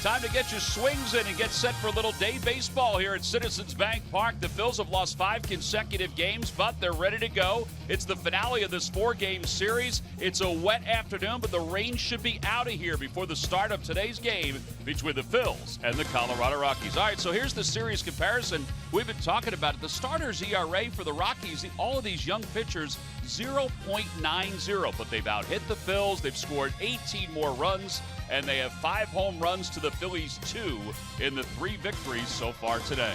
time to get your swings in and get set for a little day baseball here at Citizens Bank Park. The Phils have lost 5 consecutive games, but they're ready to go. It's the finale of this 4-game series. It's a wet afternoon, but the rain should be out of here before the start of today's game between the Phils and the Colorado Rockies. All right, so here's the series comparison. We've been talking about it. The starters ERA for the Rockies, all of these young pitchers, 0.90, but they've out-hit the Phils. They've scored 18 more runs, and they have 5 home runs to the Phillies 2 in the 3 victories so far today.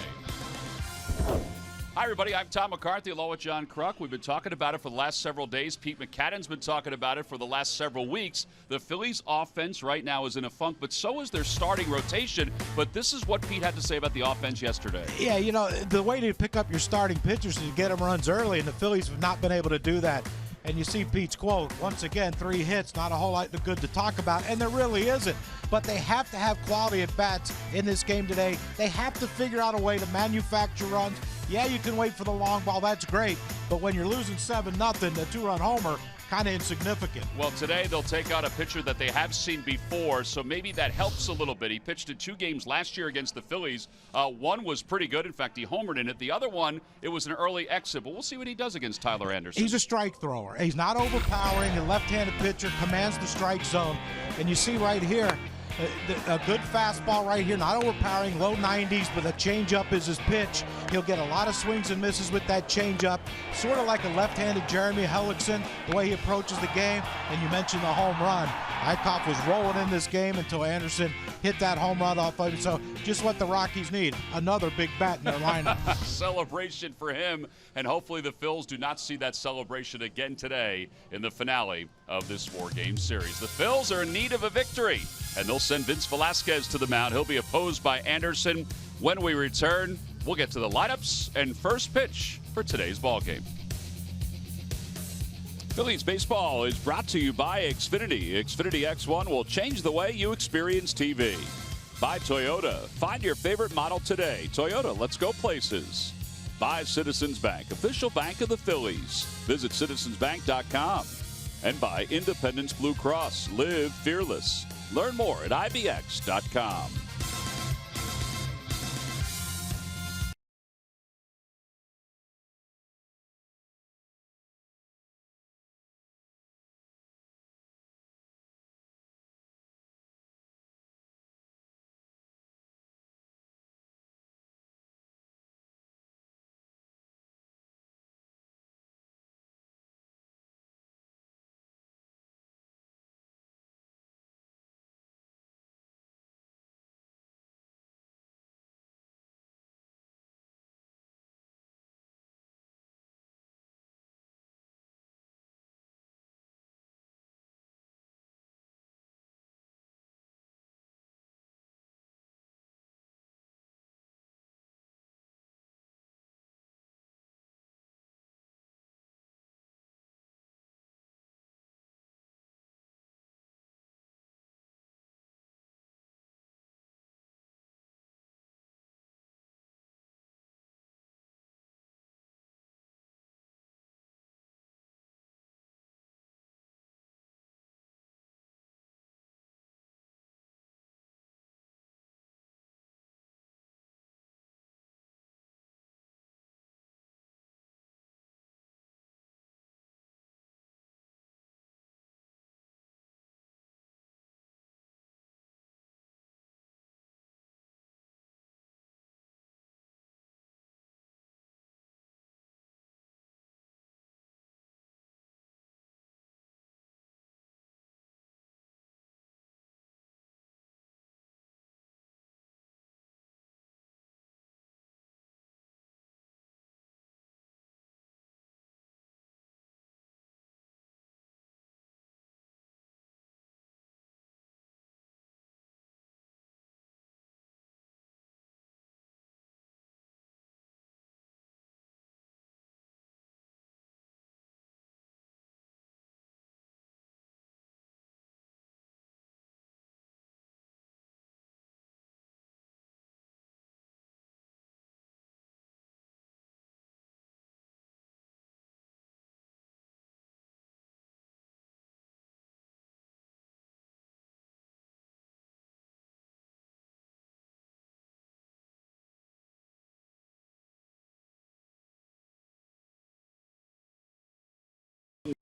Hi, everybody. I'm Tom McCarthy along with John Kruk. We've been talking about it for the last several days. Pete McCadden's been talking about it for the last several weeks. The Phillies' offense right now is in a funk, but so is their starting rotation. But this is what Pete had to say about the offense yesterday. Yeah, you know, the way to pick up your starting pitchers is to get them runs early, and the Phillies have not been able to do that. And you see Pete's quote, once again, 3 hits, not a whole lot good to talk about, and there really isn't. But they have to have quality at-bats in this game today. They have to figure out a way to manufacture runs. Yeah, you can wait for the long ball, that's great, but when you're losing 7-0, a 2-run homer, kind of insignificant. Well, today they'll take out a pitcher that they have seen before, so maybe that helps a little bit. He pitched in 2 games last year against the Phillies. One was pretty good. In fact, he homered in it. The other one, it was an early exit, but we'll see what he does against Tyler Anderson. He's a strike thrower. He's not overpowering. A left-handed pitcher commands the strike zone, and you see right here, a good fastball right here, not overpowering, low 90s, but a changeup is his pitch. He'll get a lot of swings and misses with that changeup, sort of like a left-handed Jeremy Hellickson, the way he approaches the game. And you mentioned the home run. Eichhoff was rolling in this game until Anderson hit that home run off of him. So just what the Rockies need, another big bat in their lineup. Celebration for him, and hopefully the Phils do not see that celebration again today in the finale of this 4-game series. The Phils are in need of a victory, and they'll send Vince Velasquez to the mound. He'll be opposed by Anderson. When we return, we'll get to the lineups and first pitch for today's ballgame. Phillies baseball is brought to you by Xfinity. Xfinity X1 will change the way you experience TV. By Toyota. Find your favorite model today. Toyota, let's go places. By Citizens Bank, official bank of the Phillies. Visit citizensbank.com. And by Independence Blue Cross. Live fearless. Learn more at ibx.com.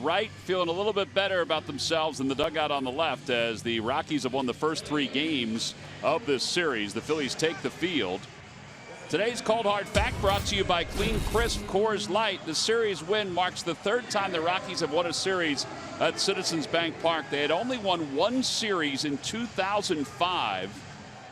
right, feeling a little bit better about themselves in the dugout on the left as the Rockies have won the first 3 games of this series. The Phillies take the field. Today's Cold Hard Fact brought to you by Clean Crisp Coors Light. The series win marks the 3rd time the Rockies have won a series at Citizens Bank Park. They had only won 1 series in 2005.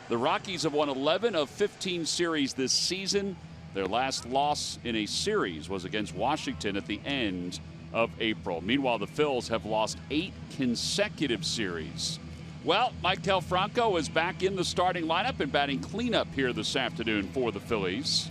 The Rockies have won 11 of 15 series this season. Their last loss in a series was against Washington at the end of April. Meanwhile, the Phils have lost 8 consecutive series. Well, Mike Telfranco is back in the starting lineup and batting cleanup here this afternoon for the Phillies.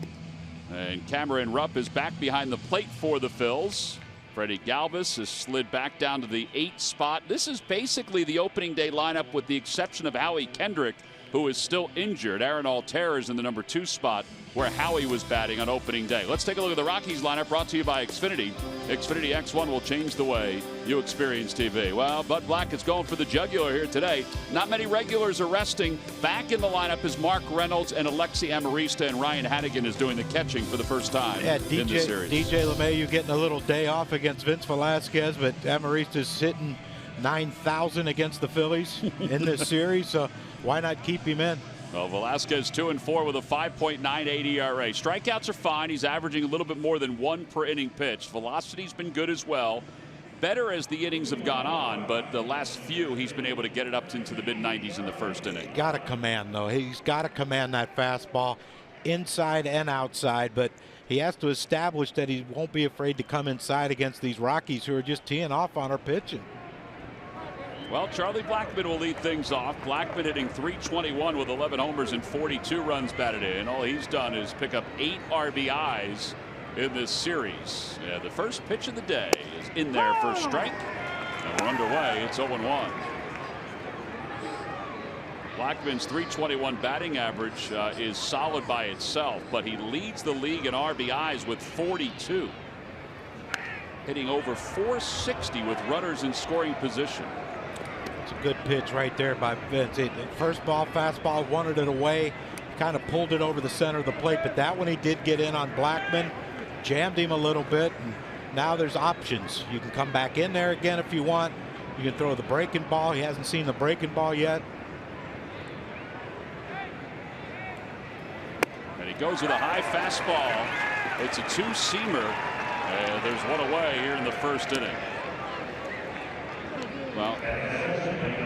And Cameron Rupp is back behind the plate for the Phils. Freddie Galvis has slid back down to the 8th spot. This is basically the opening day lineup with the exception of Howie Kendrick, who is still injured. Aaron Altair is in the number 2 spot where Howie was batting on opening day. Let's take a look at the Rockies lineup brought to you by Xfinity. Xfinity X1 will change the way you experience TV. Well, Bud Black is going for the jugular here today. Not many regulars are resting. Back in the lineup is Mark Reynolds and Alexi Amarista, and Ryan Hannigan is doing the catching for the first time in the series. DJ LeMahieu getting a little day off against Vince Velasquez, but Amarista's hitting 9,000 against the Phillies in this series, so why not keep him in? Well, Velasquez 2-4 with a 5.98 ERA. Strikeouts are fine. He's averaging a little bit more than 1 per inning pitch. Velocity's been good as well. Better as the innings have gone on, but the last few he's been able to get it up into the mid-90s in the first inning. Got to command, though. He's got to command that fastball inside and outside, but he has to establish that he won't be afraid to come inside against these Rockies who are just teeing off on our pitching. Well, Charlie Blackmon will lead things off. Blackmon hitting .321 with 11 homers and 42 runs batted in. All he's done is pick up 8 RBIs in this series. Yeah, the first pitch of the day is in there for a strike. And we're underway. It's 0-1. Blackmon's .321 batting average is solid by itself, but he leads the league in RBIs with 42. Hitting over .460 with runners in scoring position. It's a good pitch right there by Vince. First ball, fastball, wanted it away, kind of pulled it over the center of the plate, but that one he did get in on Blackmon, jammed him a little bit, and now there's options. You can come back in there again if you want. You can throw the breaking ball. He hasn't seen the breaking ball yet. And he goes with a high fastball. It's a 2-seamer, and there's one away here in the first inning. Well,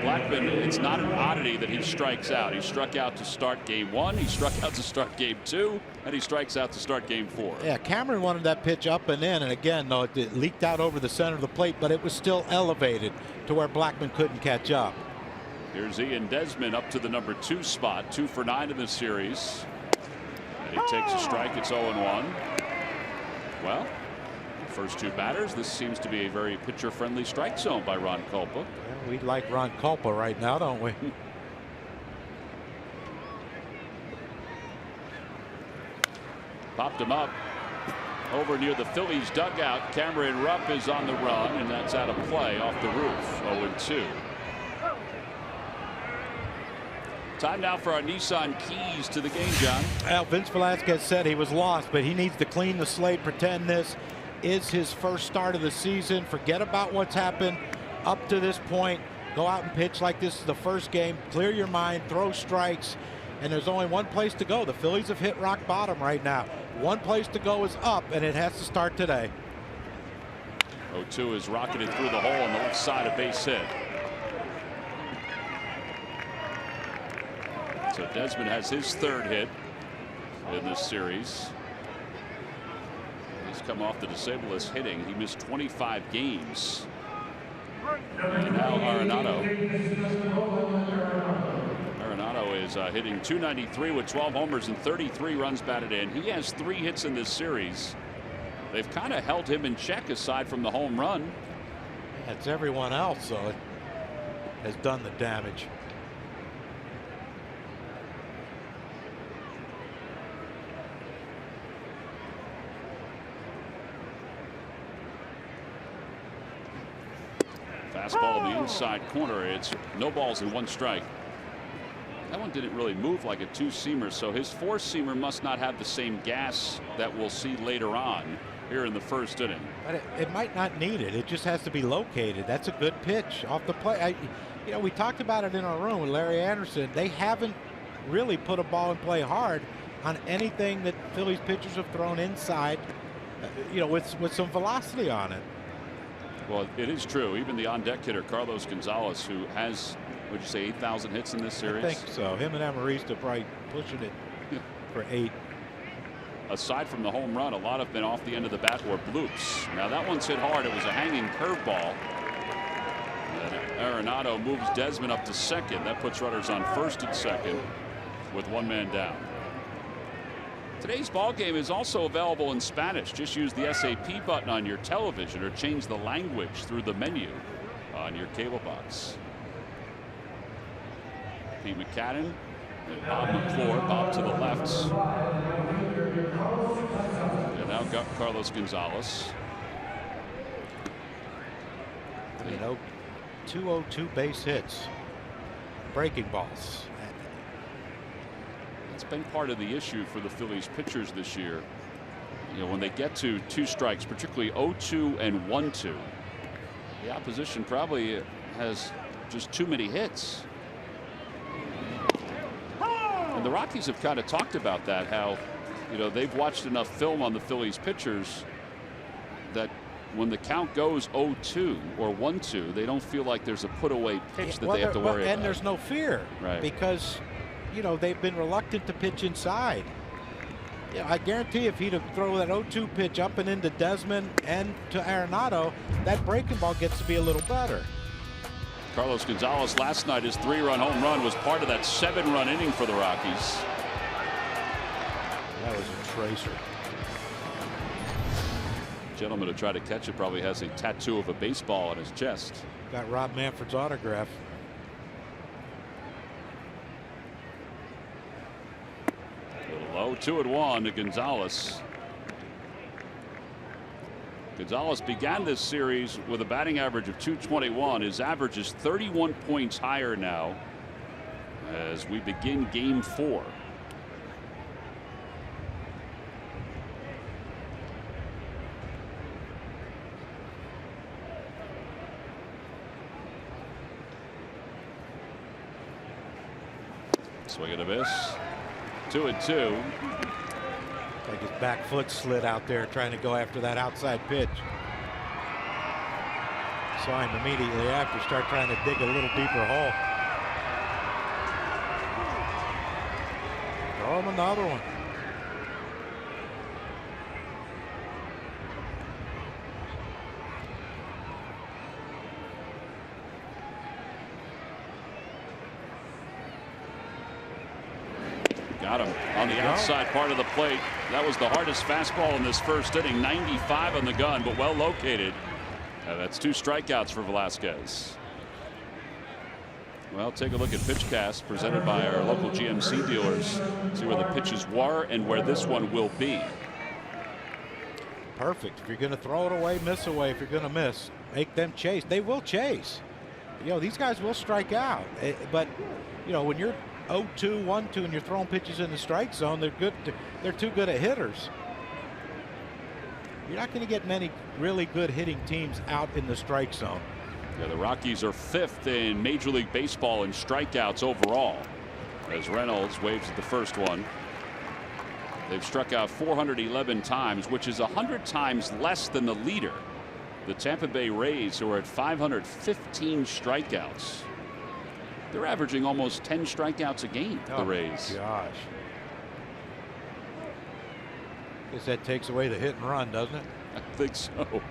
Blackmon, it's not an oddity that he strikes out. He struck out to start game 1, he struck out to start game 2, and he strikes out to start game 4. Yeah, Cameron wanted that pitch up and in, and again, though, it leaked out over the center of the plate, but it was still elevated to where Blackmon couldn't catch up. Here's Ian Desmond up to the number 2 spot, 2 for 9 in this series. And he takes a strike. It's 0-1. Well, first 2 batters. This seems to be a very pitcher-friendly strike zone by Ron Kulpa. Yeah, we like Ron Kulpa right now, don't we? Popped him up over near the Phillies dugout. Cameron Rupp is on the run, and that's out of play off the roof. 0-2. Time now for our Nissan keys to the game, John. Well, Vince Velasquez said he was lost, but he needs to clean the slate, pretend this is his first start of the season. Forget about what's happened up to this point. Go out and pitch like this is the first game. Clear your mind, throw strikes, and there's only one place to go. The Phillies have hit rock bottom right now. One place to go is up, and it has to start today. 0-2 is rocketed through the hole on the left side, a base hit. So Desmond has his 3rd hit in this series. He's come off the disabled list hitting. He missed 25 games. And now Arenado is hitting .293 with 12 homers and 33 runs batted in. He has 3 hits in this series. They've kind of held him in check aside from the home run. It's everyone else, so it has done the damage. Fastball in the inside corner. It's no balls and 1 strike. That one didn't really move like a 2-seamer, so his 4-seamer must not have the same gas that we'll see later on. here in the first inning. But it might not need it. It just has to be located. That's a good pitch off the plate. You know, we talked about it in our room with Larry Anderson. They haven't really put a ball in play hard on anything that Phillies pitchers have thrown inside, you know, with some velocity on it. Well, it is true. Even the on-deck hitter, Carlos Gonzalez, who has, would you say, 8,000 hits in this series? I think so. Him and Amarista probably pushing it for 8. Aside from the home run, a lot have been off the end of the bat or bloops. Now that one's hit hard. It was a hanging curveball. And Arenado moves Desmond up to second. That puts runners on first and second with one man down. Today's ball game is also available in Spanish. Just use the SAP button on your television or change the language through the menu on your cable box. Pete McCadden and Bob McClure. Bob to the left. And now got Carlos Gonzalez. You know, 202 base hits, breaking balls. It's been part of the issue for the Phillies pitchers this year. You know, when they get to 2 strikes, particularly 0-2 and 1-2, the opposition probably has just too many hits. And the Rockies have kind of talked about that, how, you know, they've watched enough film on the Phillies pitchers that when the count goes 0-2 or 1-2, they don't feel like there's a put away pitch that they have to worry about. And there's no fear, right? Because, you know, they've been reluctant to pitch inside. Yeah, I guarantee if he'd have thrown that 0-2 pitch up and into Desmond and to Arenado, that breaking ball gets to be a little better. Carlos Gonzalez last night, his 3-run home run was part of that 7-run inning for the Rockies. That was a tracer. Gentleman who tried to catch it probably has a tattoo of a baseball on his chest. Got Rob Manfred's autograph. Low 2-1 to Gonzalez. Gonzalez began this series with a batting average of .221. His average is 31 points higher now as we begin game 4. Swing and a miss. 2-2. Like his back foot slid out there trying to go after that outside pitch. Saw him immediately after start trying to dig a little deeper hole. Throw him another one. Got him on the outside part of the plate. That was the hardest fastball in this first inning. 95 on the gun, but well located. That's 2 strikeouts for Velasquez. Well, take a look at PitchCast presented by our local GMC dealers. See where the pitches were and where this one will be. Perfect. If you're going to throw it away, miss away. If you're going to miss, make them chase. They will chase. You know, these guys will strike out. But, you know, when you're 0-2, 1-2, and you're throwing pitches in the strike zone, they're good. They're too good at hitters. You're not going to get many really good hitting teams out in the strike zone. Yeah, the Rockies are 5th in Major League Baseball in strikeouts overall. As Reynolds waves at the first one. They've struck out 411 times, which is 100 times less than the leader, the Tampa Bay Rays, who are at 515 strikeouts. They're averaging almost 10 strikeouts a game, the Rays. Gosh. Guess that takes away the hit and run, doesn't it? I think so.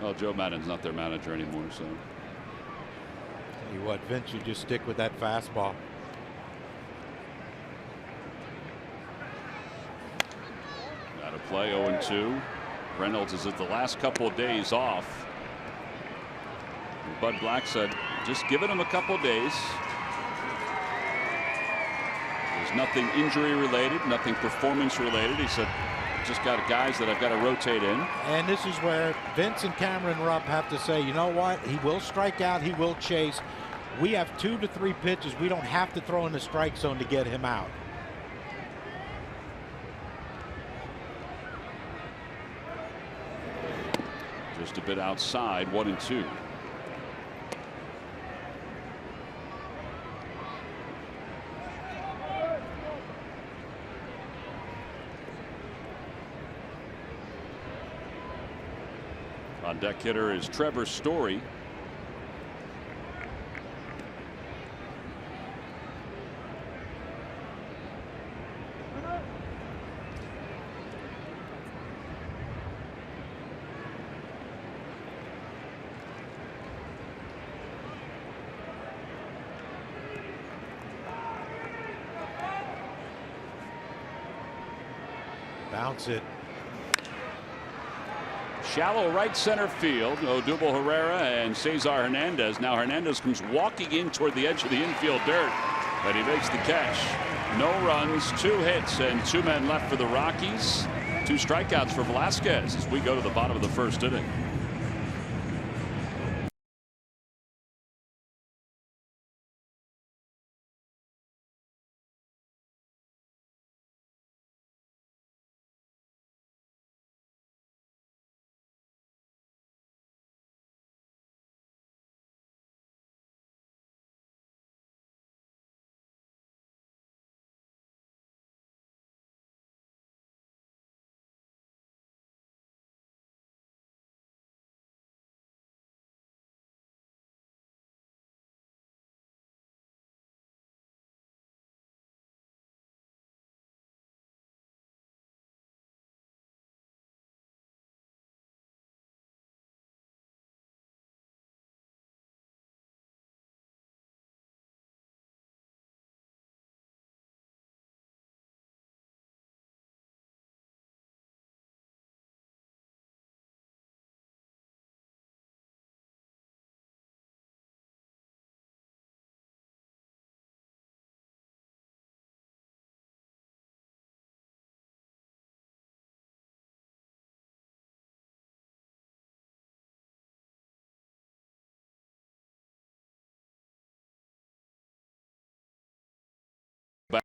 Well, Joe Maddon's not their manager anymore, so. Tell you what, Vince, you just stick with that fastball. Got to play 0-2. Reynolds is at the last couple of days off. And Bud Black said, just giving him a couple days. There's nothing injury related, nothing performance related. He said, just got guys that I've got to rotate in. And this is where Vince and Cameron Rupp have to say, you know what? He will strike out. He will chase. We have 2 to 3 pitches. We don't have to throw in the strike zone to get him out. Just a bit outside, 1-2. On deck hitter is Trevor Story. Bounce it. Shallow right center field. Odubel Herrera and Cesar Hernandez. Now Hernandez comes walking in toward the edge of the infield dirt, but he makes the catch. No runs, 2 hits, and 2 men left for the Rockies. 2 strikeouts for Velasquez as we go to the bottom of the first inning.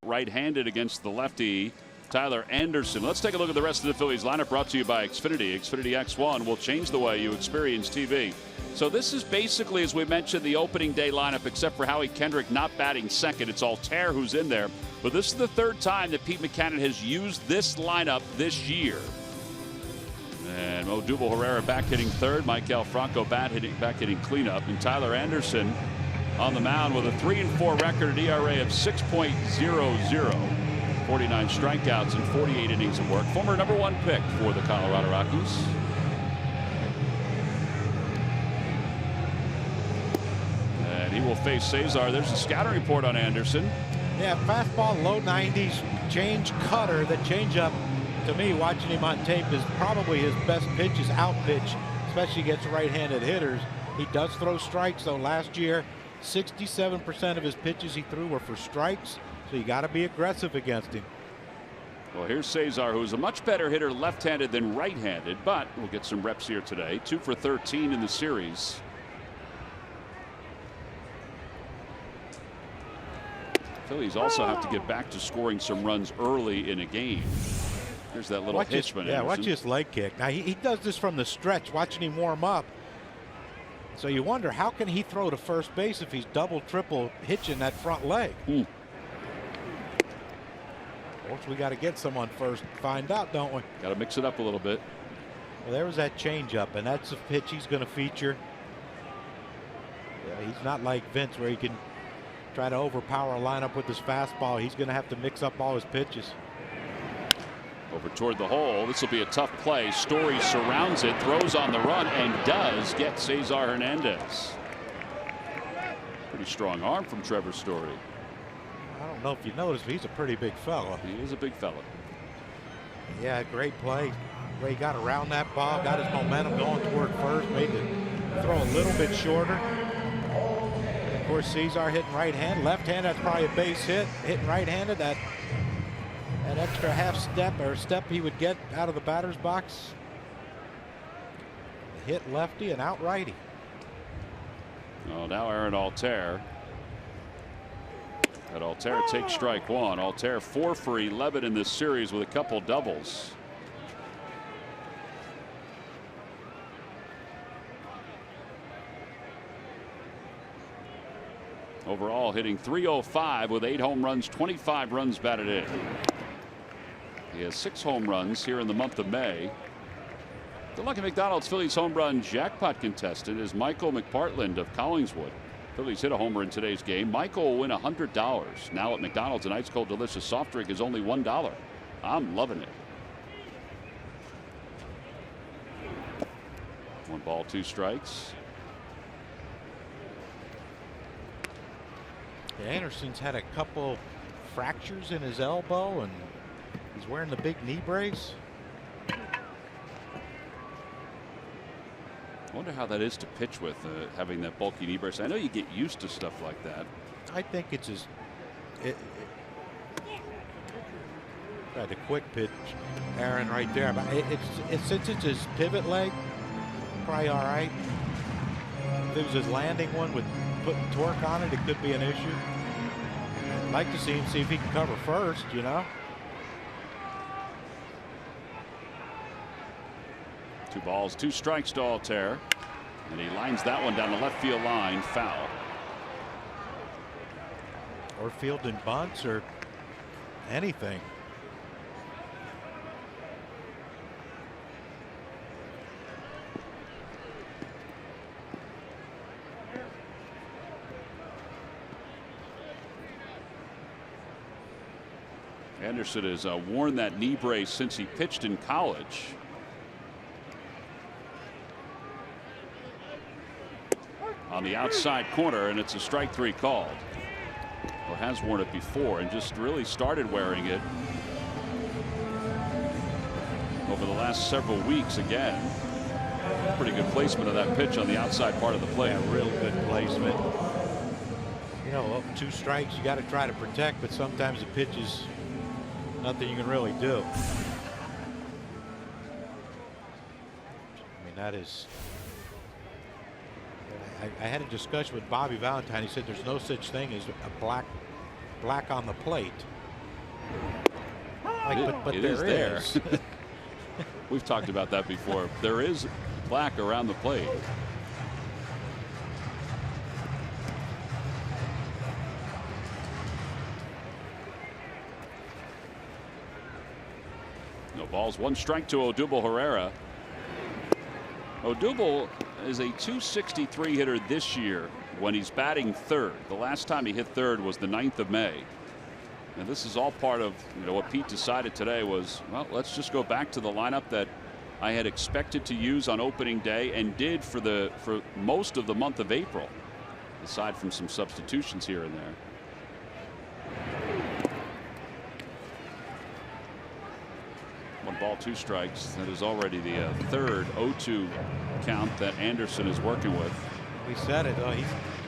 Right-handed against the lefty Tyler Anderson. Let's take a look at the rest of the Phillies lineup, brought to you by Xfinity. Xfinity X1 will change the way you experience TV. So this is basically, as we mentioned, the opening day lineup, except for Howie Kendrick not batting second. It's Altair who's in there. But this is the 3rd time that Pete Mackanin has used this lineup this year. And Odubel Herrera back hitting 3rd. Maikel Franco back hitting cleanup. And Tyler Anderson on the mound with a 3-4 record, an ERA of 6.00. 49 strikeouts and 48 innings of work. Former #1 pick for the Colorado Rockies. And he will face Cesar. There's a scouting report on Anderson. Yeah, fastball, low 90s, change cutter. The changeup, to me, watching him on tape, is probably his best pitch, his out pitch, especially against right-handed hitters. He does throw strikes, though. Last year, 67% of his pitches he threw were for strikes. So you got to be aggressive against him. Well, here's Cesar, who's a much better hitter left-handed than right-handed, but we'll get some reps here today. 2 for 13 in the series. Phillies also have to get back to scoring some runs early in a game. There's that little hitch. Yeah, watch his leg kick. Now he does this from the stretch, watching him warm up. So you wonder, how can he throw to first base if he's double, triple hitching that front leg? Of course, we got to get someone first. Find out, don't we? Got to mix it up a little bit. Well, there was that changeup, and that's a pitch he's going to feature. Yeah, he's not like Vince, where he can try to overpower a lineup with his fastball. He's going to have to mix up all his pitches. Over toward the hole. This will be a tough play. Story surrounds it, throws on the run, and does get Cesar Hernandez. Pretty strong arm from Trevor Story. I don't know if you noticed, but he's a pretty big fella. He is a big fella. Yeah, great play. Ray got around that ball, got his momentum going toward first, made the throw a little bit shorter. Of course, Cesar hitting right hand, left hand, that's probably a base hit. Hitting right-handed, that extra half step or step he would get out of the batter's box. Hit lefty and out righty. Oh, now Aaron Altair. And Altair takes strike 1. Altair 4 for 11 in this series with a couple doubles. Overall, hitting .305 with 8 home runs, 25 runs batted in. He has 6 home runs here in the month of May. The Lucky McDonald's Phillies home run jackpot contestant is Michael McPartland of Collingswood. Phillies hit a homer in today's game. Michael will win $100. Now at McDonald's, an ice cold delicious soft drink is only $1. I'm loving it. 1 ball, 2 strikes. Anderson's had a couple fractures in his elbow, and he's wearing the big knee brace. I wonder how that is to pitch with, having that bulky knee brace. I know you get used to stuff like that. I think it's his. Tried the quick pitch, Aaron, right there. But since it's his pivot leg, probably all right. If it was his landing one with putting torque on it, it could be an issue. I'd like to see him see if he can cover first, you know. 2 balls, 2 strikes to Altair, and he lines that one down the left field line, foul. Or fielding bunts or anything. Anderson has worn that knee brace since he pitched in college. On the outside corner, and it's a strike 3 called. Or has worn it before and just really started wearing it over the last several weeks again. Pretty good placement of that pitch on the outside part of the plate. Yeah, real good placement. You know, 2 strikes, you got to try to protect, but sometimes the pitch is nothing you can really do. I mean, that is. I had a discussion with Bobby Valentine. He said there's no such thing as a black on the plate. Like, but there is. We've talked about that before. There is black around the plate. No balls, 1 strike to Odubel Herrera. Odubel is a .263 hitter this year when he's batting 3rd. The last time he hit 3rd was the 9th of May. And this is all part of, you know, what Pete decided today was, well, let's just go back to the lineup that I had expected to use on opening day and did for most of the month of April, aside from some substitutions here and there. One ball, 2 strikes. That is already the 3rd 0-2 count that Anderson is working with. We said it.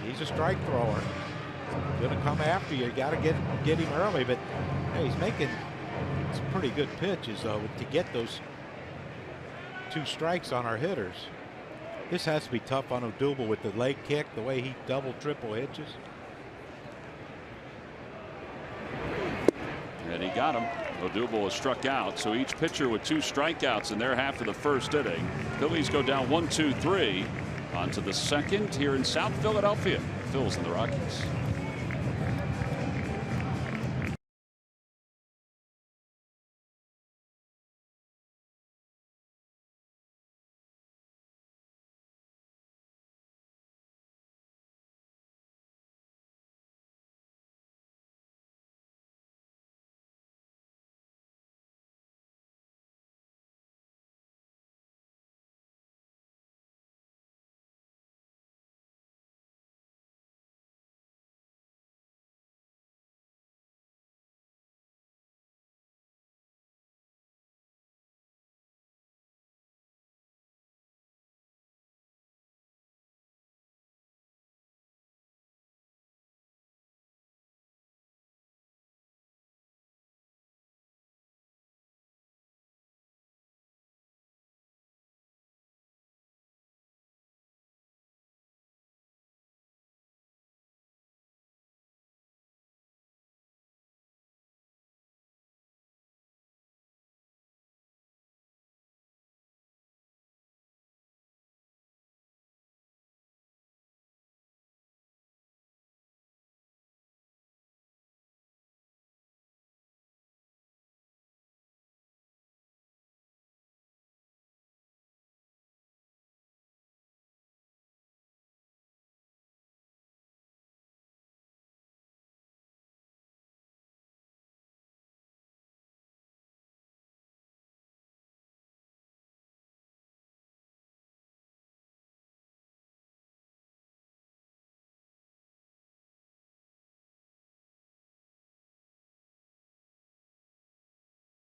He's a strike thrower. Going to come after you. You got to get him early, but hey, he's making some pretty good pitches though to get those 2 strikes on our hitters. This has to be tough on Odubel with the leg kick, the way he double, triple hitches. And he got him. Odubel was struck out, so each pitcher with 2 strikeouts in their half of the 1st inning. Phillies go down 1-2-3 on to the 2nd here in South Philadelphia. Phillies and the Rockies.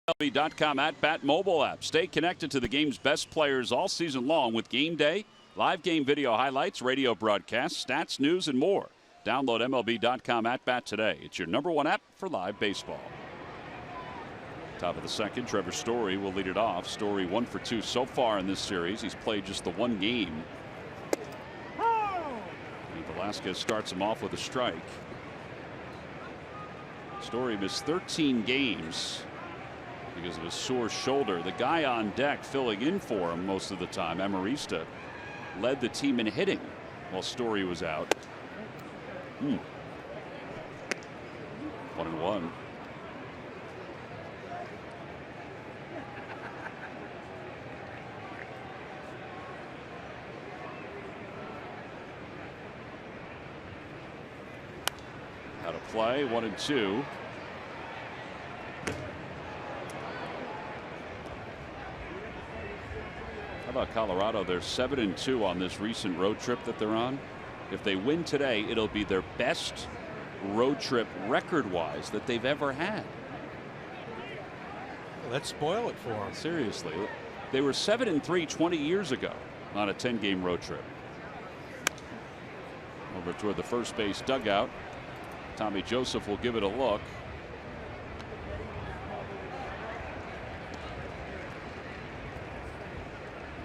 MLB.com at-bat mobile app. Stay connected to the game's best players all season long with Game Day, live game video highlights, radio broadcasts, stats, news, and more. Download MLB.com at-bat today. It's your #1 app for live baseball. Top of the second, Trevor Story will lead it off. Story 1 for 2 so far in this series. He's played just the one game. And Velasquez starts him off with a strike. Story missed 13 games because of his sore shoulder. The guy on deck filling in for him most of the time, Amarista, led the team in hitting while Story was out. 1-1. Out of play, 1-2. How about Colorado? They're 7-2 on this recent road trip that they're on. If they win today, it'll be their best road trip record-wise that they've ever had. Well, let's spoil it for them. Seriously. They were 7-3 20 years ago on a 10-game road trip. Over toward the first base dugout. Tommy Joseph will give it a look.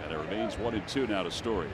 And it remains 1-2 now to Story.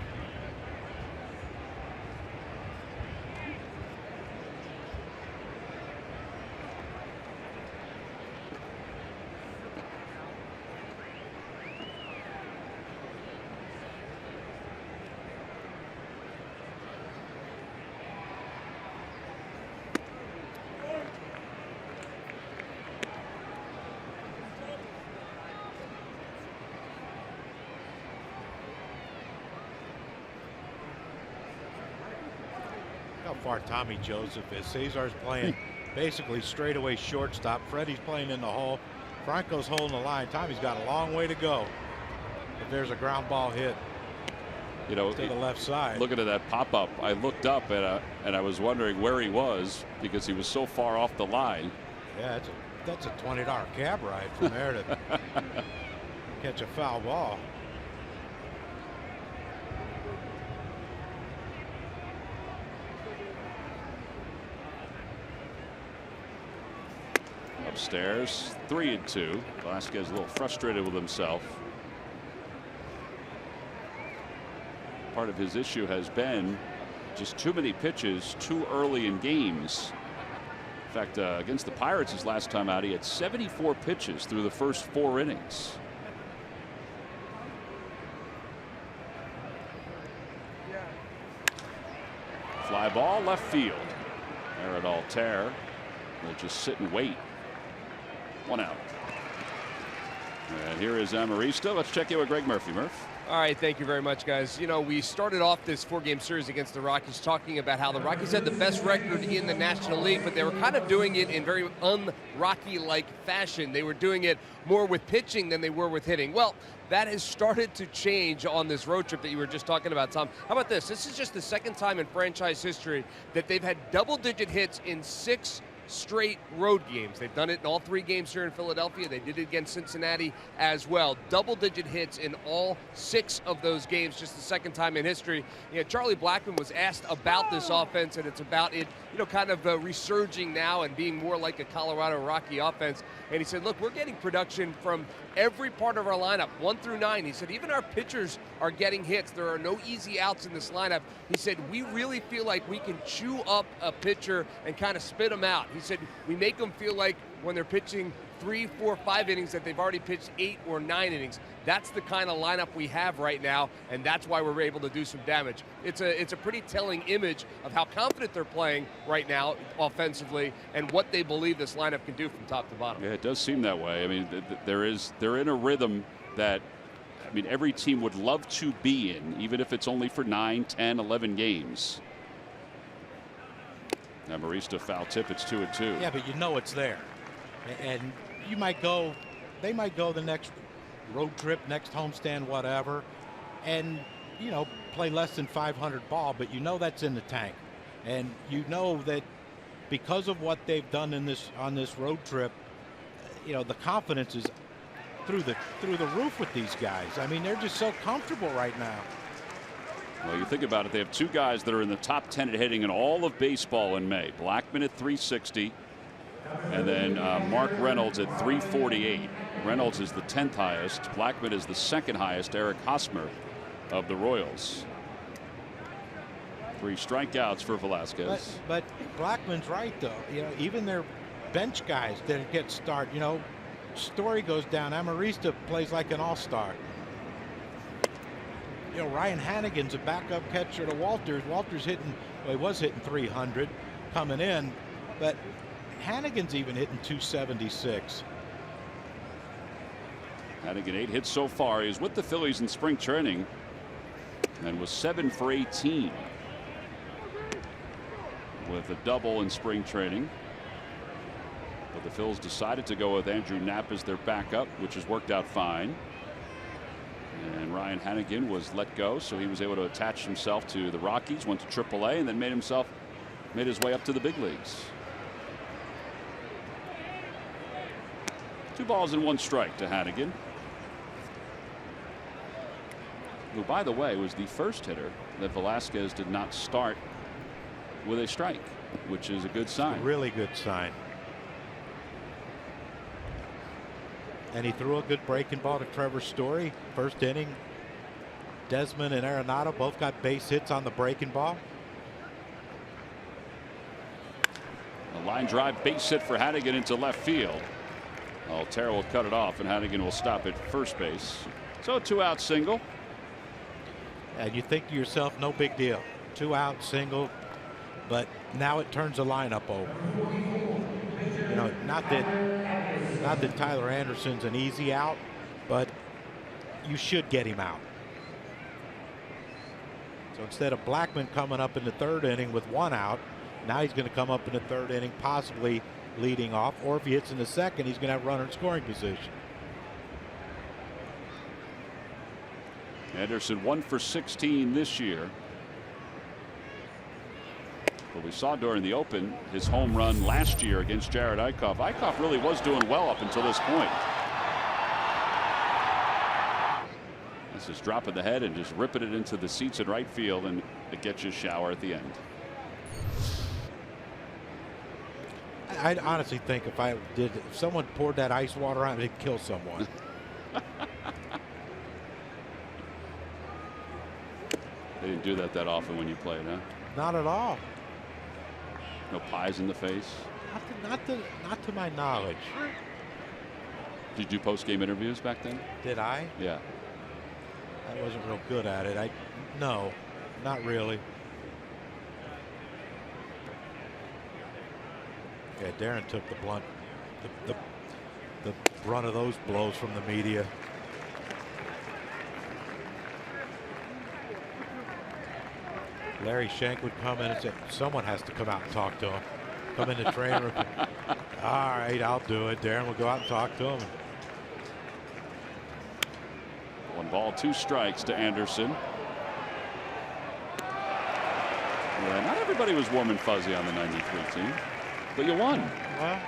How far Tommy Joseph is. Cesar's playing basically straightaway shortstop. Freddie's playing in the hole. Franco's holding the line. Tommy's got a long way to go. If there's a ground ball hit, you know, to the left side. Looking at that pop-up, I looked up and I was wondering where he was because he was so far off the line. Yeah, that's a $20 cab ride from there to catch a foul ball. Upstairs, 3-2. Velasquez a little frustrated with himself. Part of his issue has been just too many pitches too early in games. In fact, against the Pirates his last time out, he had 74 pitches through the first 4 innings. Fly ball left field. Aaron Altair will just sit and wait. 1 out. And here is Amarista. Let's check in with Greg Murphy. Murph. All right, thank you very much, guys. You know, we started off this 4-game series against the Rockies talking about how the Rockies had the best record in the National League, but they were kind of doing it in very un-Rocky-like fashion. They were doing it more with pitching than they were with hitting. Well, that has started to change on this road trip that you were just talking about, Tom. How about this? This is just the second time in franchise history that they've had double-digit hits in 6 straight road games. They've done it in all 3 games here in Philadelphia. They did it against Cincinnati as well. Double-digit hits in all 6 of those games, just the second time in history. You know, Charlie Blackmon was asked about this offense, and it's about it, you know, kind of resurging now and being more like a Colorado Rocky offense. And he said, look, we're getting production from every part of our lineup, 1 through 9. He said, even our pitchers are getting hits. There are no easy outs in this lineup. He said, we really feel like we can chew up a pitcher and kind of spit them out. He said, we make them feel like when they're pitching 3, 4, 5 innings that they've already pitched 8 or 9 innings. That's the kind of lineup we have right now, and that's why we're able to do some damage. It's a pretty telling image of how confident they're playing right now offensively and what they believe this lineup can do from top to bottom. Yeah, it does seem that way. I mean, they're in a rhythm that, I mean, every team would love to be in, even if it's only for 9, 10, 11 games. Now Amarista foul tip. It's 2-2. Yeah, but you know it's there, and you might go. They might go the next road trip, next homestand, whatever, and you know play less than 500 ball. But you know that's in the tank, and you know that because of what they've done in on this road trip, the confidence is through the roof with these guys. I mean, they're just so comfortable right now. Well, you think about it, they have two guys that are in the top 10 at hitting in all of baseball in May. Blackman at 360, and then Mark Reynolds at 348. Reynolds is the 10th highest. Blackman is the second highest. Eric Hosmer of the Royals. 3 strikeouts for Velasquez. But Blackman's right, though. Even their bench guys didn't get start. Story goes down. Amarista plays like an all-star. Ryan Hannigan's a backup catcher to Walters. Walters he was hitting 300 coming in, but Hannigan's even hitting 276. Hannigan 8 hits so far. He was with the Phillies in spring training and was 7 for 18 with a double in spring training. But the Phils decided to go with Andrew Knapp as their backup, which has worked out fine. And Ryan Hannigan was let go, so he was able to attach himself to the Rockies, went to AAA, and then made his way up to the big leagues. 2 balls and 1 strike to Hannigan, who, by the way, was the first hitter that Velasquez did not start with a strike, which is a good sign. Really good sign. And he threw a good breaking ball to Trevor Story. First inning, Desmond and Arenado both got base hits on the breaking ball. A line drive base hit for Hannigan into left field. Altera will cut it off, and Hannigan will stop at first base. So a 2-out single. And you think to yourself, no big deal. 2-out single, but now it turns the lineup over. Not that Tyler Anderson's an easy out, but you should get him out. So instead of Blackman coming up in the 3rd inning with 1 out, now he's going to come up in the 3rd inning possibly leading off, or if he hits in the 2nd, he's going to have runner in scoring position. Anderson 1 for 16 this year. But we saw during the Open his home run last year against Jared Eickhoff. Eickhoff really was doing well up until this point. This is dropping the head and just ripping it into the seats in right field, and it gets you a shower at the end. I honestly think if someone poured that ice water on, it'd kill someone. They didn't do that often when you played, huh? Not at all. No pies in the face? Not to my knowledge. Did you do post-game interviews back then? Did I? Yeah. I wasn't real good at it. No, not really. Yeah, Darren took the brunt of those blows from the media. Larry Shank would come in and say, someone has to come out and talk to him. Come in the training room. All right, I'll do it. Darren will go out and talk to him. 1 ball, 2 strikes to Anderson. Yeah, not everybody was warm and fuzzy on the '93 team, but you won. Well,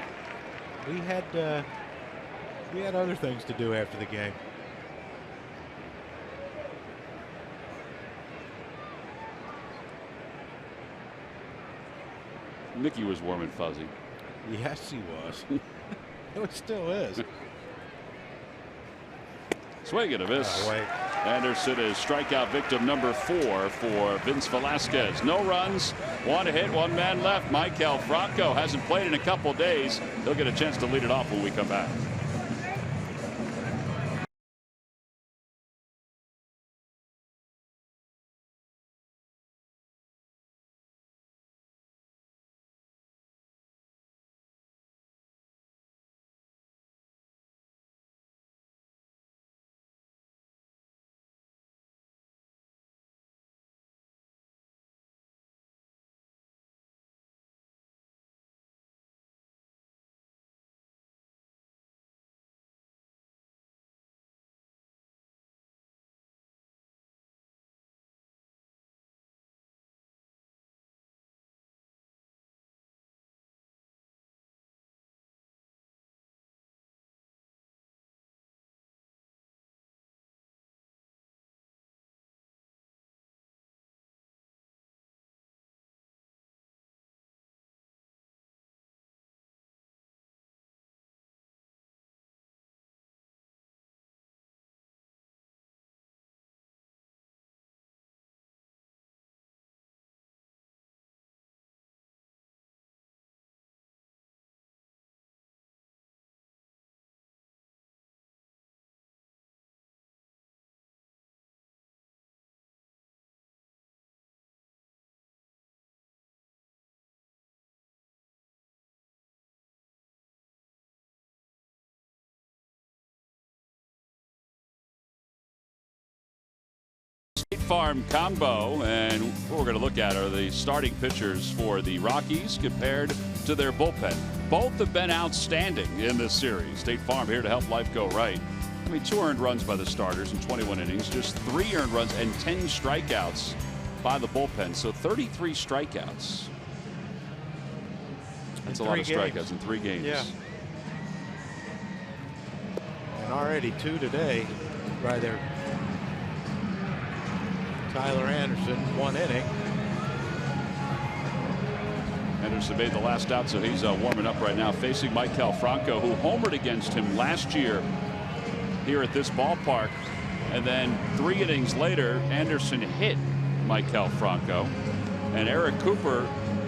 we had other things to do after the game. Mickey was warm and fuzzy. Yes, he was. It still is. Swing and a miss. Anderson is strikeout victim number 4 for Vince Velasquez. No runs, 1 hit, 1 man left. Michael Franco hasn't played in a couple days. He'll get a chance to lead it off when we come back. Farm combo, and what we're going to look at are the starting pitchers for the Rockies compared to their bullpen. Both have been outstanding in this series. State Farm here to help life go right. I mean, 2 earned runs by the starters in 21 innings, just 3 earned runs and 10 strikeouts by the bullpen. So 33 strikeouts. That's a lot of strikeouts in 3 games. Yeah. And already 2 today by their Tyler Anderson, 1 inning. Anderson made the last out, so he's warming up right now, facing Maikel Franco, who homered against him last year here at this ballpark. And then 3 innings later, Anderson hit Maikel Franco, and Eric Cooper,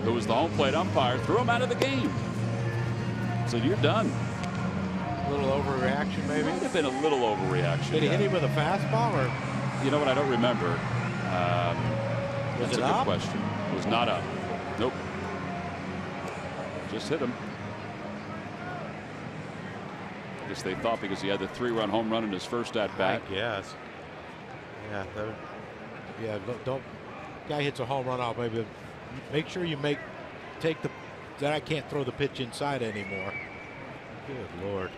who was the home plate umpire, threw him out of the game. So you're done. A little overreaction, maybe? Might have been a little overreaction. Did he hit him with a fastball, or? You know what? I don't remember. That's a good question. It was not up. Nope. Just hit him. I guess they thought because he had the 3-run home run in his first at bat. Yes. Yeah. Yeah. Don't. Guy hits a home run off. Maybe make sure you take the. That I can't throw the pitch inside anymore. Good Lord.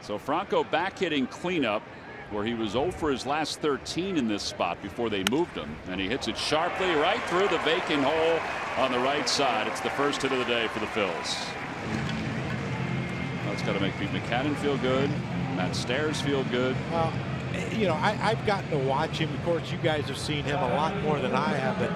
So Franco back hitting cleanup, where he was 0 for his last 13 in this spot before they moved him, and he hits it sharply right through the vacant hole on the right side. It's the first hit of the day for the Phils. That's got to make Pete McCannon feel good. Matt Stairs feel good. Well, you know, I've gotten to watch him. Of course, you guys have seen him a lot more than I have, but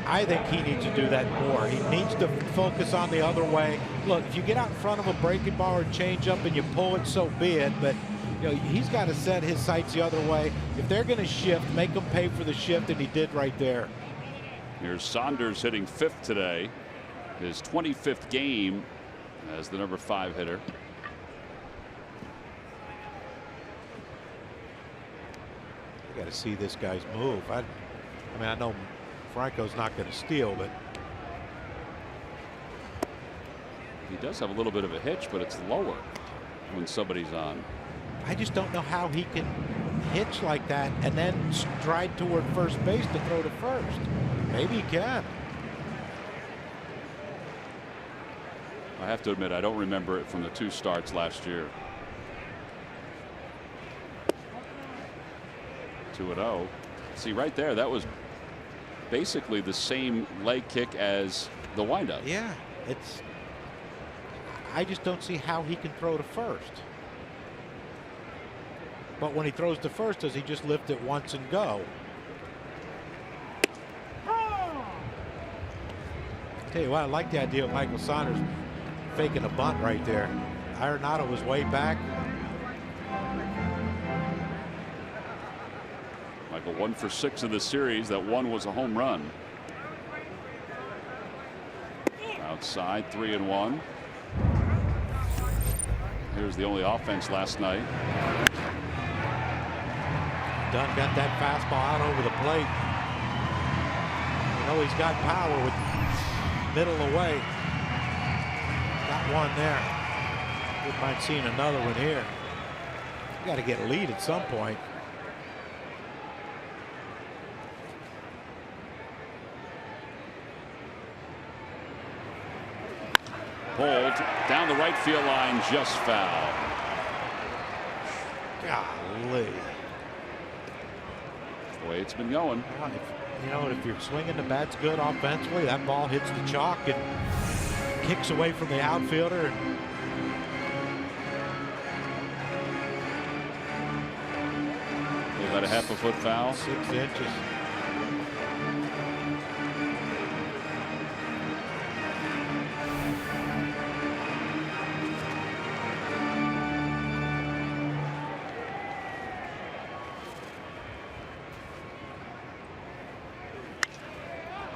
I think he needs to do that more. He needs to focus on the other way. Look, if you get out in front of a breaking ball or change up and you pull it, so be it. But you know, he's got to set his sights the other way. If they're going to shift, make them pay for the shift, and he did right there. Here's Saunders hitting 5th today, his 25th game as the number 5 hitter. You got to see this guy's move. I mean, I know Franco's not going to steal, but he does have a little bit of a hitch, but it's lower when somebody's on. I just don't know how he can hitch like that and then stride toward first base to throw to first. Maybe he can. I have to admit, I don't remember it from the 2 starts last year. 2-0. See right there, that was basically the same leg kick as the windup. Yeah, I just don't see how he can throw to first. But when he throws to first, does he just lift it once and go? Tell you what, I like the idea of Michael Saunders faking a bunt right there. Arenado was way back. Michael 1 for 6 in the series. That one was a home run. Outside, 3-1. Here's the only offense last night. Dunn got that fastball out over the plate. You know he's got power with middle away. Got one there. Wouldn't mind seeing another one here. You got to get a lead at some point. Pulled down the right field line, just foul. Golly. That's the way it's been going. Well, you know, if you're swinging the bat's good offensively, that ball hits the chalk and kicks away from the outfielder. Was that a half a foot foul? 6 inches.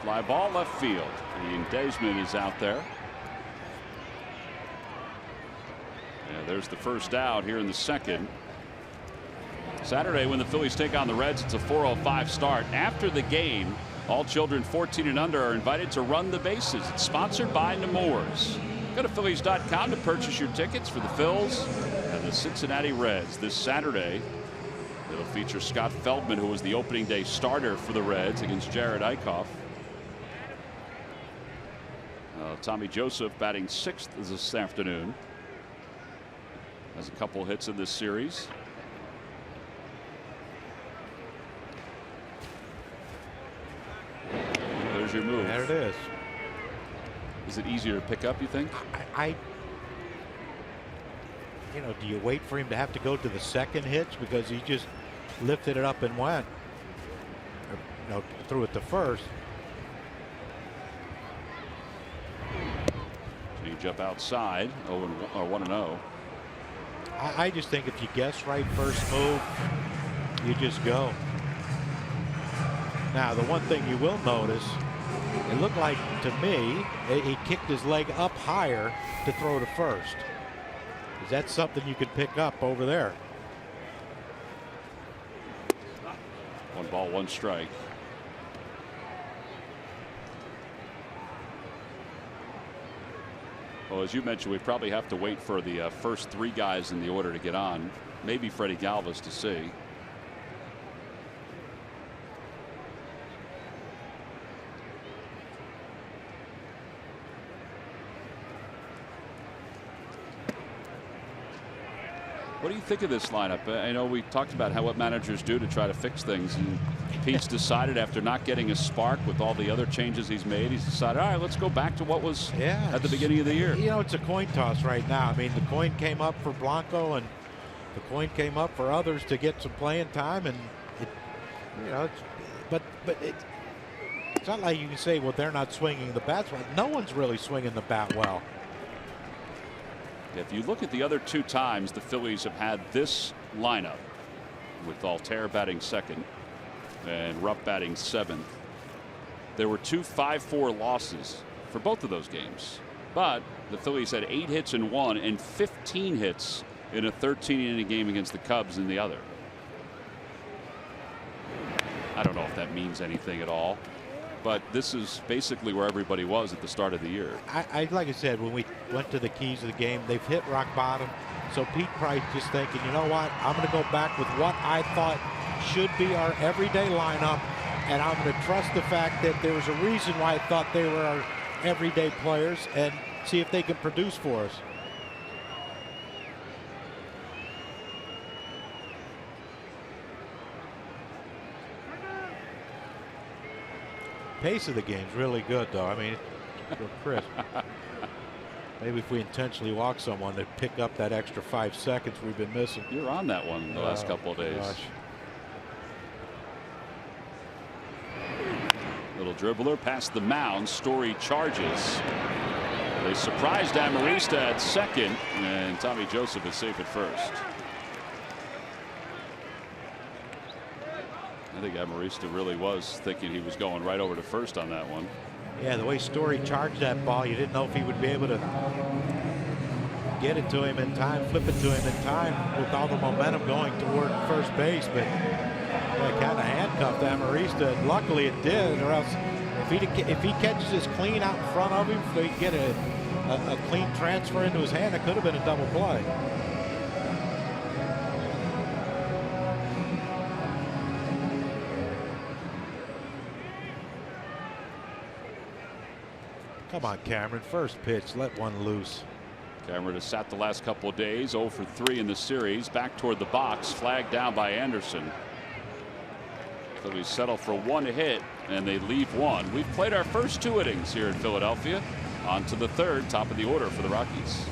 Fly ball left field. And Desmond is out there. Yeah, there's the first out here in the second. Saturday, when the Phillies take on the Reds, it's a 4:05 start. After the game, all children 14 and under are invited to run the bases. It's sponsored by Nemours. Go to Phillies.com to purchase your tickets for the Phils and the Cincinnati Reds this Saturday It'll feature Scott Feldman, who was the opening day starter for the Reds against Jared Eichhoff. Tommy Joseph batting 6th this afternoon. Has a couple hits in this series. There's your move. There it is. Is it easier to pick up, you think? You know, do you wait for him to have to go to the second hitch because he just lifted it up and went, or, you know, threw it to first? Change up outside. 1-0. I just think if you guess right first move, you just go. Now, the one thing you will notice, it looked like to me he kicked his leg up higher to throw to first. Is that something you could pick up over there? 1 ball, 1 strike. Well, as you mentioned, we probably have to wait for the first 3 guys in the order to get on. Maybe Freddie Galvis to see. What do you think of this lineup? I know we talked about what managers do to try to fix things, and Pete's decided after not getting a spark with all the other changes he's made, he's decided, all right, let's go back to what was at the beginning of the year. You know, it's a coin toss right now. I mean, the coin came up for Blanco, and the coin came up for others to get some playing time, and you know, it's not like you can say, well, they're not swinging the bats well. No one's really swinging the bat well. If you look at the other 2 times the Phillies have had this lineup, with Altair batting 2nd and Rupp batting 7th, there were 2 5-4 losses for both of those games. But the Phillies had 8 hits in one and 15 hits in a 13-inning game against the Cubs in the other. I don't know if that means anything at all, but this is basically where everybody was at the start of the year. Like I said, when we went to the keys of the game, they've hit rock bottom. So Pete Price just thinking, you know what, I'm going to go back with what I thought should be our everyday lineup, and I'm going to trust the fact that there was a reason why I thought they were our everyday players, and see if they can produce for us. Pace of the game is really good, though. I mean, crisp. Maybe if we intentionally walk someone, they'd pick up that extra 5 seconds we've been missing. You're on that one the last couple of days. Gosh. Little dribbler past the mound. Story charges. They surprised Amarista at 2nd, and Tommy Joseph is safe at 1st. I think Amarista really was thinking he was going right over to 1st on that one. Yeah, the way Story charged that ball, you didn't know if he would be able to get it to him in time, flip it to him in time with all the momentum going toward first base. But yeah, kind of handcuffed Amarista, and luckily it did, or else if he catches this clean out in front of him, so he can get a clean transfer into his hand, it could have been a double play. Come on, Cameron. First pitch, let one loose. Cameron has sat the last couple of days, 0 for 3 in the series. Back toward the box, flagged down by Anderson. So we settle for 1 hit, and they leave 1. We've played our first 2 innings here in Philadelphia. On to the 3rd, top of the order for the Rockies.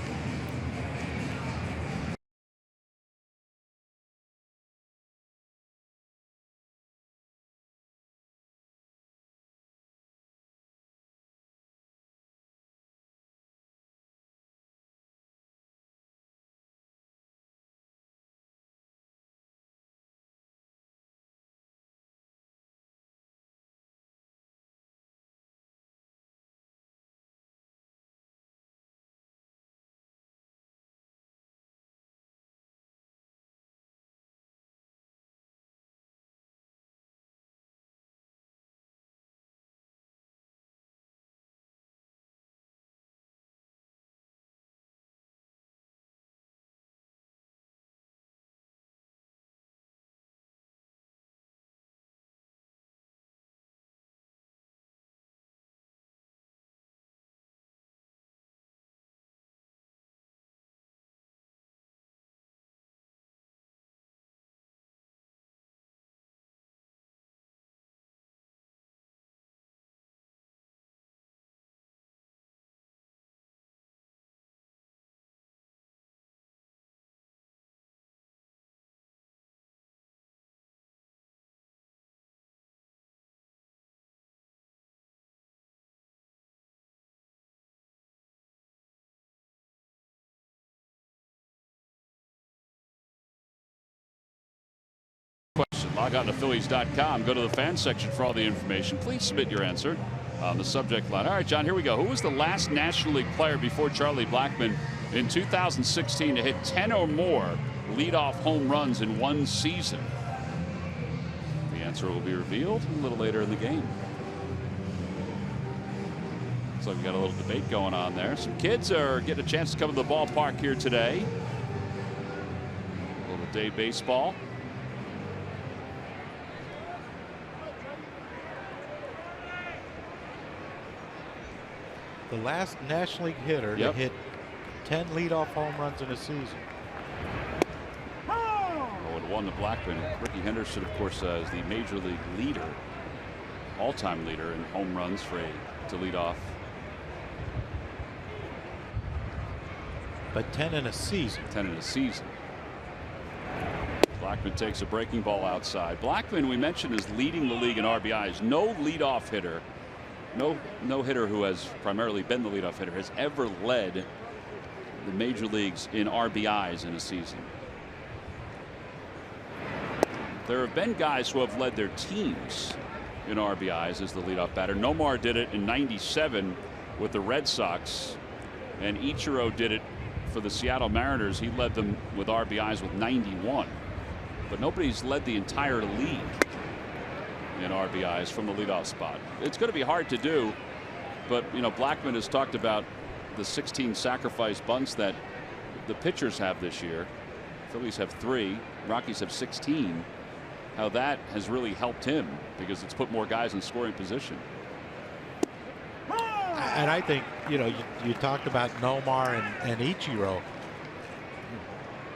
Log on to Phillies.com. Go to the fan section for all the information. Please submit your answer on the subject line. All right, John, here we go. Who was the last National League player before Charlie Blackmon in 2016 to hit 10 or more leadoff home runs in one season? The answer will be revealed a little later in the game. Looks like we got a little debate going on there. Some kids are getting a chance to come to the ballpark here today. A little day baseball. The last National League hitter to hit 10 leadoff home runs in a season. 0-1 to Blackmon. Ricky Henderson, of course, is the major league leader, all-time leader in home runs to lead off. But 10 in a season. 10 in a season. Blackmon takes a breaking ball outside. Blackmon, we mentioned, is leading the league in RBIs. No leadoff hitter, no hitter who has primarily been the leadoff hitter has ever led the major leagues in RBIs in a season. There have been guys who have led their teams in RBIs as the leadoff batter. Nomar did it in '97 with the Red Sox, and Ichiro did it for the Seattle Mariners. He led them with RBIs with 91, but nobody's led the entire league in RBIs from the leadoff spot. It's going to be hard to do, but you know, Blackmon has talked about the 16 sacrifice bunts that the pitchers have this year. Phillies have 3, Rockies have 16. How that has really helped him because it's put more guys in scoring position. And I think, you know, you talked about Nomar and Ichiro.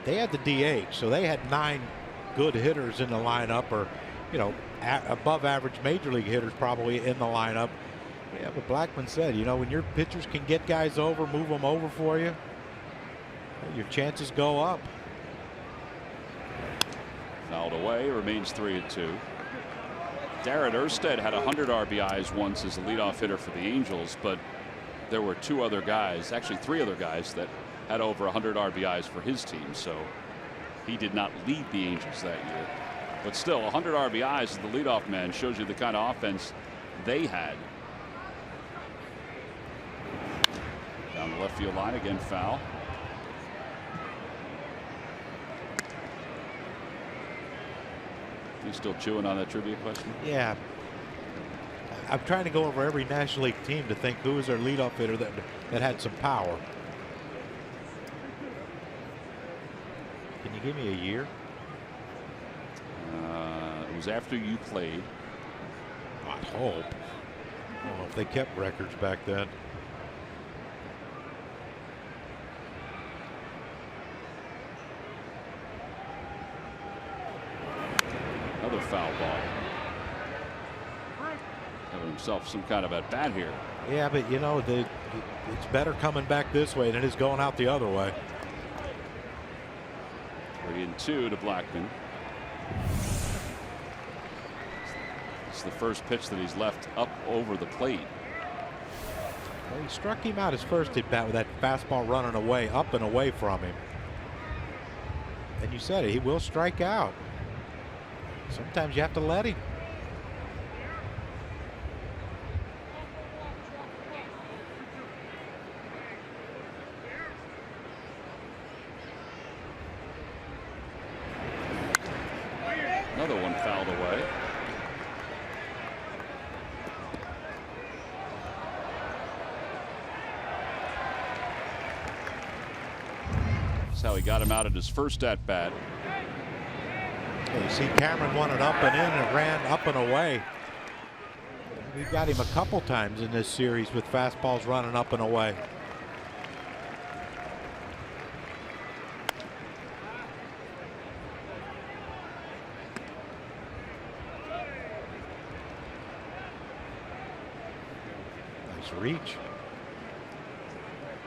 They had the DH, so they had 9 good hitters in the lineup, or, you know, above average major league hitters probably in the lineup. Yeah, but Blackmon said, you know, when your pitchers can get guys over, move them over for you, your chances go up. Fouled away, remains 3-2. Darren Erstad had 100 RBIs once as a leadoff hitter for the Angels, but there were 2 other guys, actually 3 other guys, that had over 100 RBIs for his team, so he did not lead the Angels that year. But still, 100 RBIs as the leadoff man shows you the kind of offense they had. Down the left field line, again foul. You still chewing on that trivia question? Yeah. I'm trying to go over every National League team to think who was their leadoff hitter that had some power. Can you give me a year? It was after you played. I hope. I don't know if they kept records back then. Another foul ball. Having himself some kind of at bat here. Yeah, but you know, it's better coming back this way than it is going out the other way. 3-2 to Blackmon. It's the first pitch that he's left up over the plate. Well, he struck him out his first at bat with that fastball running away, up and away from him. And you said it, he will strike out. Sometimes you have to let him. Another one fouled away. That's how he got him out at his first at bat. You see Cameron wanted up and in and ran up and away. We got him a couple times in this series with fastballs running up and away. Nice reach.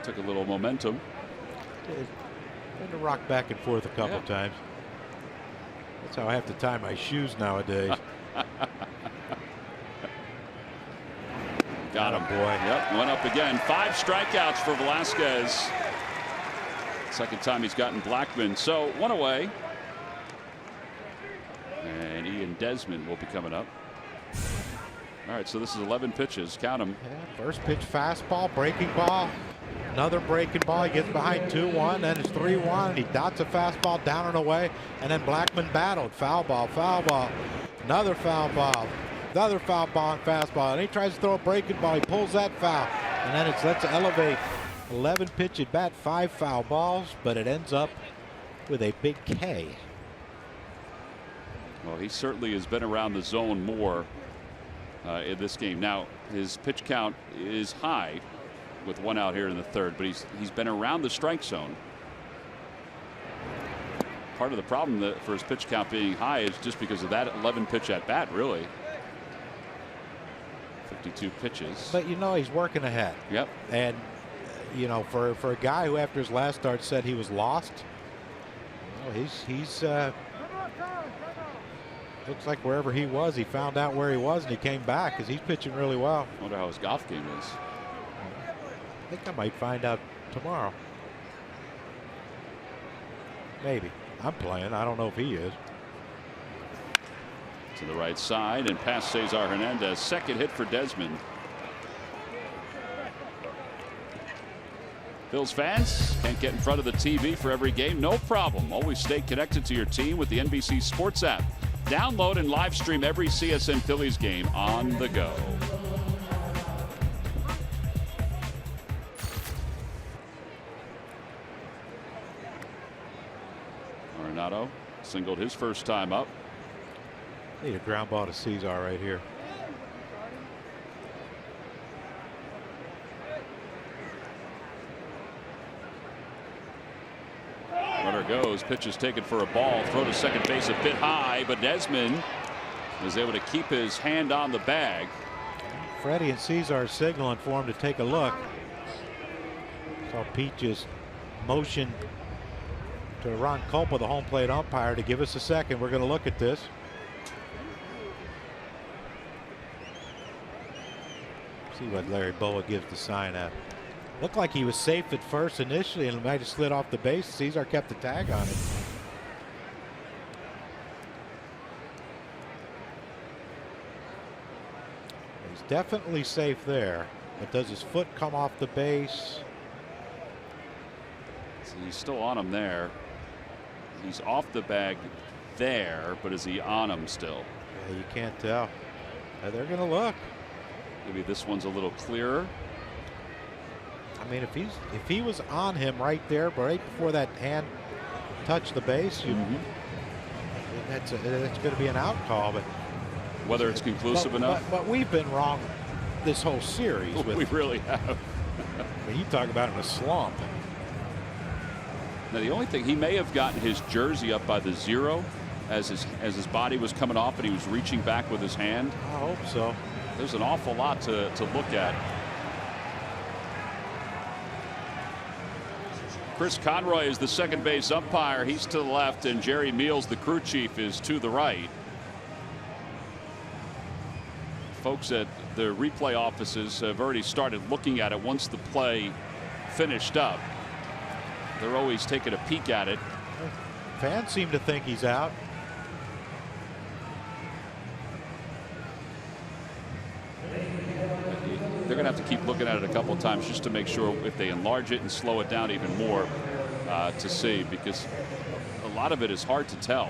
Took a little momentum. Had to rock back and forth a couple times. That's how I have to tie my shoes nowadays. Got him, boy. Yep, went up again. 5 strikeouts for Velasquez. Second time he's gotten Blackmon. So 1 away. And Ian and Desmond will be coming up. All right, so this is 11 pitches. Count them. Yeah, first pitch fastball, breaking ball. Another breaking ball. He gets behind 2-1. Then it's 3-1. He dots a fastball down and away. And then Blackman battled. Foul ball, foul ball. Another foul ball. Another foul ball and fastball. And he tries to throw a breaking ball. He pulls that foul. And then it's let's elevate. 11 pitch at bat, 5 foul balls. But it ends up with a big K. Well, he certainly has been around the zone more in this game. Now, his pitch count is high with 1 out here in the 3rd, but he's been around the strike zone. Part of the problem for his pitch count being high is just because of that 11 pitch at bat, really. 52 pitches. But you know he's working ahead. Yep. And you know, for a guy who after his last start said he was lost, you know, he's looks like wherever he was, he found out where he was and he came back because he's pitching really well. I wonder how his golf game is. I think I might find out tomorrow. Maybe. I'm playing. I don't know if he is. To the right side and past Cesar Hernandez. Second hit for Desmond. Phil's fans can't get in front of the TV for every game. No problem. Always stay connected to your team with the NBC Sports app. Download and live stream every CSN Phillies game on the go. Arenado singled his first time up. Need a ground ball to Cesar right here. Runner goes. Pitch is taken for a ball. Throw to second base a bit high, but Desmond is able to keep his hand on the bag. Freddie and Cesar are signaling for him to take a look. Saw Pete just motion to Ron Culpa, the home plate umpire, to give us a second. We're going to look at this. See what Larry Boa gives the sign at. Looked like he was safe at first initially and might have slid off the base. Cesar kept the tag on it. He's definitely safe there, but does his foot come off the base? So he's still on him there. He's off the bag there, but is he on him still? Yeah, you can't tell. They're going to look. Maybe this one's a little clearer. I mean, if he was on him right there, but right before that hand touched the base, that's going to be an out call. But whether it's conclusive enough. But we've been wrong this whole series. We really have. I mean, you talk about in a slump. Now the only thing, he may have gotten his jersey up by the 0 as his body was coming off and he was reaching back with his hand. I hope so. There's an awful lot to look at. Chris Conroy is the second base umpire. He's to the left, and Jerry Meals, the crew chief, is to the right. Folks at the replay offices have already started looking at it once the play finished up. They're always taking a peek at it. Fans seem to think he's out. They're going to have to keep looking at it a couple of times just to make sure if they enlarge it and slow it down even more to see, because a lot of it is hard to tell.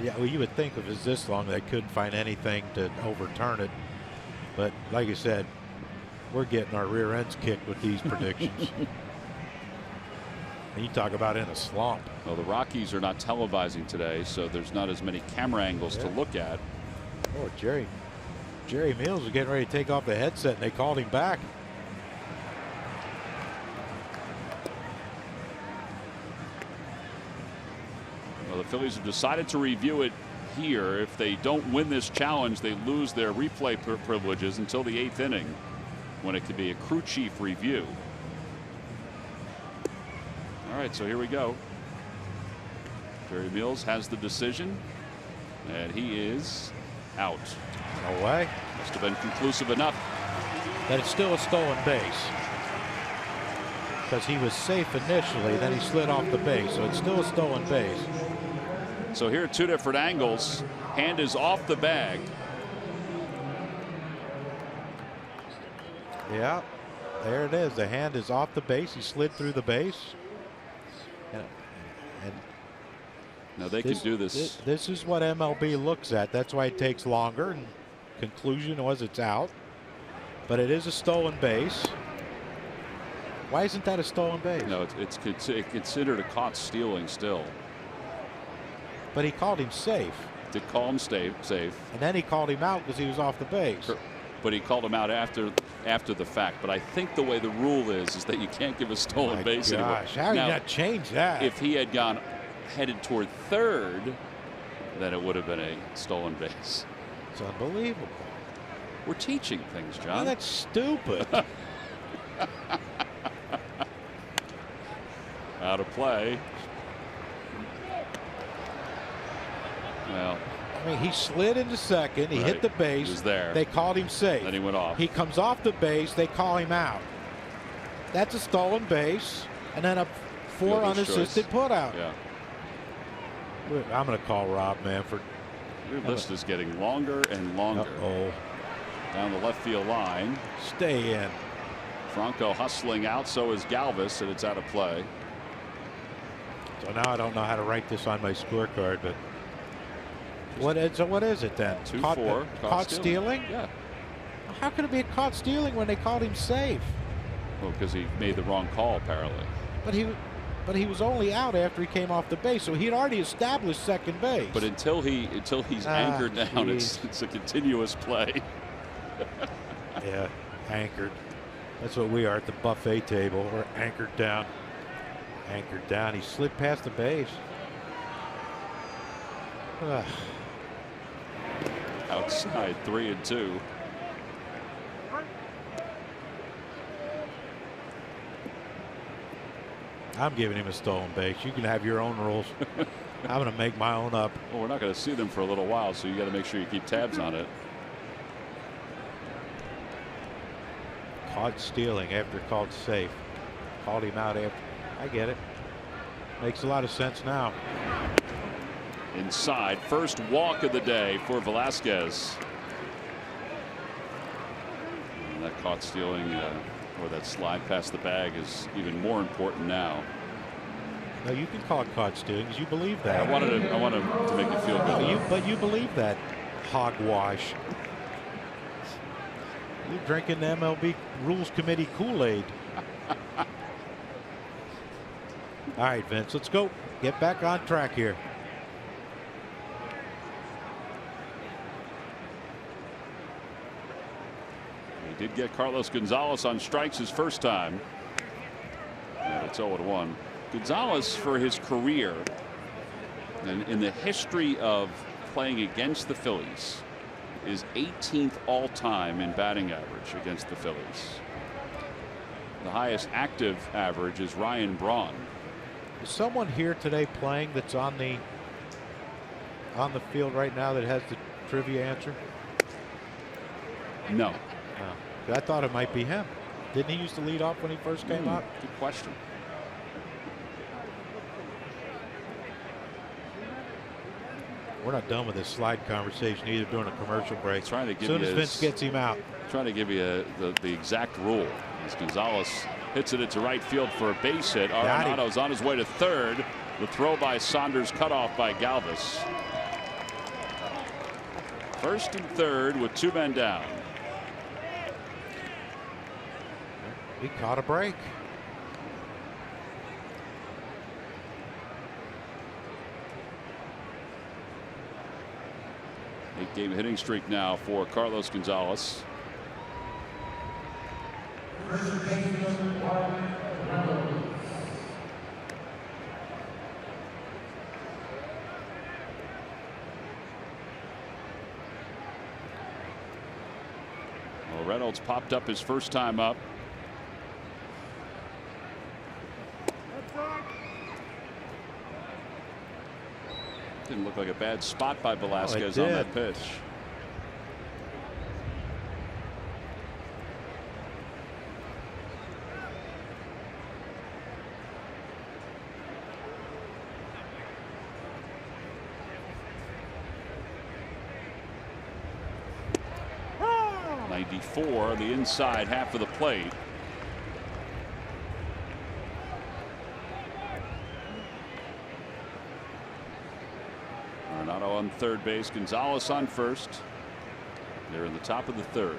Yeah, well, you would think if it's this long they couldn't find anything to overturn it. But like you said, we're getting our rear ends kicked with these predictions. And you talk about in a slump. Well, the Rockies are not televising today, so there's not as many camera angles to look at. Oh, Jerry Meals was getting ready to take off the headset, and they called him back. Well, the Phillies have decided to review it here. If they don't win this challenge, they lose their replay privileges until the 8th inning, when it could be a crew chief review. All right, so here we go. Jerry Meals has the decision, and he is out. No way. Must have been conclusive enough. That it's still a stolen base. because he was safe initially, then he slid off the base, so it's still a stolen base. So here are two different angles. Hand is off the bag. Yeah, there it is. The hand is off the base. He slid through the base. And now they can do this. This is what MLB looks at. That's why it takes longer. And conclusion was it's out. But it is a stolen base. Why isn't that a stolen base? No, it's considered a caught stealing still. But he called him safe. Did call him safe. And then he called him out because he was off the base. Sure. But he called him out after the fact. But I think the way the rule is that you can't give a stolen base anymore. How did you not change that? If he had headed toward third, then it would have been a stolen base. It's unbelievable. We're teaching things, John. Oh, that's stupid. Out of play. Well, I mean, he slid into second. He hit the base. He was there. They called him safe. Then he went off. He comes off the base. They call him out. That's a stolen base. And then a 4 unassisted putout. Yeah. I'm going to call Rob Manfred. Your list is getting longer and longer. Uh-oh. Down the left field line. Stay in. Franco hustling out. So is Galvis, and it's out of play. So now I don't know how to write this on my scorecard, but what is it then? 2-4. Caught stealing? Yeah. How could it be a caught stealing when they called him safe? Well, because he made the wrong call, apparently. But he was only out after he came off the base, so he'd already established second base. But until he's anchored down, it's a continuous play. Yeah, anchored. That's what we are at the buffet table. We're anchored down. Anchored down. He slid past the base. Outside 3-2. I'm giving him a stolen base. You can have your own rules. I'm going to make my own up. Well, we're not going to see them for a little while, so you got to make sure you keep tabs on it. Caught stealing after called safe. Called him out after. I get it. Makes a lot of sense now. Inside, first walk of the day for Velasquez. And that caught stealing, or that slide past the bag, is even more important now. No, you can call it caught stealing because you believe that. I wanted to make it feel good. But you believe that hogwash. You're drinking the MLB Rules Committee Kool-Aid. All right, Vince, let's go. Get back on track here. He did get Carlos Gonzalez on strikes his first time. And it's 0-1. Gonzalez, for his career and in the history of playing against the Phillies, is 18th all-time in batting average against the Phillies. The highest active average is Ryan Braun. Is someone here today playing that's on the field right now that has the trivia answer? No. I thought it might be him. Didn't he used to lead off when he first came up? Good question. We're not done with this slide conversation either during a commercial break. Trying to give as soon as Vince gets him out. Trying to give you the exact rule. As Gonzalez hits it into right field for a base hit. Arenado's on his way to third. The throw by Saunders cut off by Galvis. First and third with 2 men down. He caught a break. Eight-game hitting streak now for Carlos Gonzalez. Well, Reynolds popped up his first time up. Didn't look like a bad spot by Velasquez on that pitch. before the inside half of the plate. Arenado on third base, Gonzalez on first. They're in the top of the third.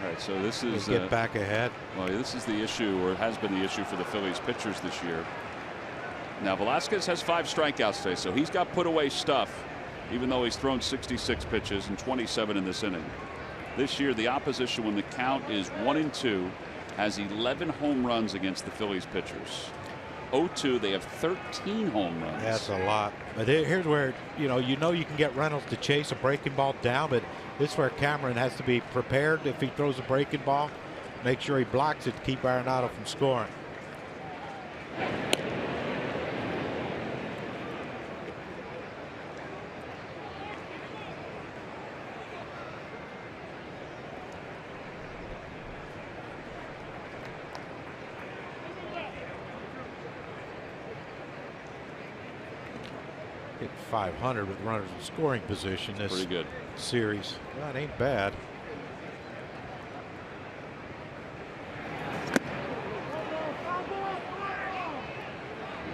All right, so this is get back ahead. Well, this is the issue, or it has been the issue for the Phillies pitchers this year. Now Velasquez has 5 strikeouts today, so he's got put away stuff, even though he's thrown 66 pitches and 27 in this inning. This year, the opposition, when the count is 1-2, has 11 home runs against the Phillies pitchers. 0-2, they have 13 home runs. That's a lot. But here's where you can get Reynolds to chase a breaking ball down, but this is where Cameron has to be prepared. If he throws a breaking ball, make sure he blocks it to keep Arenado from scoring. Hit 500 with runners in scoring position this pretty good series. That ain't bad.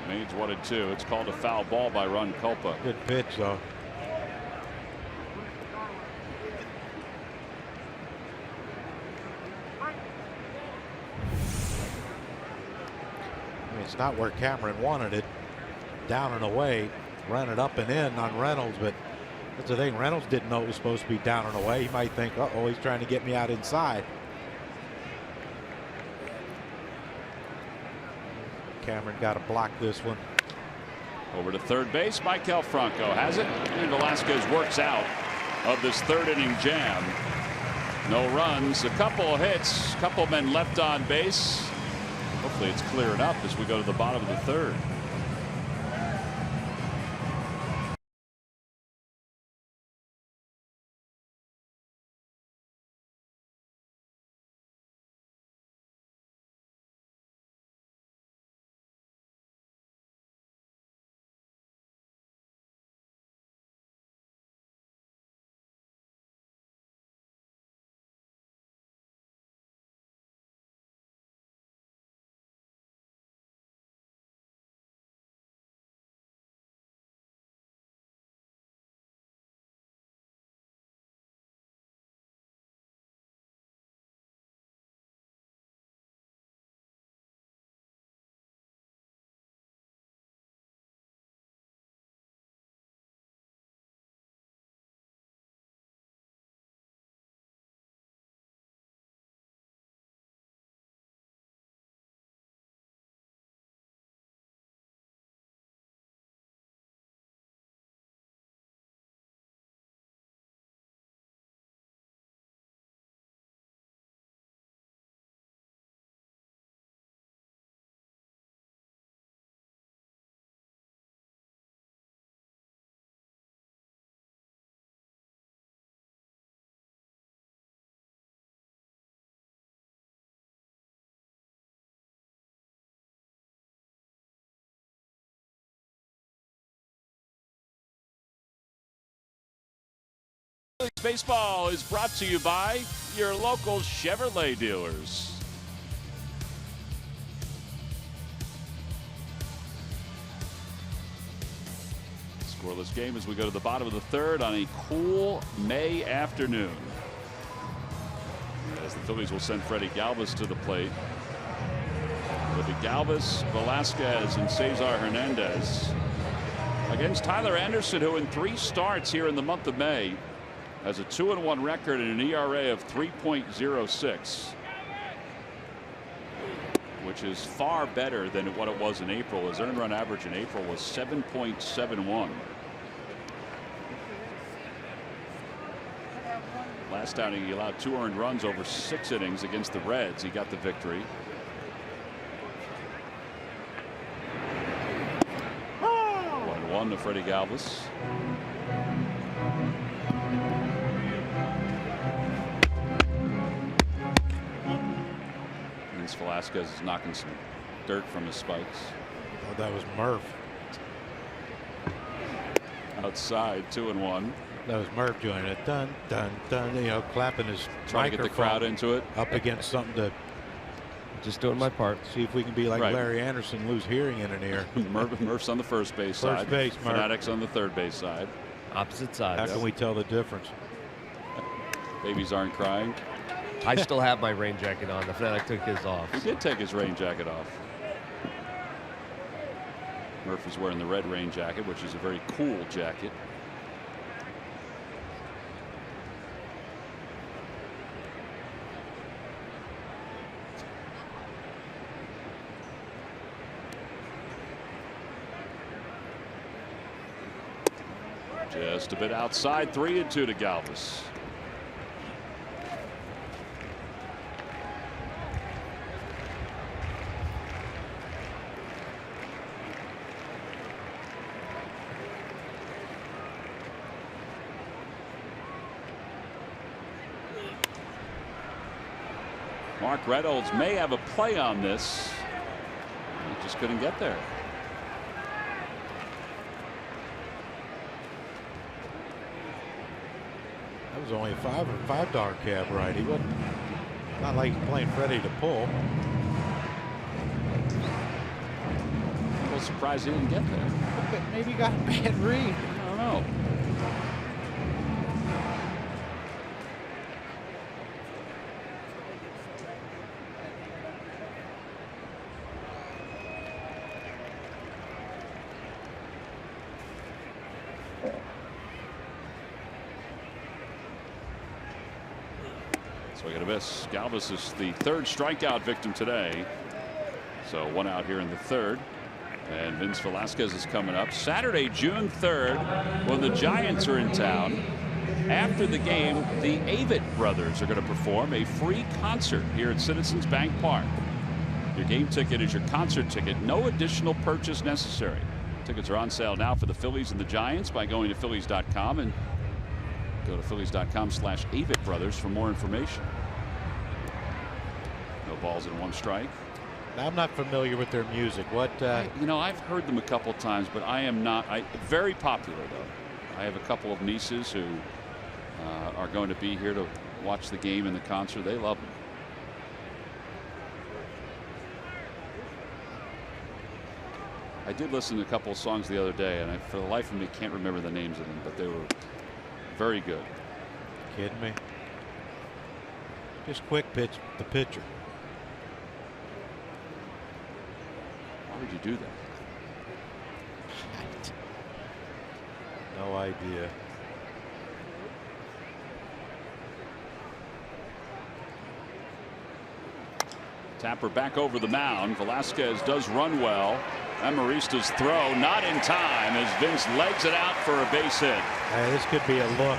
Maines 1-2. It's called a foul ball by Ron Culpa. Good pitch though. I mean, it's not where Cameron wanted it. Down and away, ran it up and in on Reynolds, but that's the thing. Reynolds didn't know it was supposed to be down and away. He might think, uh-oh, he's trying to get me out inside. Cameron got to block this one. Over to third base, Maikel Franco has it, and Velasquez works out of this third inning jam. No runs, a couple of hits, couple men left on base. Hopefully it's clearing up as we go to the bottom of the third. Baseball is brought to you by your local Chevrolet dealers. Scoreless game as we go to the bottom of the third on a cool May afternoon. As the Phillies will send Freddie Galvis to the plate. It'll be Galvis, Velasquez, and Cesar Hernandez against Tyler Anderson, who in 3 starts here in the month of May has a 2-1 record and an ERA of 3.06, which is far better than what it was in April. His earned run average in April was 7.71. Last outing he allowed 2 earned runs over 6 innings against the Reds. He got the victory. One to Freddie Galvis. Velasquez is knocking some dirt from his spikes. Oh, that was Murph. Outside, 2-1. That was Murph doing it. Dun, dun, dun. You know, clapping his Trying to get the crowd into it. up against something to Just doing my part. see if we can be like Right. Larry Anderson, lose hearing in an ear. Murph's on the first base side. First base, Murph. Fanatics on the third base side. Opposite How sides. can we tell the difference? Babies aren't crying. I still have my rain jacket on. The Fanatic took his off. He did take his rain jacket off. Murph is wearing the red rain jacket, which is a very cool jacket. Just a bit outside, 3-2 to Galvis. Mark Reynolds may have a play on this. He just couldn't get there. That was only a $5 cab ride. He wasn't, not like he's playing Freddie to pull. A little surprised he didn't get there. But maybe he got a bad read. I don't know. Swing and a miss. Galvis is the third strikeout victim today. So one out here in the third. And Vince Velasquez is coming up Saturday, June 3rd, when the Giants are in town. After the game, the Avett brothers are going to perform a free concert here at Citizens Bank Park. Your game ticket is your concert ticket. No additional purchase necessary. Tickets are on sale now for the Phillies and the Giants by going to Phillies.com and go to Phillies.com/Avett Brothers for more information. No balls and one strike. Now, I'm not familiar with their music. What? You know, I've heard them a couple times, but I am not. Very popular though. I have a couple of nieces who are going to be here to watch the game and the concert. They love them. I did listen to a couple of songs the other day, and I, for the life of me, can't remember the names of them, but they were very good. Kidding me? Just quick pitch the pitcher. Why would you do that? No idea. Tapper back over the mound. Velasquez does run well. Amarista's throw not in time as Vince legs it out for a base hit. This could be a look.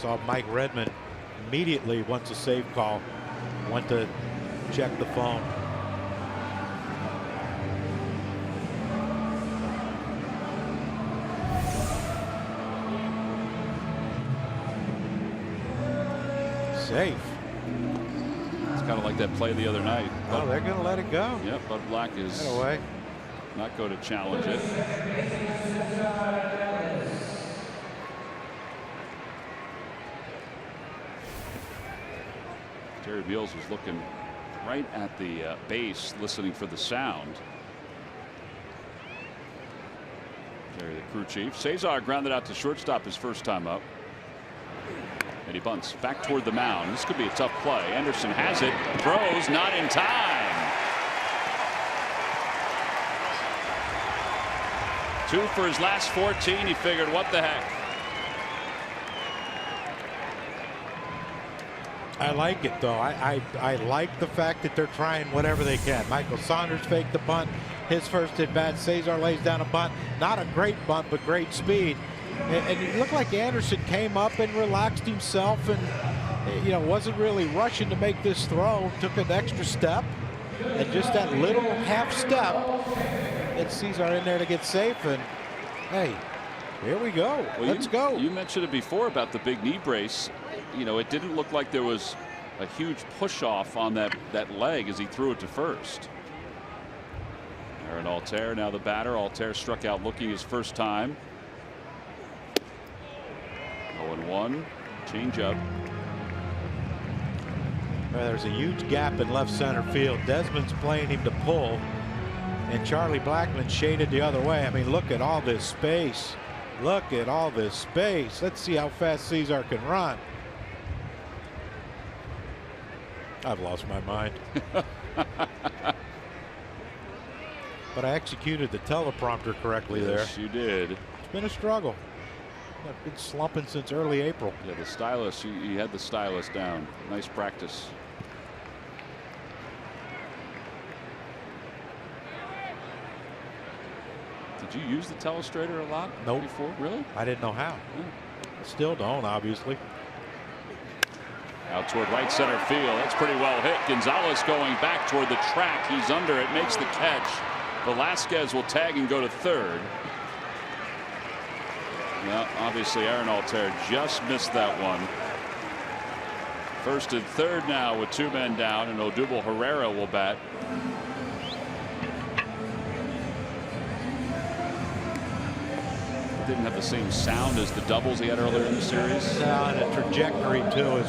Saw Mike Redmond immediately once a save call went to check the phone. Safe. It's kind of like that play the other night. Oh, they're going to let it go. Yep, Bud Black is That away. not going to challenge it. Terry Beals was looking right at the base, listening for the sound. Terry, the crew chief. Cesar grounded out to shortstop his first time up. And he bunts back toward the mound. This could be a tough play. Anderson has it. Throws not in time. 2 for his last 14. He figured, what the heck. I like it, though. I like the fact that they're trying whatever they can. Michael Saunders faked the bunt. His first at bat. Cesar lays down a bunt. Not a great bunt, but great speed. And it looked like Anderson came up and relaxed himself and, you know, wasn't really rushing to make this throw. Took an extra step. And just that little half step, and Cesar in there to get safe. And, hey, here we go. Well, Let's go. You mentioned it before about the big knee brace. You know, it didn't look like there was a huge push off on that leg as he threw it to first. Aaron Altair now the batter. Altair struck out looking his first time. 0-1. Change up. Well, there's a huge gap in left center field. Desmond's playing him to pull, and Charlie Blackmon shaded the other way. I mean, look at all this space. Look at all this space. Let's see how fast Cesar can run. I've lost my mind. But I executed the teleprompter correctly there. Yes, you did. It's been a struggle. I've been slumping since early April. Yeah, the stylus, you had the stylus down. Nice practice. Did you use the telestrator a lot before? Really? I didn't know how. Yeah. Still don't, obviously. Out toward right center field. That's pretty well hit. Gonzalez going back toward the track. He's under it, makes the catch. Velasquez will tag and go to third. Well, obviously Aaron Altair just missed that one. First and third now with 2 men down, and Odubel Herrera will bat. Didn't have the same sound as the doubles he had earlier in the series. Now, and the trajectory too is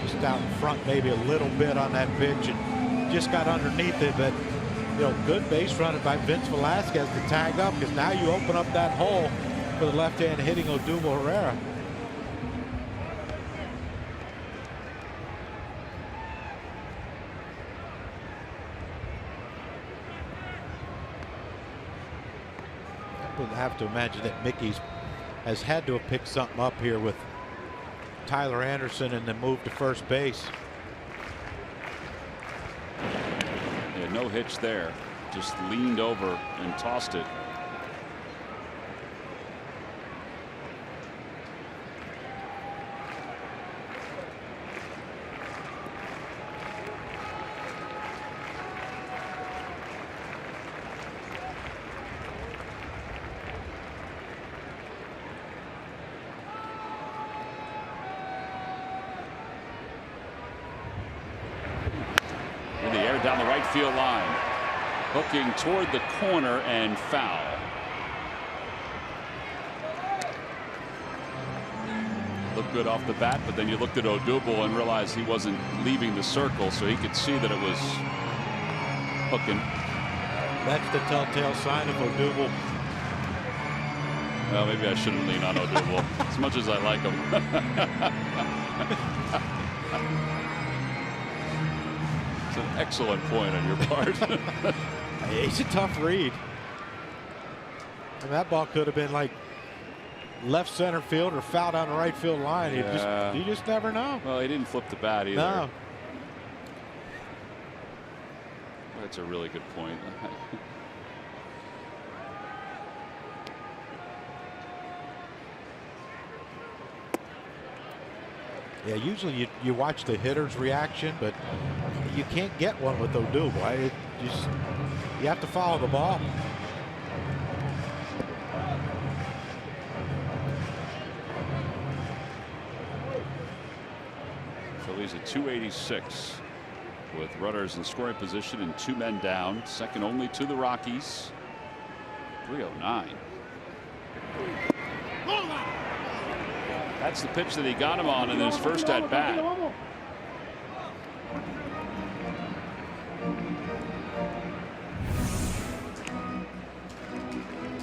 just out in front, maybe a little bit on that pitch, and just got underneath it. But you know, good base running by Vince Velasquez to tag up, because now you open up that hole for the left-hand hitting Odubel Herrera. I would have to imagine that Mickey's has had to have picked something up here with Tyler Anderson and the move to first base. Yeah, no hitch there. Just leaned over and tossed it. In the air down the right field line. Hooking toward the corner and foul. Looked good off the bat, but then you looked at Odubel and realized he wasn't leaving the circle, so he could see that it was hooking. That's the telltale sign of Odubel. Well, maybe I shouldn't lean on Odubel as much as I like him. It's an excellent point on your part. He's a tough read. And that ball could have been like left center field or foul down the right field line. Yeah. You just never know. Well, he didn't flip the bat either. No. That's a really good point. Yeah, usually you watch the hitter's reaction, but you can't get one with Odubel. You have to follow the ball. Phillies at 286 with runners in scoring position and 2 men down, second only to the Rockies. 309. That's the pitch that he got him on in his first at bat.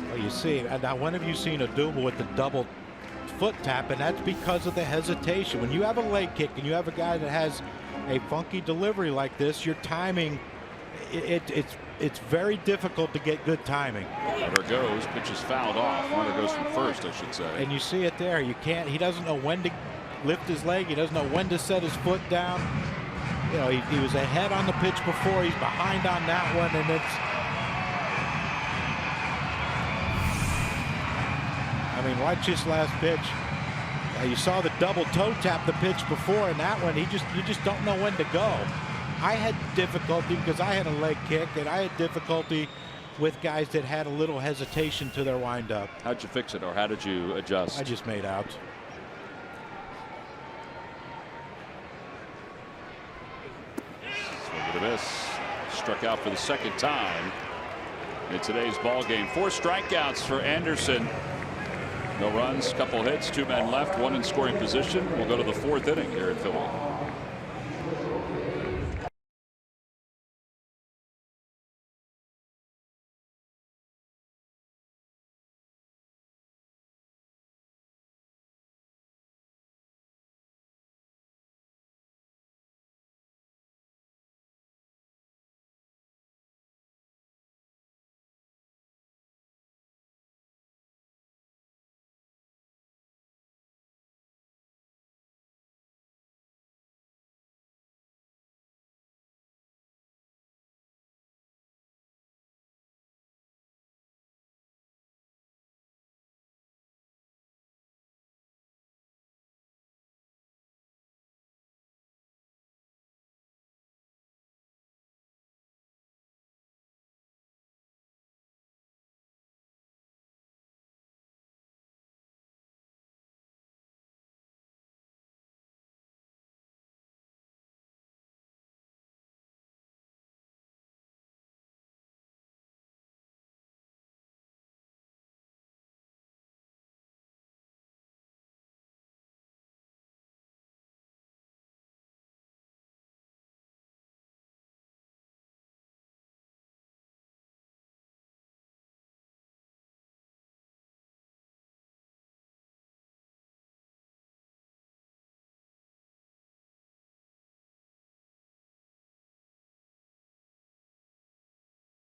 Well, you see, now when have you seen Odubel with the double foot tap? And that's because of the hesitation. When you have a leg kick and you have a guy that has a funky delivery like this, your timing, it's very difficult to get good timing. Runner goes, pitch is fouled off. Runner goes from first, I should say. And you see it there. You can't. He doesn't know when to lift his leg. He doesn't know when to set his foot down. You know, he was ahead on the pitch before. He's behind on that one, and it's. I mean, watch this last pitch. You saw the double toe tap the pitch before, and that one, you just don't know when to go. I had difficulty because I had a leg kick, and I had difficulty with guys that had a little hesitation to their windup. How'd you fix it, or how did you adjust? I just made out. Swing and a miss. struck out for the second time in today's ball game. 4 strikeouts for Anderson. No runs, couple hits, 2 men left, 1 in scoring position. We'll go to the 4th inning here at Philly.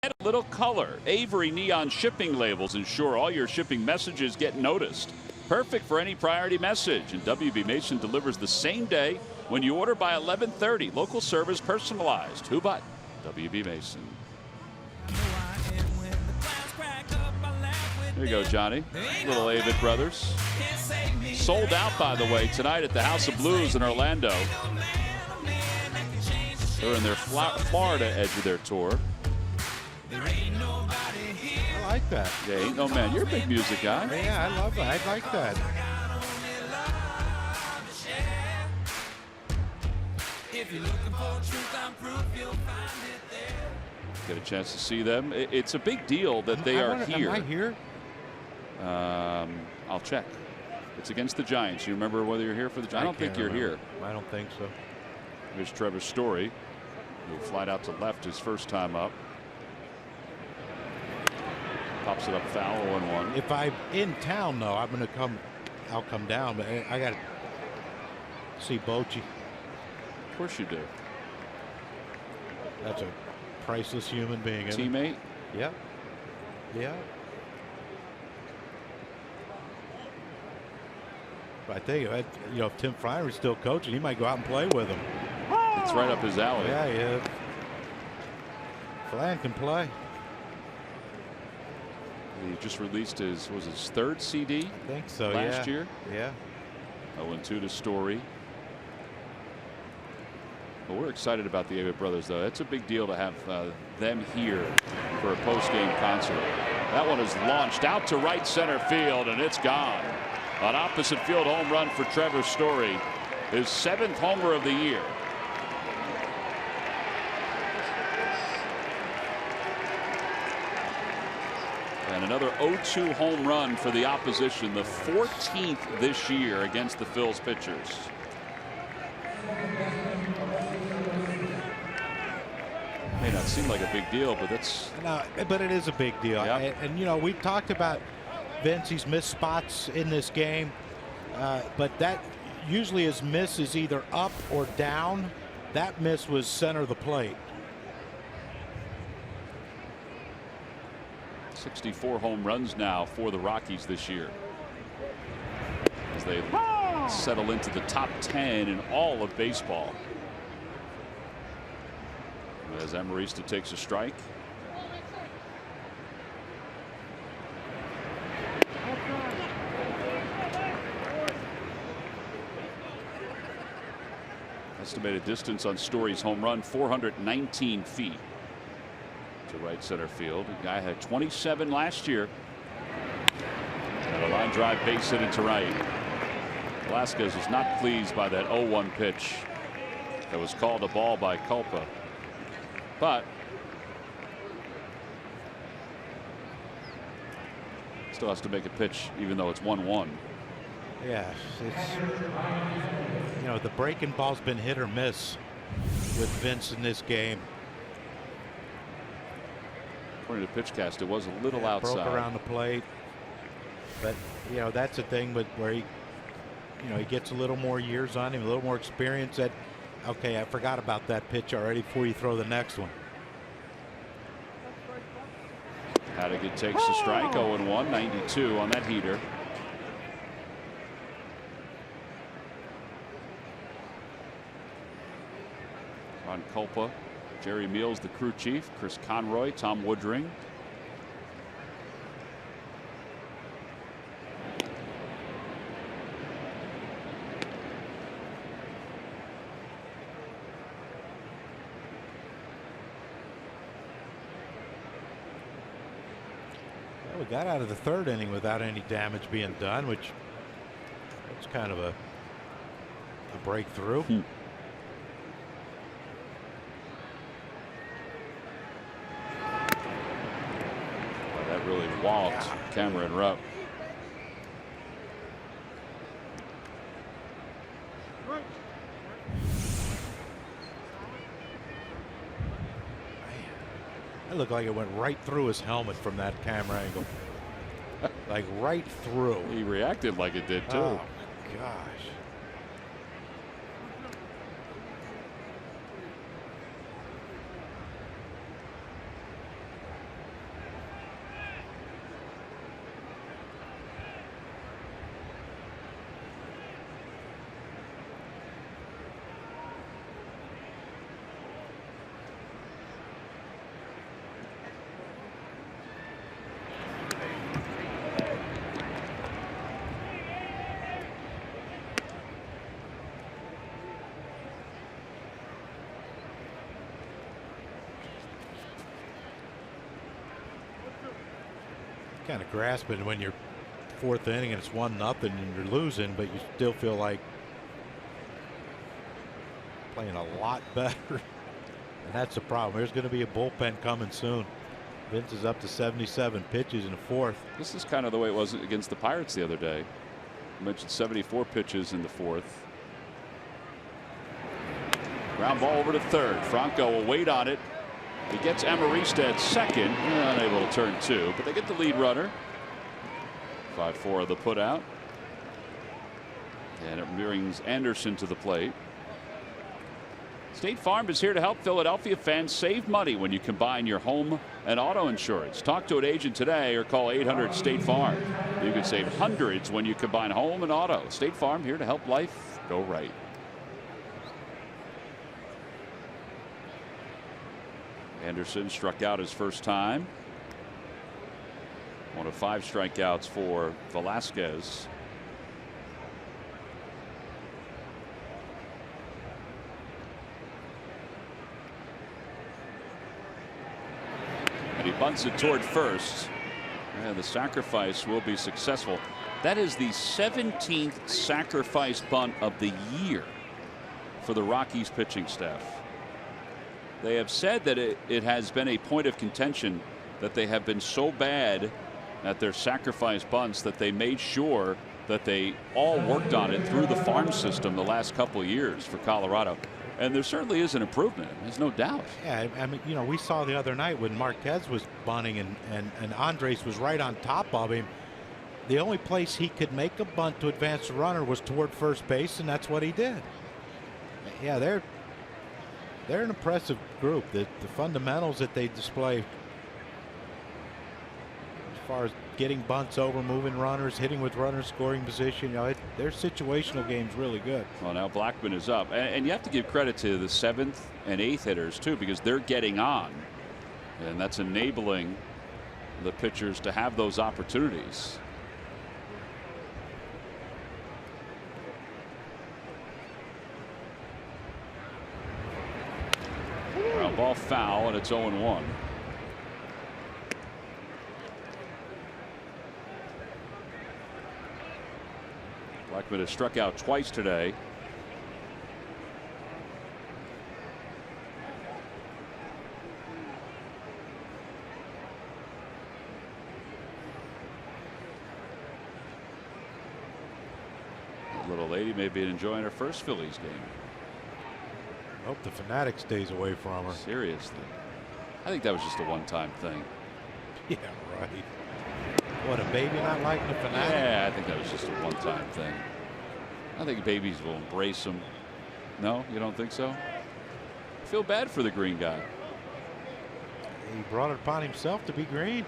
Add a little color. Avery neon shipping labels ensure all your shipping messages get noticed. Perfect for any priority message. And WB Mason delivers the same day when you order by 11:30. Local service personalized. Who but WB Mason? There you go, Johnny. Little Avett Brothers. Sold out, by the way, tonight at the House of Blues in Orlando. They're in their Florida edge of their tour. I like that. Yeah, ain't no man. You're a big music guy. Yeah, I love that. I like that. Get a chance to see them. It's a big deal that they are here. Am I here? I'll check. It's against the Giants. You remember whether you're here for the Giants? I don't think you're here. I don't think so. Here's Trevor Story. He'll fly out to left his first time up. Pops it up foul, 0-1. If I'm in town, though, I'm going to come. I'll come down, but I got to see Bochy. Of course you do. That's a priceless human being. Teammate. Yeah. Yeah. But I think if Tim Fryer is still coaching, he might go out and play with him. It's right up his alley. Yeah, yeah. Flan can play. He just released his 3rd CD. I think so. Last year. Yeah. 0-2 to Story. But we're excited about the Avett Brothers, though. It's a big deal to have them here for a post-game concert. That one is launched out to right center field, and it's gone. An opposite field home run for Trevor Story, his 7th homer of the year. And another 0-2 home run for the opposition, the 14th this year against the Phillies pitchers. May not seem like a big deal, but that's. No, but it is a big deal. Yep. And we talked about Vince. He's missed spots in this game, but that usually his miss is either up or down. That miss was center of the plate. 64 home runs now for the Rockies this year, as they settle into the top 10 in all of baseball. As Amarista takes a strike. Estimated distance on Story's home run, 419 feet. To right center field. The guy had 27 last year. And a line drive base hit into right. Velasquez is not pleased by that 0-1 pitch that was called a ball by Culpa. But Still has to make a pitch, even though it's 1-1. Yeah, it's the breaking ball's been hit or miss with Vince in this game. According to PitchCast, it was a little outside. Broke around the plate, but that's the thing with where he gets a little more years on him, a little more experience. That okay, I forgot about that pitch already before you throw the next one. Haddocket takes the strike. 0-1, 92 on that heater. Ron Culpa, Jerry Meals, the crew chief, Chris Conroy, Tom Woodring. Well, we got out of the third inning without any damage being done, which was kind of a breakthrough. That really walked Cameron Rupp. It looked like it went right through his helmet from that camera angle. Like right through. He reacted like it did too. Oh my gosh. Kind of grasping when you're fourth inning and it's 1-0 and you're losing, but you still feel like playing a lot better. And that's the problem. There's going to be a bullpen coming soon. Vince is up to 77 pitches in the fourth. This is kind of the way it was against the Pirates the other day. I mentioned 74 pitches in the fourth. Ground ball over to third. Franco will wait on it. He gets Emerista at second, unable to turn two, but they get the lead runner. 5-4 of the put out. And it brings Anderson to the plate. State Farm is here to help Philadelphia fans save money when you combine your home and auto insurance. Talk to an agent today or call 800-STATE-FARM. You can save hundreds when you combine home and auto. State Farm here to help life go right. Anderson struck out his first time. One of 5 strikeouts for Velasquez. And he bunts it toward first. And the sacrifice will be successful. That is the 17th sacrifice bunt of the year for the Rockies pitching staff. They have said that it has been a point of contention that they have been so bad at their sacrifice bunts that they made sure that they all worked on it through the farm system the last couple of years for Colorado. And there certainly is an improvement. There's no doubt. Yeah, I mean, we saw the other night when Marquez was bunting and Andres was right on top of him. The only place he could make a bunt to advance the runner was toward first base, and that's what he did. Yeah, they're an impressive group. The fundamentals that they display as far as getting bunts over, moving runners, hitting with runners, scoring position, their situational game's really good. Well, now Blackman is up, and you have to give credit to the 7th and 8th hitters too, because they're getting on, and that's enabling the pitchers to have those opportunities. Ball foul, and it's 0-1. Blackman has struck out twice today. Little lady may be enjoying her first Phillies game. Hope the fanatic stays away from her. Seriously. I think that was just a one-time thing. Yeah, right. What, a baby not liking the fanatic? Yeah, I think that was just a one-time thing. I think babies will embrace him. No, you don't think so? I feel bad for the green guy. He brought it upon himself to be green.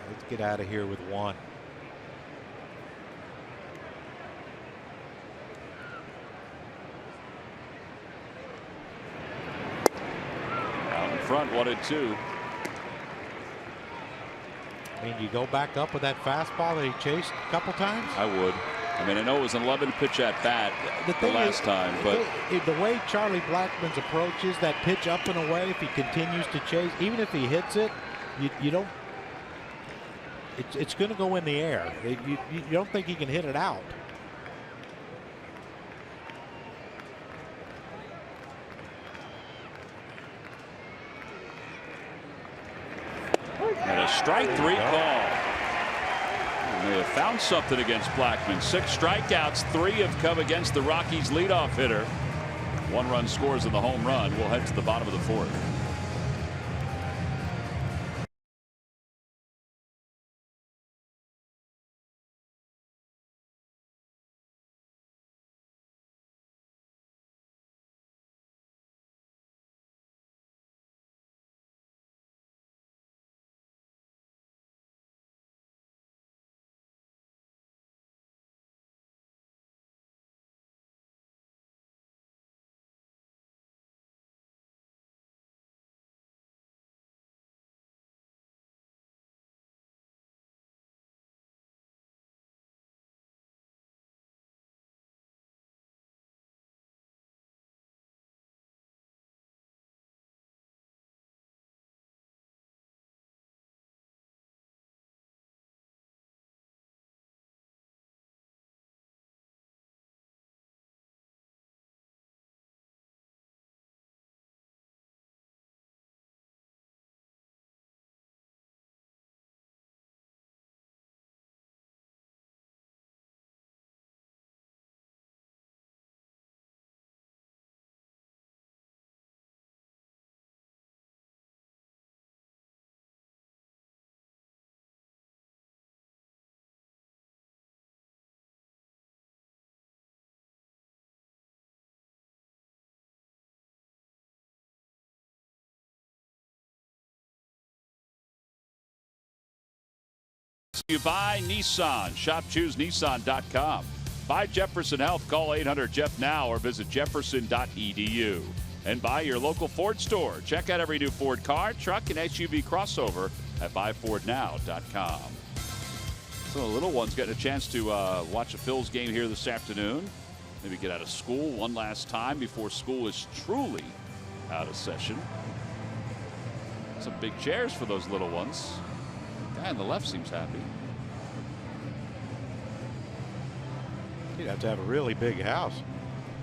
Let's get out of here with one. Out in front, 1-2. I mean, you go back up with that fastball that he chased a couple times? I would. I mean, I know it was an 11 pitch at bat the last time, but the way Charlie Blackmon's approach is, that pitch up and away, if he continues to chase, even if he hits it, you don't. It's going to go in the air. You don't think he can hit it out. and a strike 3 call. And they have found something against Blackmon. 6 strikeouts, 3 have come against the Rockies leadoff hitter. 1 run scores in the home run. We'll head to the bottom of the 4th. You buy Nissan. Shop ChooseNissan.com. Buy Jefferson Health. Call 800-JEF now or visit jefferson.edu. And buy your local Ford store. Check out every new Ford car, truck, and SUV crossover at buyfordnow.com. So the little one's getting a chance to watch a Phil's game here this afternoon. Maybe get out of school one last time before school is truly out of session. Some big chairs for those little ones. The guy on the left seems happy. You'd have to have a really big house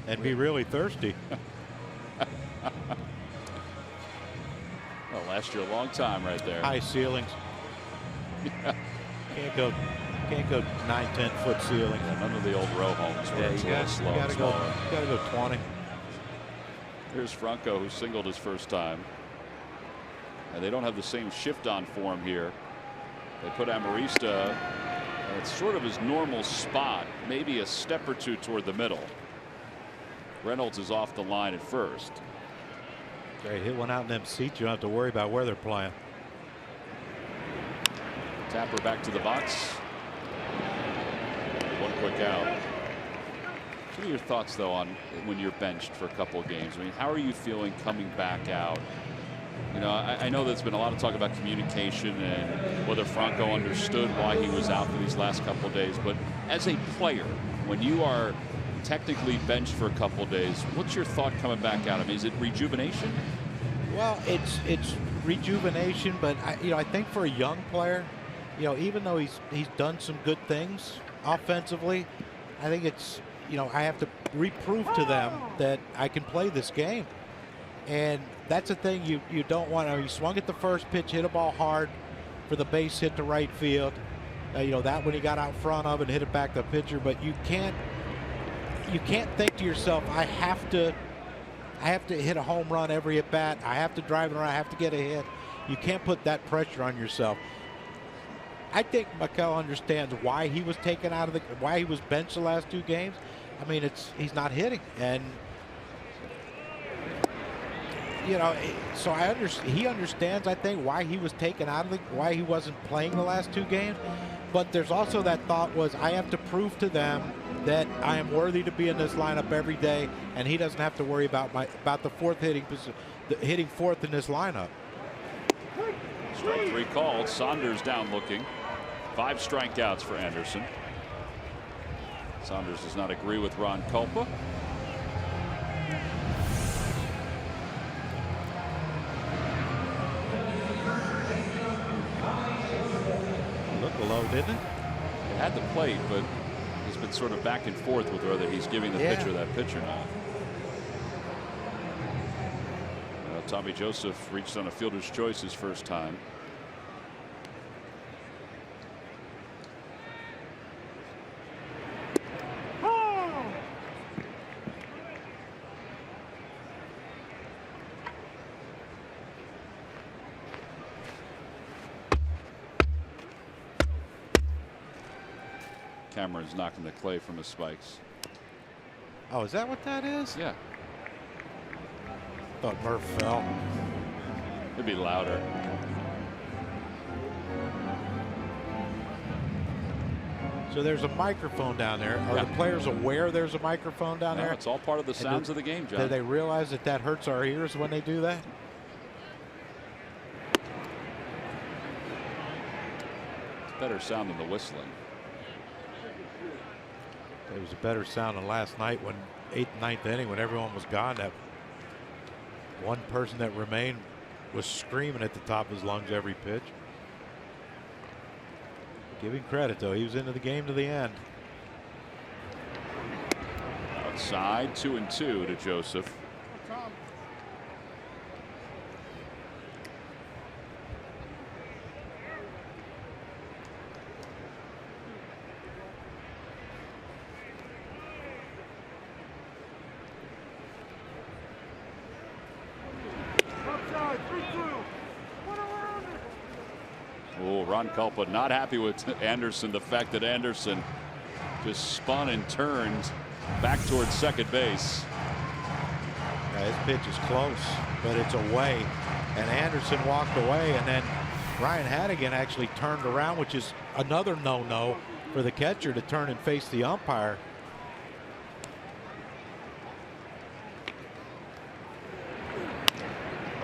and be really thirsty. Well, last year a long time right there. High ceilings. Yeah. Can't go 9-10 foot ceiling. Yeah, none of the old row homes where it's a little slow. You gotta go 20. Here's Franco, who singled his first time. And they don't have the same shift on for him here. They put Amarista at sort of his normal spot, maybe a step or two toward the middle. Reynolds is off the line at first. Great, hit one out in them seats. You don't have to worry about where they're playing. Tapper back to the box. One quick out. What are your thoughts, though, on when you're benched for a couple of games? I mean, how are you feeling coming back out? You know, I know there's been a lot of talk about communication and whether Franco understood why he was out for these last couple of days. But as a player, when you are technically benched for a couple of days, what's your thought coming back out? I mean, is it rejuvenation? Well, it's rejuvenation, but I think for a young player, even though he's done some good things offensively, I think it's I have to reprove to them that I can play this game. And that's the thing you don't want. He swung at the first pitch, hit a ball hard for the base hit to right field. that when he got out front of and hit it back to the pitcher. But you can't think to yourself, I have to hit a home run every at bat. I have to drive it around. I have to get a hit. You can't put that pressure on yourself. I think Mikel understands why he was taken out of why he was benched the last 2 games. I mean, he's not hitting, and so he understands, I think, why he was taken out of why he wasn't playing the last 2 games. But there's also that thought was, I have to prove to them that I am worthy to be in this lineup every day, and he doesn't have to worry about the fourth hitting fourth in this lineup. Strike 3 called. Saunders down looking. 5 strikeouts for Anderson. Saunders does not agree with Ron Culpa. Looked low, didn't it? It had the plate, but he's been sort of back and forth with whether he's giving the pitcher that pitch or not. Tommy Joseph reached on a fielder's choice his first time. Cameron's knocking the clay from his spikes. Oh, is that what that is? Yeah. Thought Murph fell. It'd be louder. So there's a microphone down there. Are the players aware there's a microphone down there? It's all part of the sounds of the game, John. Do they realize that hurts our ears when they do that? It's better sound than the whistling. It was a better sound than last night when 8th, 9th inning, when everyone was gone. That one person that remained was screaming at the top of his lungs every pitch. Give him credit, though. He was into the game to the end. Outside, 2-2 to Joseph. Oh, Ron Culpa not happy with Anderson. The fact that Anderson just spun and turned back towards second base. Yeah, his pitch is close, but it's away. And Anderson walked away, and then Ryan Hadigan actually turned around, which is another no-no for the catcher to turn and face the umpire.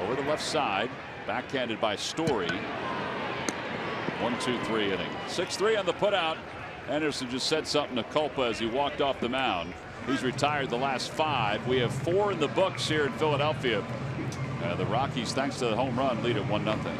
Over the left side, backhanded by Story. 1-2-3 inning. 6-3 on the putout. Anderson just said something to Culpa as he walked off the mound. He's retired the last 5. We have 4 in the books here in Philadelphia. The Rockies, thanks to the home run, lead at 1-0.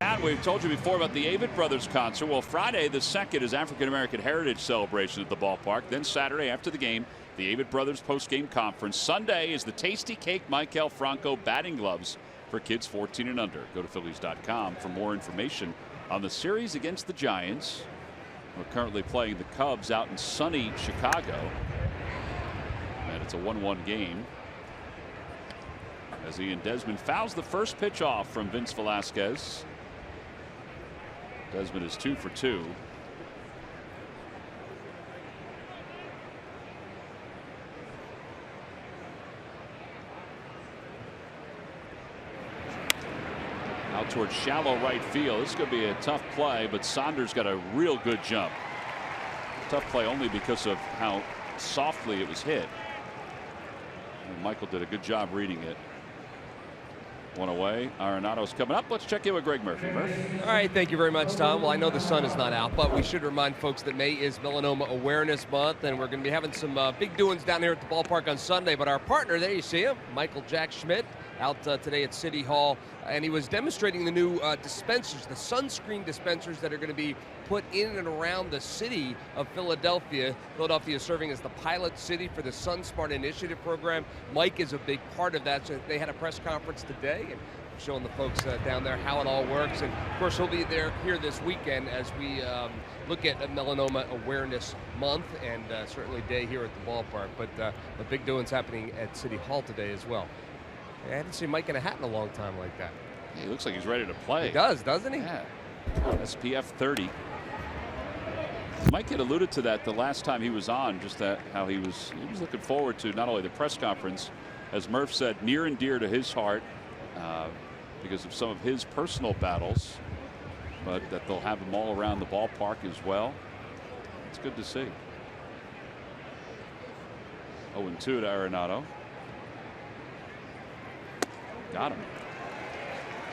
And we've told you before about the Avett Brothers concert. Well, Friday the 2nd is African American Heritage Celebration at the ballpark. Then Saturday after the game, the Avett Brothers post-game conference. Sunday is the Tasty Cake Michael Franco batting gloves for kids 14 and under. Go to Phillies.com for more information on the series against the Giants. We're currently playing the Cubs out in sunny Chicago. And it's a 1-1 game. As Ian Desmond fouls the first pitch off from Vince Velasquez. Desmond is 2 for 2. Out towards shallow right field. This is going to be a tough play, but Saunders got a real good jump. Tough play only because of how softly it was hit. And Michael did a good job reading it. One away. Arenado's coming up. Let's check in with Greg Murphy. Murph. All right, thank you very much, Tom. Well, I know the sun is not out, but we should remind folks that May is Melanoma Awareness Month, and we're going to be having some big doings down here at the ballpark on Sunday. But our partner, there you see him, Michael Jack Schmidt, out today at City Hall, and he was demonstrating the new dispensers, the sunscreen dispensers that are going to be put in and around the city of Philadelphia. Philadelphia is serving as the pilot city for the SunSmart Initiative program. Mike is a big part of that. So they had a press conference today and showing the folks down there how it all works. And of course, he'll be there here this weekend as we look at Melanoma Awareness Month and certainly day here at the ballpark. But the big doings happening at City Hall today as well. I hadn't seen Mike in a hat in a long time like that. He looks like he's ready to play. He does, doesn't he? Yeah. SPF 30. Mike had alluded to that the last time he was on, just that how he was looking forward to not only the press conference, as Murph said, near and dear to his heart because of some of his personal battles, but that they'll have him all around the ballpark as well. It's good to see. 0-2 to Arenado. Got him.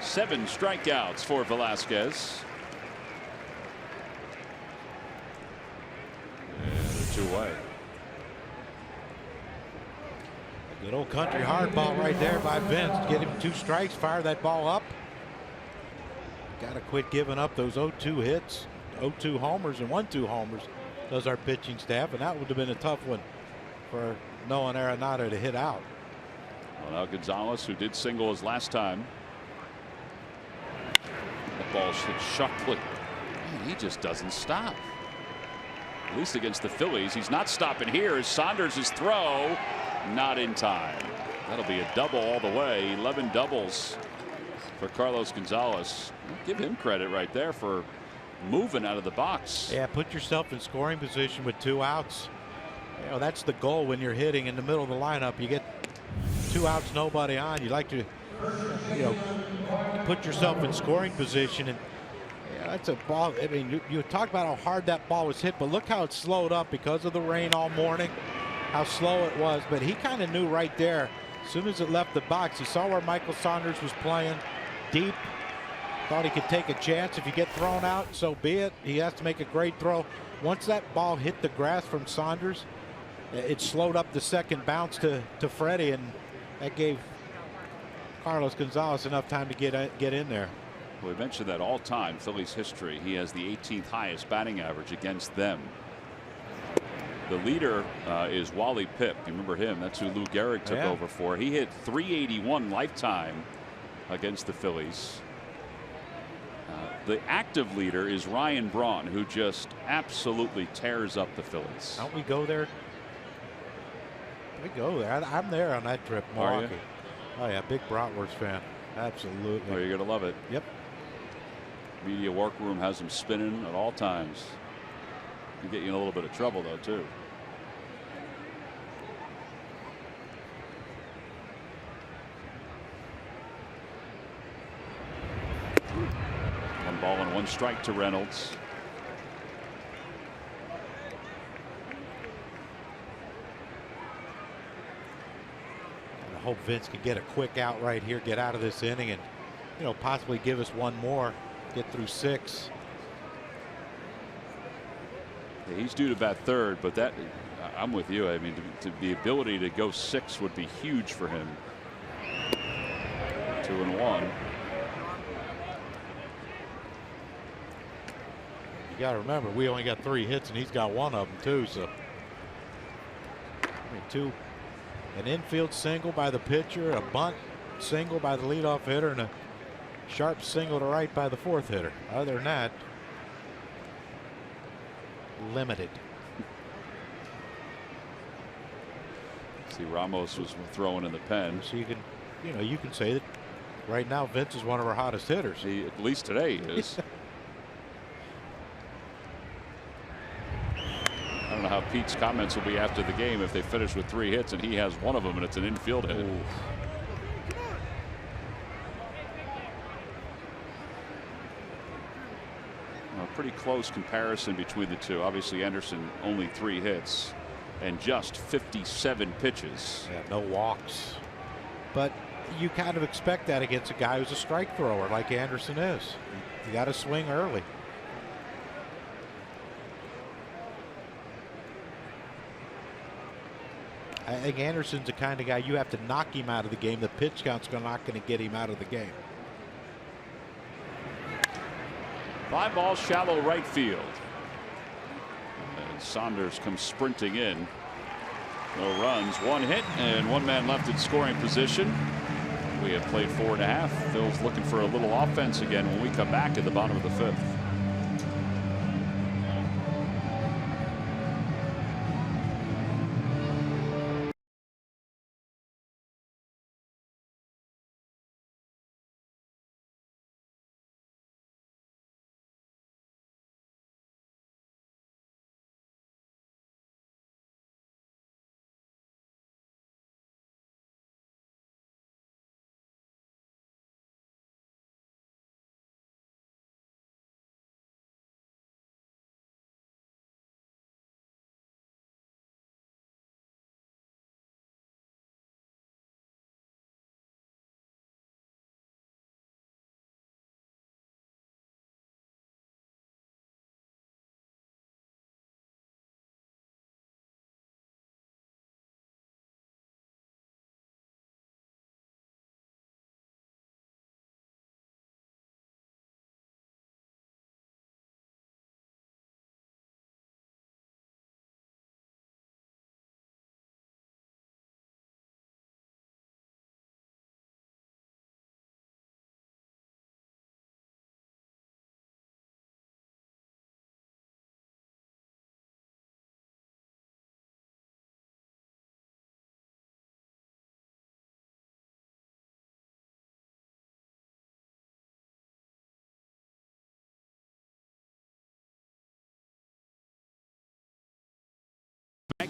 7 strikeouts for Velasquez. And they're 2 away. Good old country hard ball right there by Vince. Get him 2 strikes, fire that ball up. Got to quit giving up those 0-2 hits, 0-2 homers and 1-2 homers, does our pitching staff, and that would have been a tough one for Nolan Arenado to hit out. Well, now Gonzalez, who did single his last time. The ball hit sharply. Man, he just doesn't stop. At least against the Phillies. He's not stopping here. Saunders' throw, not in time. That'll be a double all the way. 11 doubles for Carlos Gonzalez. Give him credit right there for moving out of the box. Yeah, put yourself in scoring position with 2 outs. You know, that's the goal when you're hitting in the middle of the lineup. You get 2 outs, nobody on. You like to, you know, put yourself in scoring position, and yeah, that's a ball. I mean, you talk about how hard that ball was hit, but look how it slowed up because of the rain all morning, how slow it was. But he kind of knew right there, as soon as it left the box, he saw where Michael Saunders was playing deep. Thought he could take a chance. If you get thrown out, so be it. He has to make a great throw. Once that ball hit the grass from Saunders, it slowed up the second bounce to Freddie, and that gave Carlos Gonzalez enough time to get in there. We mentioned that all time Phillies history. He has the 18th highest batting average against them. The leader is Wally Pipp. You remember him? That's who Lou Gehrig took over for. He hit .381 lifetime against the Phillies. The active leader is Ryan Braun, who just absolutely tears up the Phillies. Don't we go there? We go there. I'm there on that trip, Milwaukee. Oh yeah, big Bratwurst fan. Absolutely. Oh, you're gonna love it. Yep. Media workroom has him spinning at all times. Can get you in a little bit of trouble though too. One ball and 1 strike to Reynolds. I hope Vince can get a quick out right here, get out of this inning, and possibly give us 1 more, get through 6. Yeah, he's due to bat 3rd, but that I'm with you. I mean, the ability to go 6 would be huge for him. 2-1. You got to remember, we only got 3 hits, and he's got 1 of them too. So, I mean, an infield single by the pitcher, a bunt single by the leadoff hitter, and a sharp single to right by the 4th hitter. Other than that, limited. See, Ramos was throwing in the pen. So you can say that right now Vince is one of our hottest hitters. At least today he is. I don't know how Pete's comments will be after the game if they finish with 3 hits and he has 1 of them and it's an infield hit. Ooh. A pretty close comparison between the two. Obviously Anderson only 3 hits and just 57 pitches. Yeah, no walks. But you kind of expect that against a guy who's a strike thrower like Anderson is. You got to swing early. I think Anderson's the kind of guy you have to knock him out of the game. The pitch count's not going to get him out of the game. 5 balls, shallow right field. And Saunders comes sprinting in. No runs, 1 hit, and 1 man left in scoring position. We have played 4.5. Phil's looking for a little offense again when we come back at the bottom of the 5th.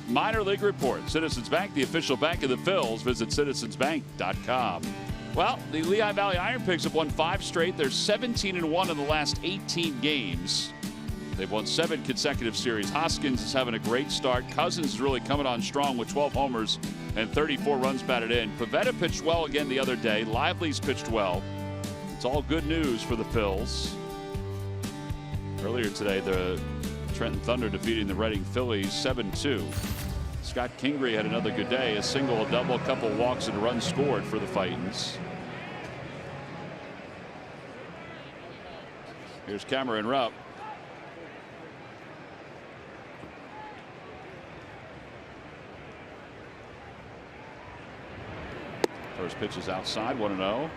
Minor League Report. Citizens Bank, the official bank of the Phils. Visit citizensbank.com. Well, the Lehigh Valley Iron Pigs have won 5 straight. They're 17-1 in the last 18 games. They've won 7 consecutive series. Hoskins is having a great start. Cousins is really coming on strong with 12 homers and 34 runs batted in. Pivetta pitched well again the other day. Lively's pitched well. It's all good news for the Phils. Earlier today, the Trenton Thunder defeating the Reading Phillies 7-2. Scott Kingery had another good day. A single, a double, a couple walks, and a run scored for the Fightins. Here's Cameron Rupp. First pitch is outside, 1-0.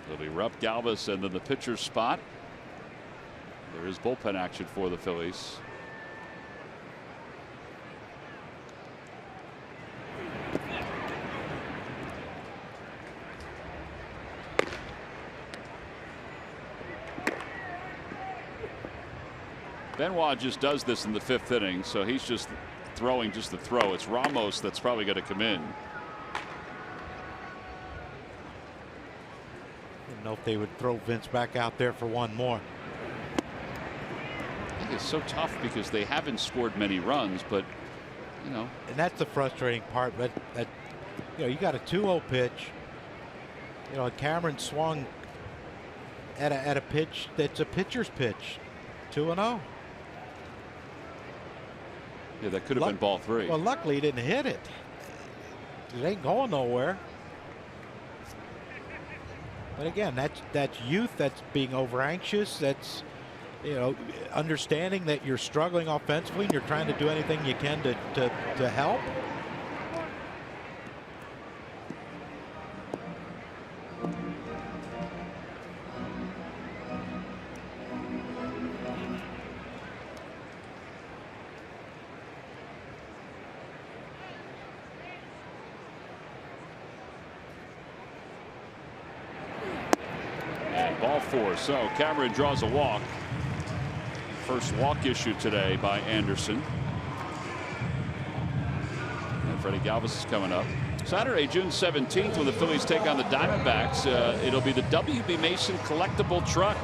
It'll be Rupp, Galvis, and then the pitcher's spot. There is bullpen action for the Phillies. Benoit just does this in the 5th inning, so he's just throwing just the throw. It's Ramos that's probably going to come in. Didn't know if they would throw Vince back out there for 1 more. I think it's so tough because they haven't scored many runs, but you know. And that's the frustrating part. But you got a 2-0 pitch. Cameron swung at a pitch that's a pitcher's pitch. 2-0. Yeah, that could have been ball 3. Well, luckily he didn't hit it. It ain't going nowhere. But again, that's youth. That's being over anxious. That's, you know, understanding that you're struggling offensively and you're trying to do anything you can to help. Ball 4. So Cameron draws a walk. First walk issue today by Anderson. And Freddie Galvis is coming up. Saturday, June 17th, when the Phillies take on the Diamondbacks, it'll be the W.B. Mason collectible truck.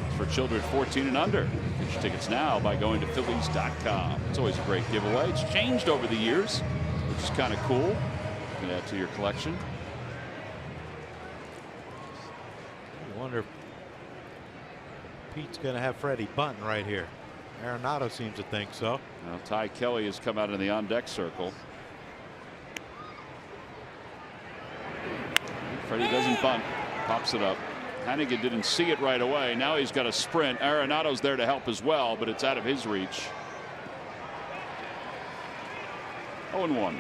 It's for children 14 and under. Get your tickets now by going to Phillies.com. It's always a great giveaway. It's changed over the years, which is kind of cool. You can add to your collection. I wonder if Pete's going to have Freddie bunting right here. Arenado seems to think so. Now, Ty Kelly has come out in the on-deck circle. Freddie doesn't bunt, pops it up. Hannigan didn't see it right away. Now he's got a sprint. Arenado's there to help as well, but it's out of his reach. 0-1.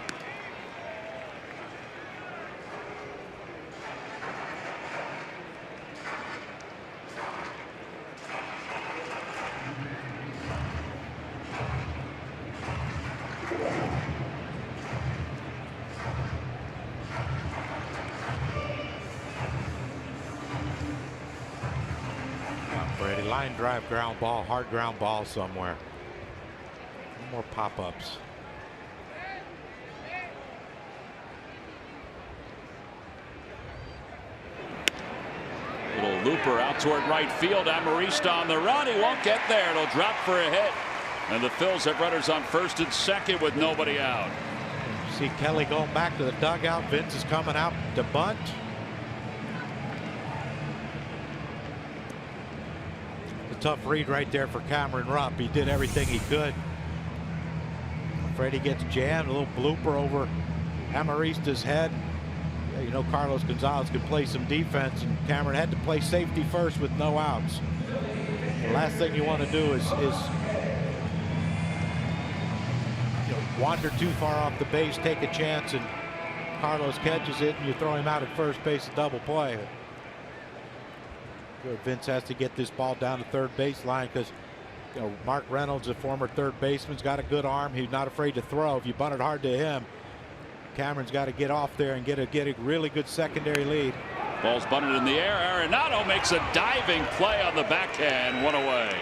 Line drive, ground ball, hard ground ball somewhere. More pop-ups. Little looper out toward right field. Amarista on the run. He won't get there. It'll drop for a hit. And the Phils have runners on first and second with nobody out. You see Kelly going back to the dugout. Vince is coming out to bunt. Tough read right there for Cameron Rupp. He did everything he could. Freddie gets jammed. A little blooper over Amarista's head. Yeah, you know, Carlos Gonzalez can play some defense, and Cameron had to play safety first with no outs. The last thing you want to do is you know, wander too far off the base, take a chance, and Carlos catches it, and you throw him out at first base, a double play. Vince has to get this ball down to third baseline because, you know, Mark Reynolds, a former third baseman's got a good arm. He's not afraid to throw. If you bunt it hard to him, Cameron's got to get off there and get a really good secondary lead. Ball's bunted in the air. Arenado makes a diving play on the backhand. One away.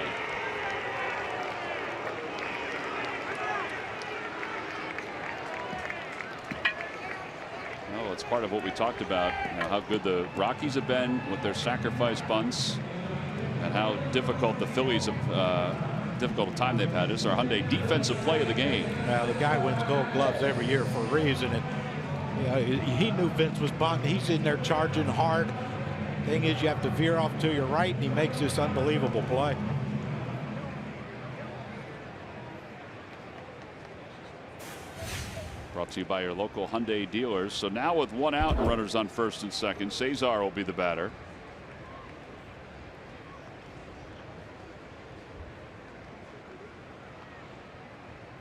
It's part of what we talked about, you know, how good the Rockies have been with their sacrifice bunts and how difficult the Phillies have difficult time they've had. This is our Hyundai defensive play of the game. The guy wins Gold Gloves every year for a reason, and you know, he knew Vince was bunting. He's in there charging hard. Thing is, you have to veer off to your right, and he makes this unbelievable play. Brought to you by your local Hyundai dealers. So now with one out and runners on first and second, Cesar will be the batter.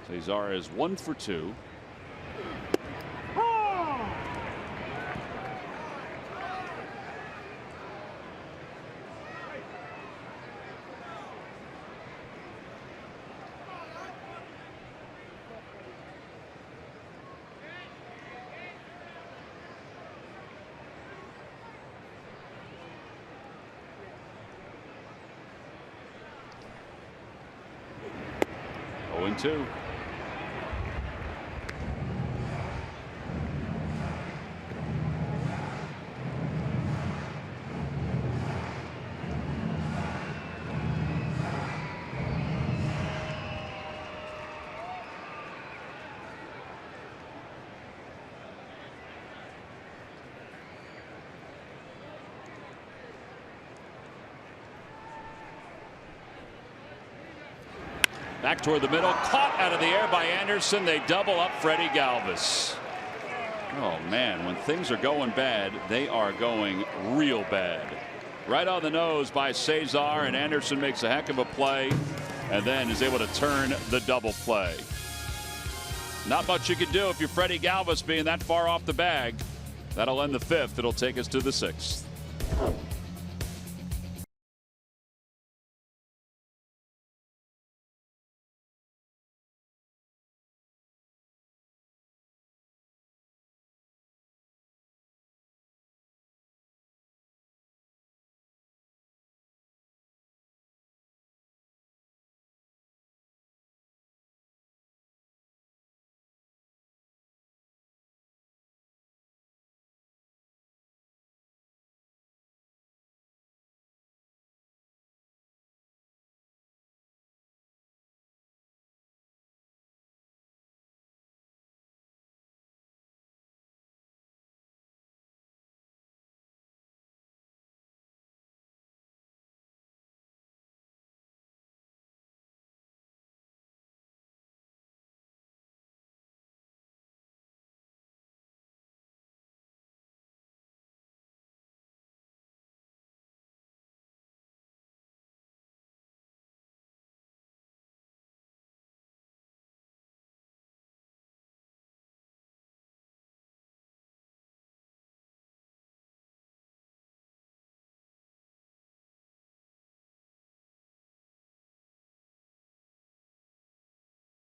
Cesar is 1 for 2. Two. Back toward the middle, caught out of the air by Anderson. They double up Freddie Galvis. Oh man, when things are going bad, they are going real bad. Right on the nose by Cesar, and Anderson makes a heck of a play and then is able to turn the double play. Not much you can do if you're Freddie Galvis being that far off the bag. That'll end the 5th. It'll take us to the 6th.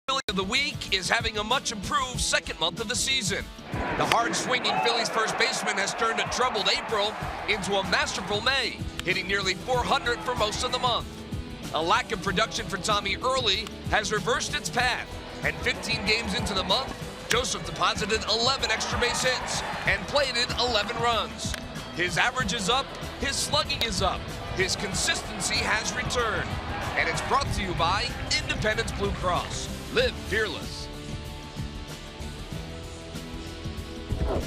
Philly of the week is having a much improved second month of the season. The hard-swinging Phillies first baseman has turned a troubled April into a masterful May, hitting nearly .400 for most of the month. A lack of production for Tommy early has reversed its path, and 15 games into the month, Joseph deposited 11 extra base hits and plated 11 runs. His average is up, his slugging is up, his consistency has returned, and it's brought to you by Independence Blue Cross. Live fearless. I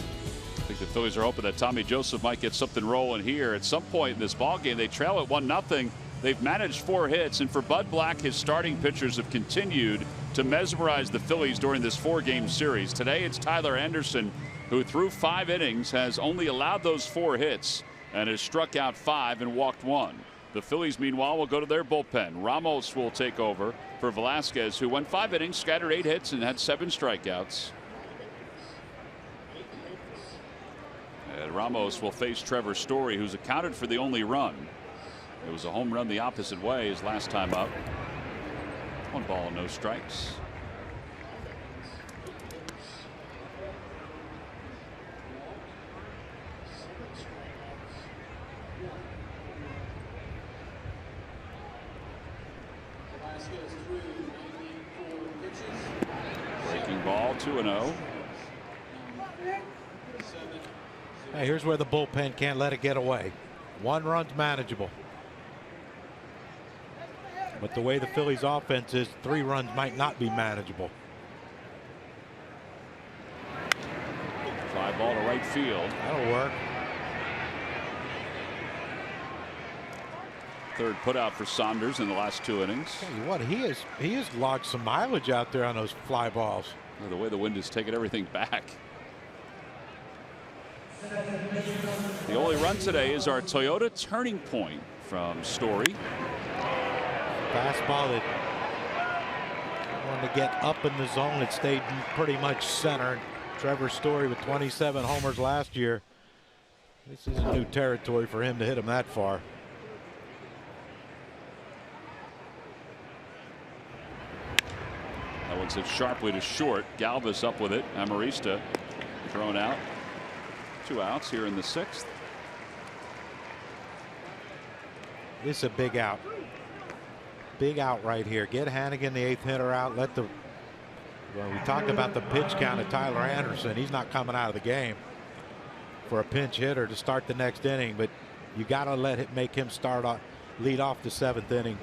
think the Phillies are hoping that Tommy Joseph might get something rolling here. At some point in this ballgame, they trail at 1-0. They've managed 4 hits, and for Bud Black, his starting pitchers have continued to mesmerize the Phillies during this 4-game series. Today, it's Tyler Anderson, who through 5 innings has only allowed those 4 hits and has struck out 5 and walked 1. The Phillies, meanwhile, will go to their bullpen. Ramos will take over for Velasquez, who went 5 innings, scattered 8 hits, and had 7 strikeouts. And Ramos will face Trevor Story, who's accounted for the only run. It was a home run the opposite way his last time up. 1 ball, no strikes. Breaking ball, 2-0. Hey, here's where the bullpen can't let it get away. 1 run's manageable. But the way the Phillies offense is, 3 runs might not be manageable. Fly ball to right field. That'll work. 3rd putout for Saunders in the last 2 innings. Tell you what, he has logged some mileage out there on those fly balls. The way the wind has taken everything back. The only run today is our Toyota turning point from Story. Fastball that wanted to get up in the zone. It stayed pretty much center. Trevor Story with 27 homers last year. This is a new territory for him to hit him that far. That one's hit sharply to short. Galvis up with it. Amarista thrown out. 2 outs here in the 6th. This is a big out. Big out right here. Get Hannigan, the 8th hitter, out. Let the, well, we talked about the pitch count of Tyler Anderson. He's not coming out of the game for a pinch hitter to start the next inning, but you got to let it make him start off, lead off the 7th inning.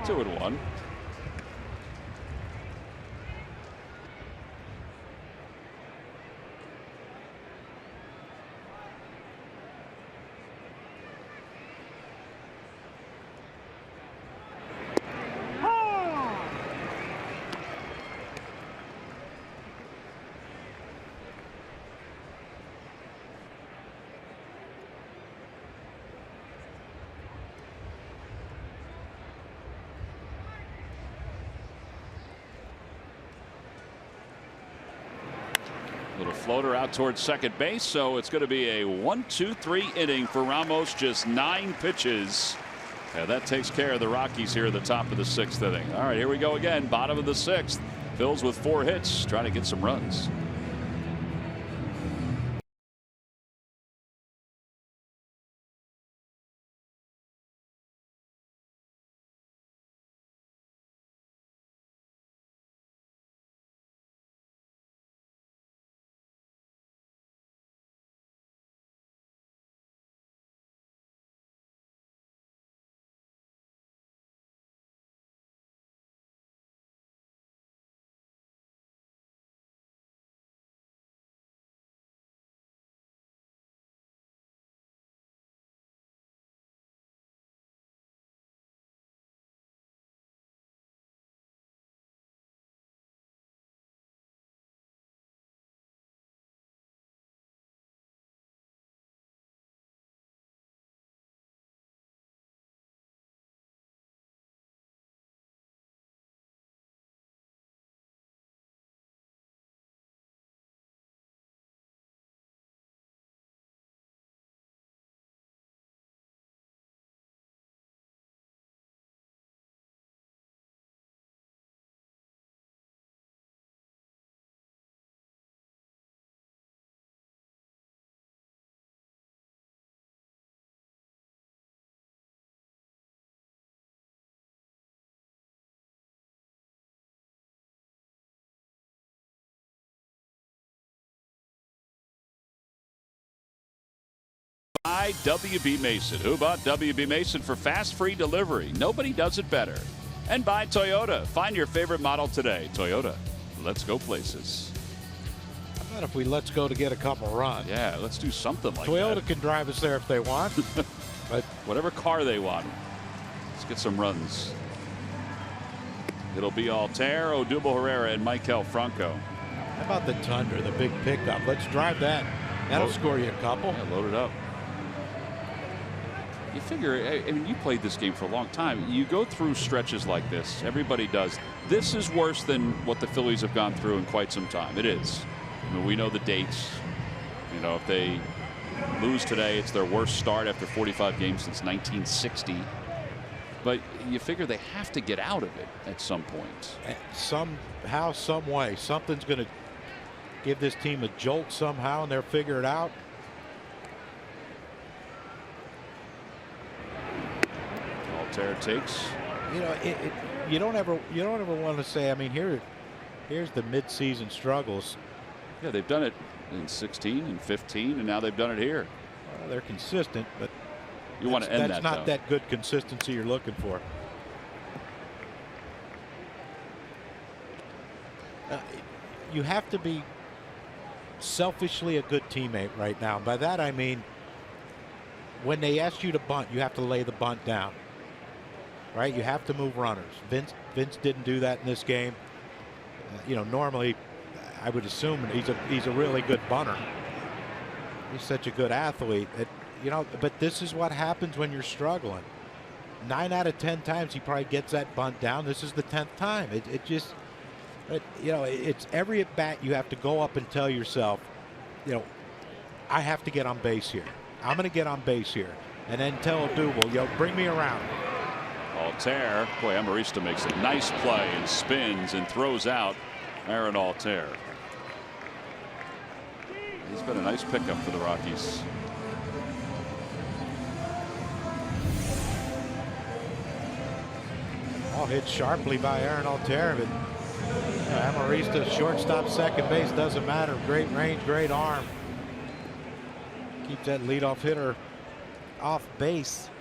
2-1. Little floater out towards second base, so it's going to be a 1-2-3 inning for Ramos. Just 9 pitches. And that takes care of the Rockies here at the top of the 6th inning. All right, here we go again. Bottom of the 6th. Phil's with 4 hits, trying to get some runs. By WB Mason. Who bought WB Mason for fast, free delivery? Nobody does it better. And by Toyota. Find your favorite model today. Toyota. Let's go places. How about if we let's go to get a couple runs? Yeah, let's do something like Toyota that. can drive us there if they want. But whatever car they want. Let's get some runs. It'll be Altair, Odubel Herrera, and Michael Franco. How about the Tundra, the big pickup? Let's drive that. That'll score you a couple. Yeah, load it up. You figure, I mean, you played this game for a long time. You go through stretches like this. Everybody does. This is worse than what the Phillies have gone through in quite some time. It is. I mean, we know the dates. You know, if they lose today, it's their worst start after 45 games since 1960. But you figure they have to get out of it at some point. Somehow, some way, something's going to give this team a jolt somehow, and they'll figure it out. Altair takes. You know, you don't ever want to say. I mean, here's the midseason struggles. Yeah, they've done it in 16 and 15, and now they've done it here. Well, they're consistent, but you want to end that. That's not that good consistency you're looking for. You have to be selfishly a good teammate right now. By that I mean, when they ask you to bunt, you have to lay the bunt down. Right? You have to move runners. Vince didn't do that in this game. You know, normally I would assume he's a really good bunter. He's such a good athlete. You know, but this is what happens when you're struggling. 9 out of 10 times he probably gets that bunt down. This is the 10th time. You know, it's every at bat you have to go up and tell yourself, you know, I have to get on base here. I'm going to get on base here. And then tell Odubel, yo, bring me around. Altair, boy, Amarista makes a nice play and spins and throws out Aaron Altair. He's been a nice pickup for the Rockies. All hit sharply by Aaron Altair, but Amarista, shortstop, second base, doesn't matter. Great range, great arm. Keeps that leadoff hitter off base.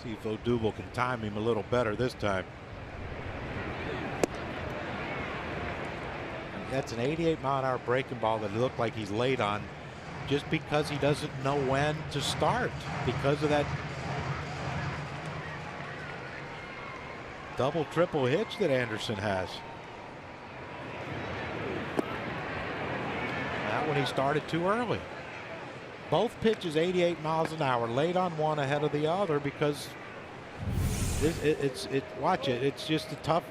See if Odubel can time him a little better this time. That's an 88-mile-an-hour breaking ball that looked like he's late on just because he doesn't know when to start because of that double triple hitch that Anderson has. That one he started too early. Both pitches 88 miles an hour, late on one ahead of the other because watch it. It's just a tough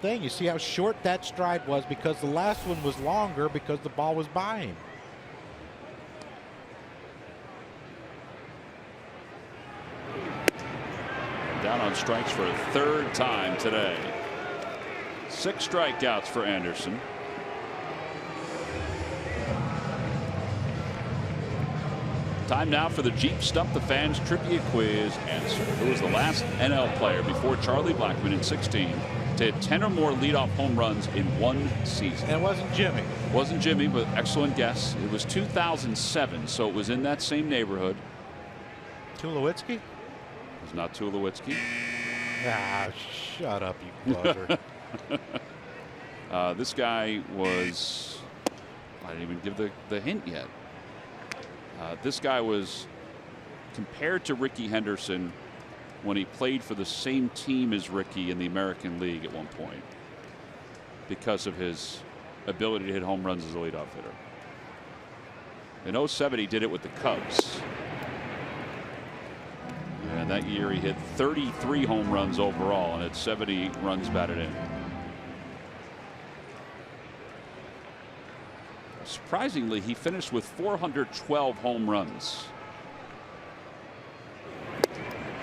thing. You see how short that stride was because the last one was longer because the ball was by him. Down on strikes for a third time today. 6 strikeouts for Anderson. Time now for the Jeep Stump the Fans Trivia Quiz answer. Who was the last NL player before Charlie Blackmon in 16 to hit 10 or more leadoff home runs in one season? And it wasn't Jimmy. Wasn't Jimmy, but excellent guess. It was 2007, so it was in that same neighborhood. Tulowitzki? It was not Tulowitzki. Ah, shut up, you buzzer. This guy was, I didn't even give the hint yet. This guy was compared to Rickey Henderson when he played for the same team as Rickey in the American League at one point because of his ability to hit home runs as a leadoff hitter. In 07, he did it with the Cubs. And that year he hit 33 home runs overall and had 70 runs batted in. Surprisingly, he finished with 412 home runs.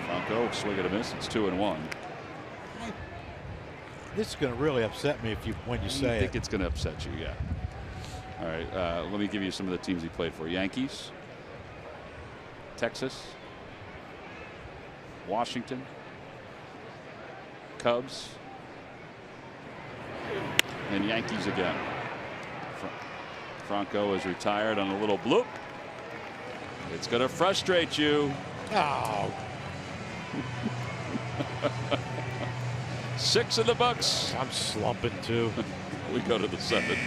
Franco, swing and a miss. It's 2-1. This is going to really upset me when you say it. I think it's going to upset you, yeah. All right, let me give you some of the teams he played for. Yankees, Texas, Washington, Cubs, and Yankees again. Franco is retired on a little bloop. It's going to frustrate you. Oh. 6 in the books. I'm slumping too. We go to the 7th.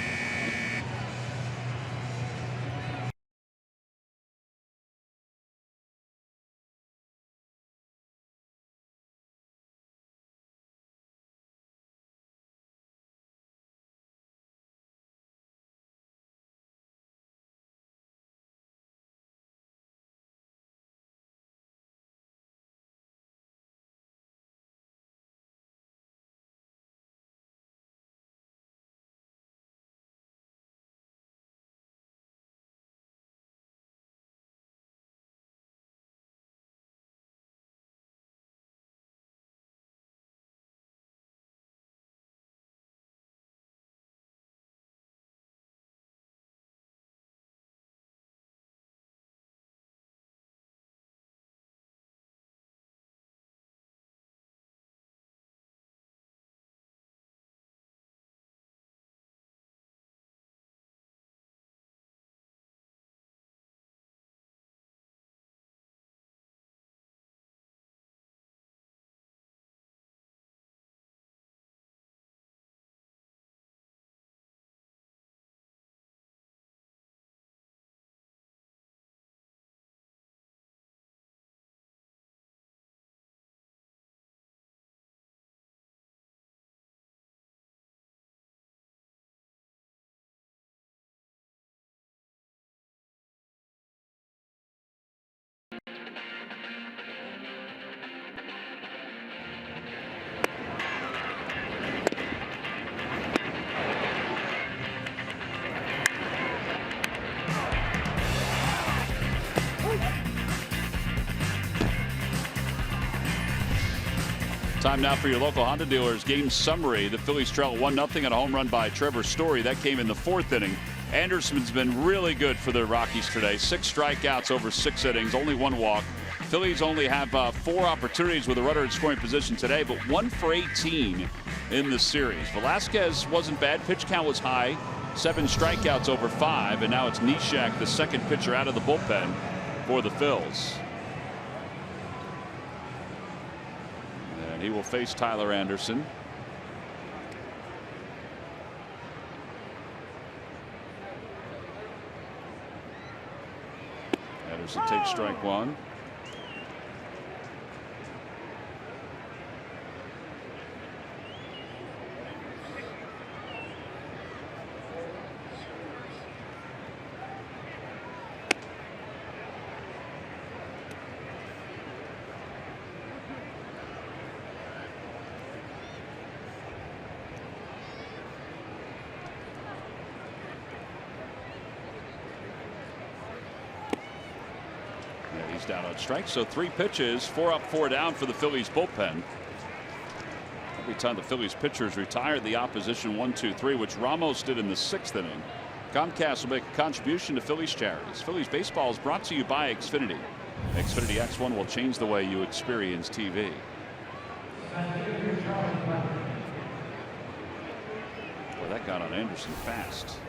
Time now for your local Honda dealers game summary. The Phillies trail 1-0 on a home run by Trevor Story. That came in the 4th inning. Anderson's been really good for the Rockies today. 6 strikeouts over 6 innings, only 1 walk. Phillies only have 4 opportunities with a runner in scoring position today, but 1 for 18 in the series. Velasquez wasn't bad. Pitch count was high. 7 strikeouts over 5, and now it's Nishak, the second pitcher out of the bullpen for the Phils. He will face Tyler Anderson. Anderson takes strike one. He's down on strike, so 3 pitches, 4 up, 4 down for the Phillies bullpen. Every time the Phillies pitchers retired the opposition 1-2-3, which Ramos did in the 6th inning. Comcast will make a contribution to Phillies charities. Phillies baseball is brought to you by Xfinity. Xfinity X1 will change the way you experience TV. Well, that got on Anderson fast.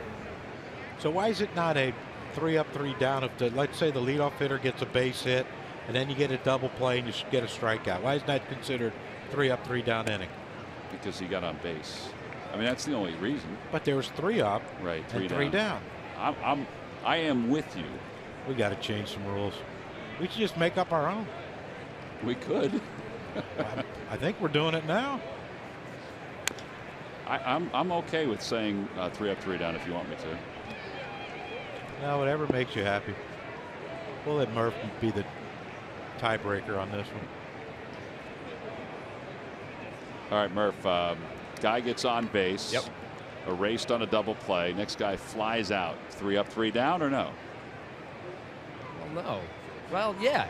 So why is it not a 3 up, 3 down? If let's say the leadoff hitter gets a base hit and then you get a double play and you get a strikeout, why is that considered 3 up, 3 down inning? Because he got on base. I mean, that's the only reason. But there was 3 up, right? 3 and down. 3 down. I am with you. We got to change some rules. We should just make up our own. We could. I think we're doing it now. I'm okay with saying 3 up, 3 down if you want me to. No, whatever makes you happy. We'll let Murph be the tiebreaker on this one. All right, Murph. Guy gets on base. Yep. Erased on a double play. Next guy flies out. 3 up, 3 down, or no? Well, no. Well, yeah.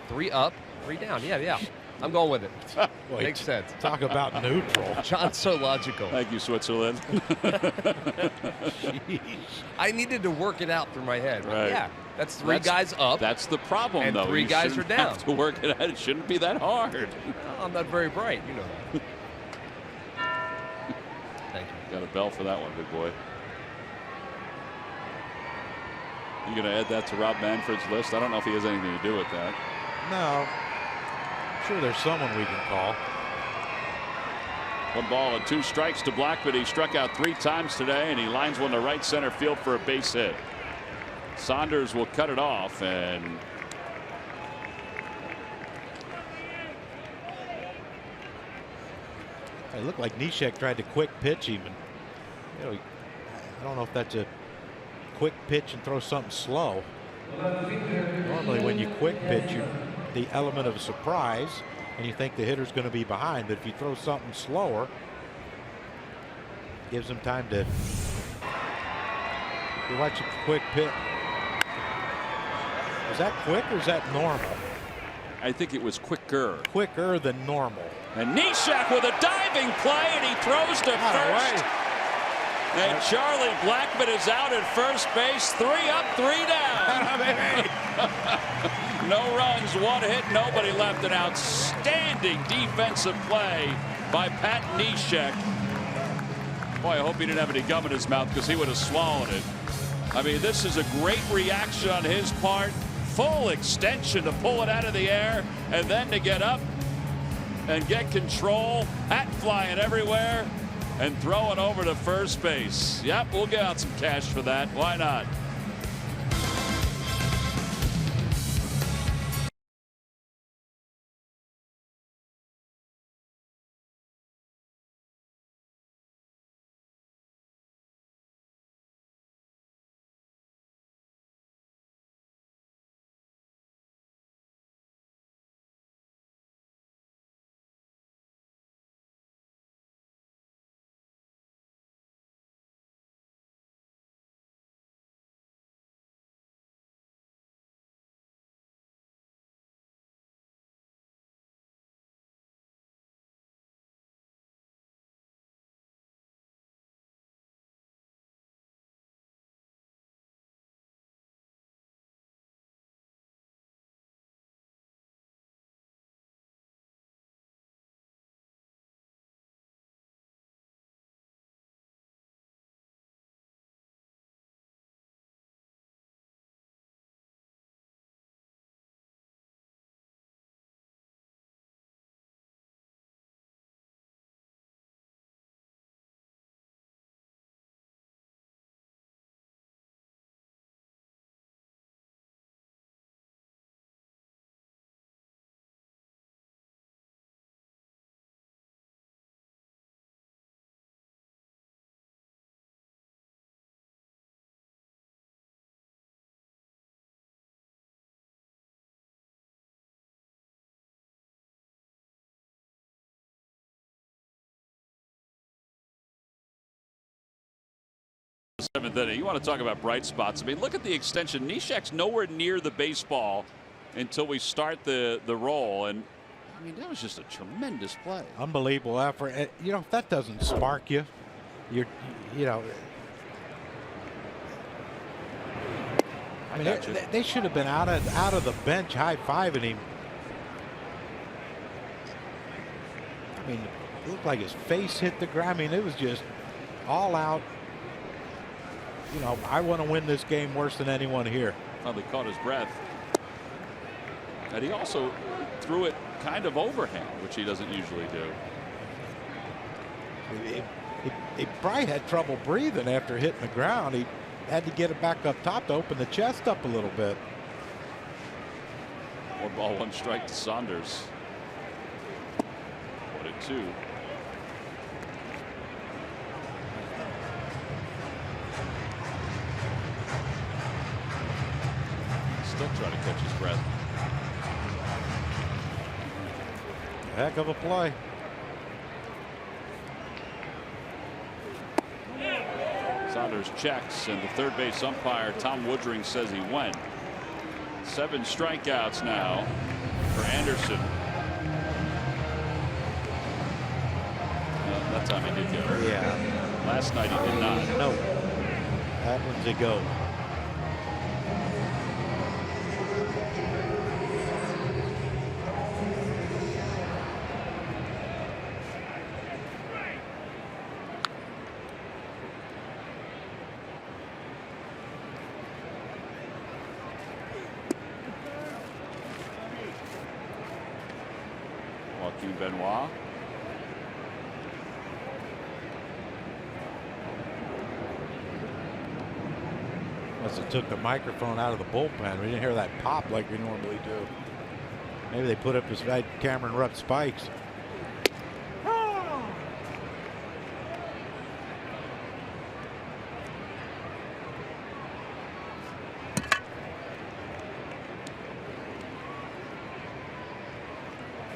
3 up, 3 down. Yeah. I'm going with it. Boy, Makes sense. Talk about neutral. John's so logical. Thank you, Switzerland. I needed to work it out through my head. Right. Yeah, that's 3 guys up. That's the problem, and though. 3 guys are down. Have to work it out. It shouldn't be that hard. Well, I'm not very bright, you know that. Thank you. Got a bell for that one, big boy. You going to add that to Rob Manfred's list? I don't know if he has anything to do with that. No. Sure, there's someone we can call. 1 ball and 2 strikes to Blackman. He struck out 3 times today, and he lines one to right center field for a base hit. Saunders will cut it off, and It looked like Neshek tried to quick pitch even. You know, I don't know if that's a quick pitch and throw something slow. Normally when you quick pitch, the element of surprise and you think the hitter's going to be behind, but if you throw something slower, gives them time to. You watch a quick pitch. Is that quick or is that normal? I think it was quicker. Quicker than normal. And Neshek with a diving play, and he throws to first. And Charlie Blackman is out at first base. 3 up, 3 down. No runs, 1 hit, nobody left. An outstanding defensive play by Pat Neshek. Boy, I hope he didn't have any gum in his mouth because he would have swallowed it. I mean, this is a great reaction on his part. Full extension to pull it out of the air and then to get up and get control. Hat flying everywhere and throwing over to first base. Yep, we'll get out some cash for that. Why not? Seventh inning. You want to talk about bright spots. I mean, look at the extension. Neshek's nowhere near the baseball until we start the roll. And I mean, that was just a tremendous play. Unbelievable effort. You know, if that doesn't spark you, you know. I mean, they should have been out of the bench high-fiving him. I mean, it looked like his face hit the ground. I mean, it was just all out. You know, I want to win this game worse than anyone here. Probably caught his breath. And he also threw it kind of overhand, which he doesn't usually do. He probably had trouble breathing after hitting the ground. He had to get it back up top to open the chest up a little bit. 1 ball, 1 strike to Saunders. 1-2. Still trying to catch his breath. Heck of a play. Saunders checks, and the third base umpire Tom Woodring says he went. 7 strikeouts now for Anderson. That time he did go. Yeah. Last night he did not. No. That one's a go. Benoit. Must have took the microphone out of the bullpen. We didn't hear that pop like we normally do. Maybe they put up his Cameron Rupp spikes.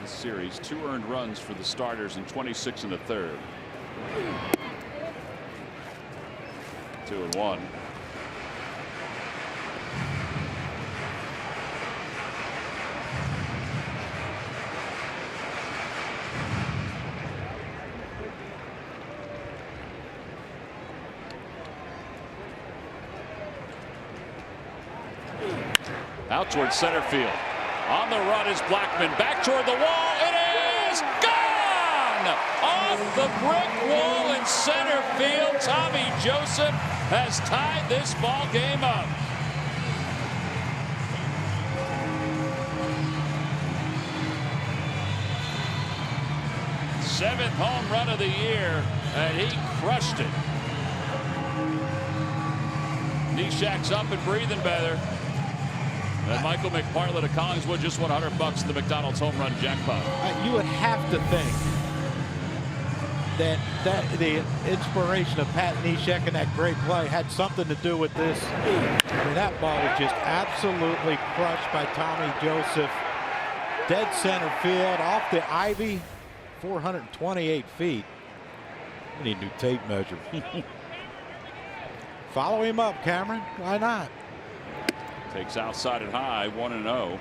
Series, 2 earned runs for the starters and 26 in the third. 2-1. Out towards center field. On the run is Blackman. Back toward the wall. It is gone! Off the brick wall in center field. Tommy Joseph has tied this ball game up. Seventh home run of the year, and he crushed it. Neshek's up and breathing better. And Michael McPartland of Collingswood just won $100 at the McDonald's home run jackpot. You would have to think that the inspiration of Pat Neshek and that great play had something to do with this. I mean, that ball was just absolutely crushed by Tommy Joseph. Dead center field, off the ivy, 428 feet. We need a new tape measure. Follow him up, Cameron. Why not? Takes outside and high, 1-0. Well,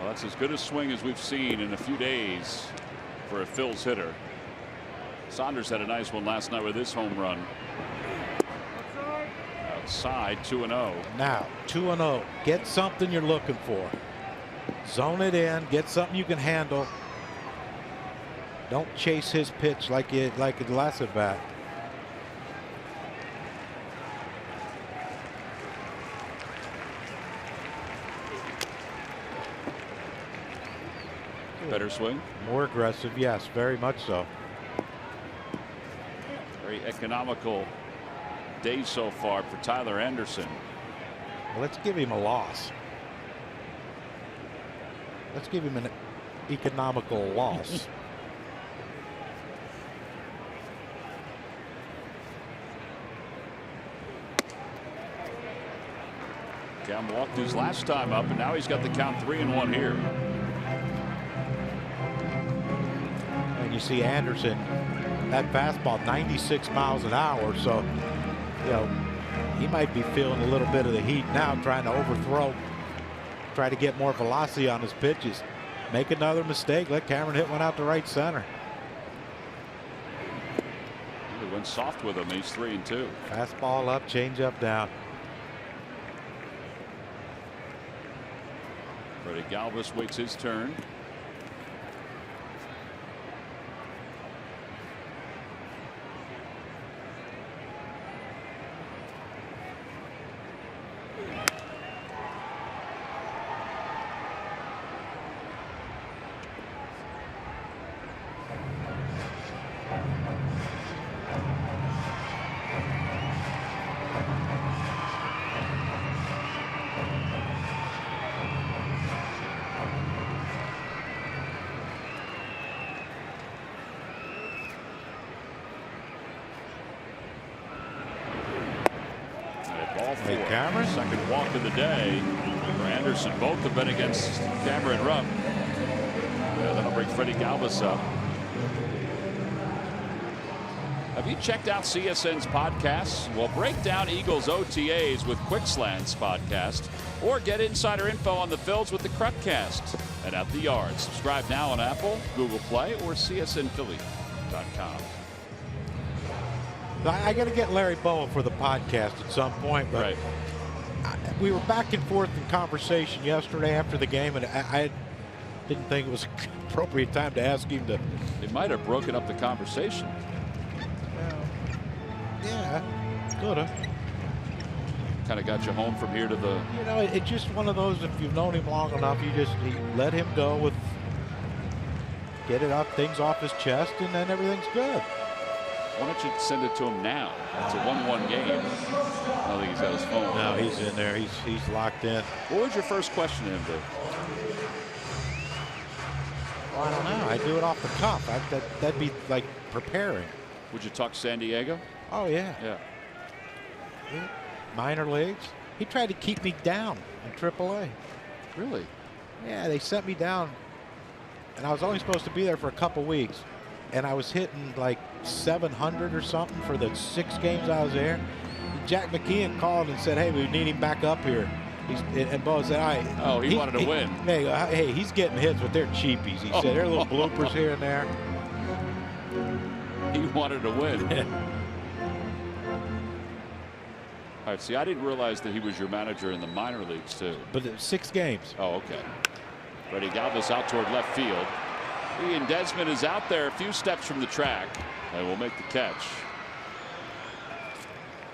that's as good a swing as we've seen in a few days for a Phil's hitter. Saunders had a nice one last night with his home run. Outside, 2-0. Now, 2-0. Get something you're looking for. Zone it in. Get something you can handle. Don't chase his pitch like the last at bat. Better swing. More aggressive, yes, very much so. Very economical day so far for Tyler Anderson. Well, let's give him a loss. Let's give him an economical loss. Cam walked his last time up, and now he's got the count 3-1 here. you see Anderson, that fastball 96 miles an hour. So, you know, he might be feeling a little bit of the heat now, trying to overthrow, try to get more velocity on his pitches. Make another mistake. Let Cameron hit one out to right center. He went soft with him. He's 3-2. Fastball up, change up down. Freddie Galvis waits his turn. Hey, Cameron. Second walk of the day for Anderson. Both have been against Cameron Rupp. Yeah, that'll bring Freddie Galvis up. Have you checked out CSN's podcasts? Well, break down Eagles OTAs with Quick Slants podcast, or get insider info on the Phils with the Crupcast and At the Yard. Subscribe now on Apple, Google Play, or csnphilly.com. I got to get Larry Bowen for the podcast at some point, but Right. We were back and forth in conversation yesterday after the game, and I didn't think it was an appropriate time to ask him to. They might have broken up the conversation. Yeah, could have. Kind of got you home from here to the. You know, it's just one of those. If you've known him long enough, you let him go with, get it up, things off his chest, and then everything's good. Why don't you send it to him now? It's a 1-1 game. I don't think he's got his phone. No, he's in there. He's locked in. What was your first question to him, Dave? Well, I don't know. I do it off the cuff. That'd be like preparing. Would you talk San Diego? Oh yeah. Yeah. Minor leagues. He tried to keep me down in AAA. Really? Yeah, they sent me down, and I was only supposed to be there for a couple weeks, and I was hitting like 700 or something for the 6 games I was there. Jack McKeon called and said, "Hey, we need him back up here." And Bo said, he wanted to win. Hey, he's getting hits, but they're cheapies." He said, "There are little bloopers here and there." He wanted to win. All right, see, I didn't realize that he was your manager in the minor leagues, too. But 6 games. Oh, okay. Freddie Galvis out toward left field. Ian Desmond is out there a few steps from the track and will make the catch.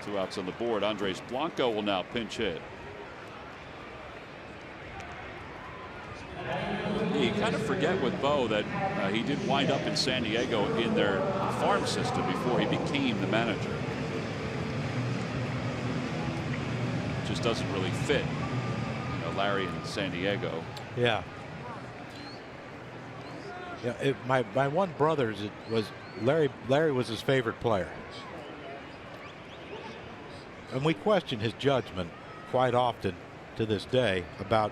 2 outs on the board. Andres Blanco will now pinch hit. You kind of forget with Bo that he did wind up in San Diego in their farm system before he became the manager. Just doesn't really fit, Larry in San Diego. Yeah. Yeah. My one brother's, it was Larry was his favorite player, and we question his judgment quite often to this day about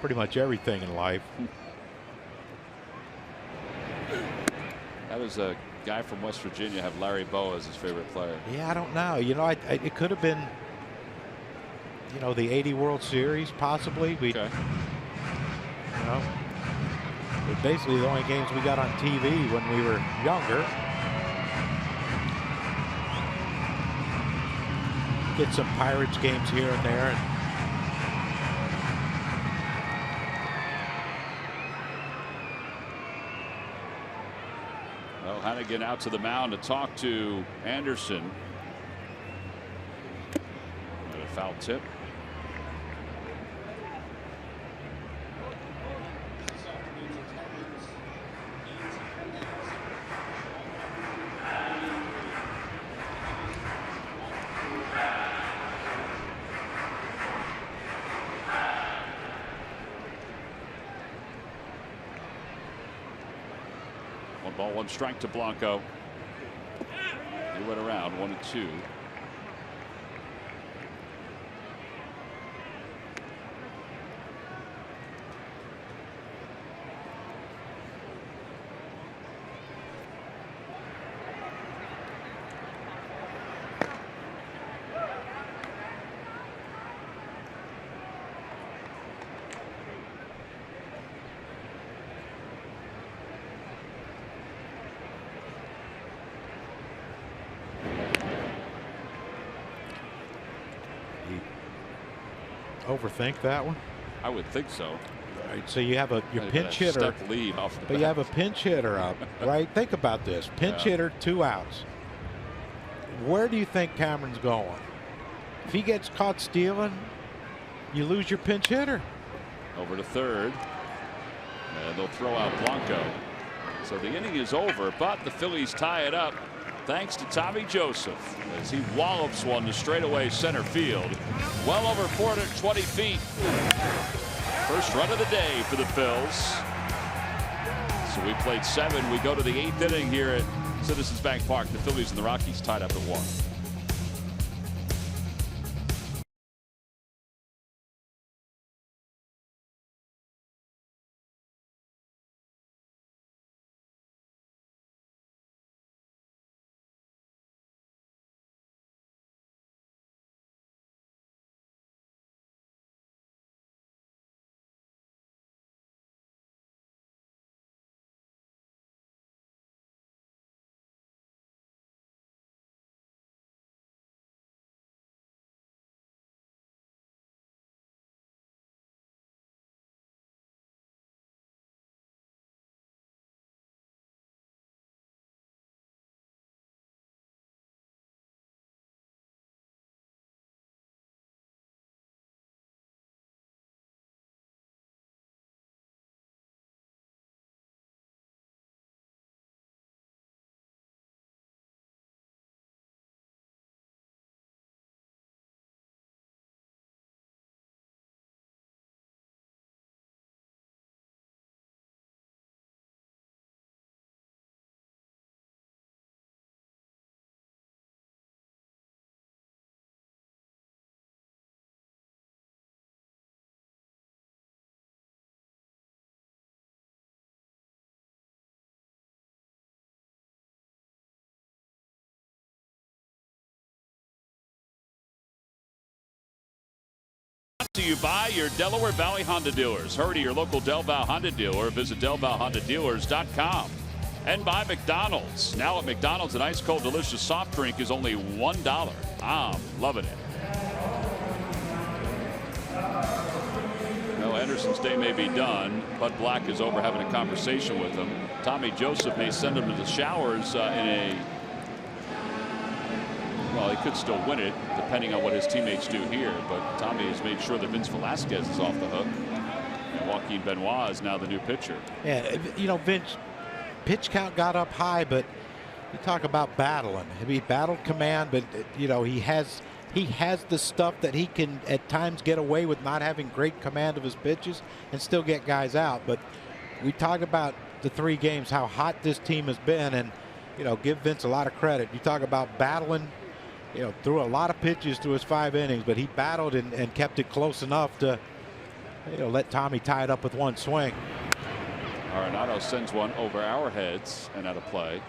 pretty much everything in life. How does a guy from West Virginia have Larry Bow as his favorite player? Yeah, I don't know. It could have been, the '80 World Series possibly. Okay. But basically the only games we got on TV when we were younger. Get some Pirates games here and there. Well, Hannigan out to the mound to talk to Anderson. And a foul tip. Ball, 1 strike to Blanco. He went around 1-2. overthink that one? I would think so. All right, so you have your pinch hitter. Step lead off the But you have a pinch hitter up, right? Think about this. Pinch hitter, 2 outs. Where do you think Cameron's going? If he gets caught stealing, you lose your pinch hitter. Over to third. And they'll throw out Blanco. So the inning is over, but the Phillies tie it up thanks to Tommy Joseph as he wallops one to straightaway center field. Well over 420 feet. First run of the day for the Phils. So we played 7. We go to the 8th inning here at Citizens Bank Park. The Phillies and the Rockies tied up at 1. To you by your Delaware Valley Honda dealers. Hurry to your local Del Val Honda dealer. Visit DelValHondaDealers.com. And by McDonald's. Now at McDonald's, an ice cold delicious soft drink is only $1. I'm loving it. Well, Anderson's day may be done. Bud Black is over having a conversation with him. Tommy Joseph may send him to the showers well, he could still win it depending on what his teammates do here, but Tommy has made sure that Vince Velasquez is off the hook. And Joaquin Benoit is now the new pitcher. Yeah, you know, Vince, pitch count got up high, but you talk about battling. He battled command, but you know, he has the stuff that he can at times get away with not having great command of his pitches and still get guys out. But we talked about the 3 games, how hot this team has been, and you know, give Vince a lot of credit. You talk about battling. You know, threw a lot of pitches through his 5 innings, but he battled and kept it close enough to, you know, let Tommy tie it up with 1 swing. Arenado sends one over our heads and out of play.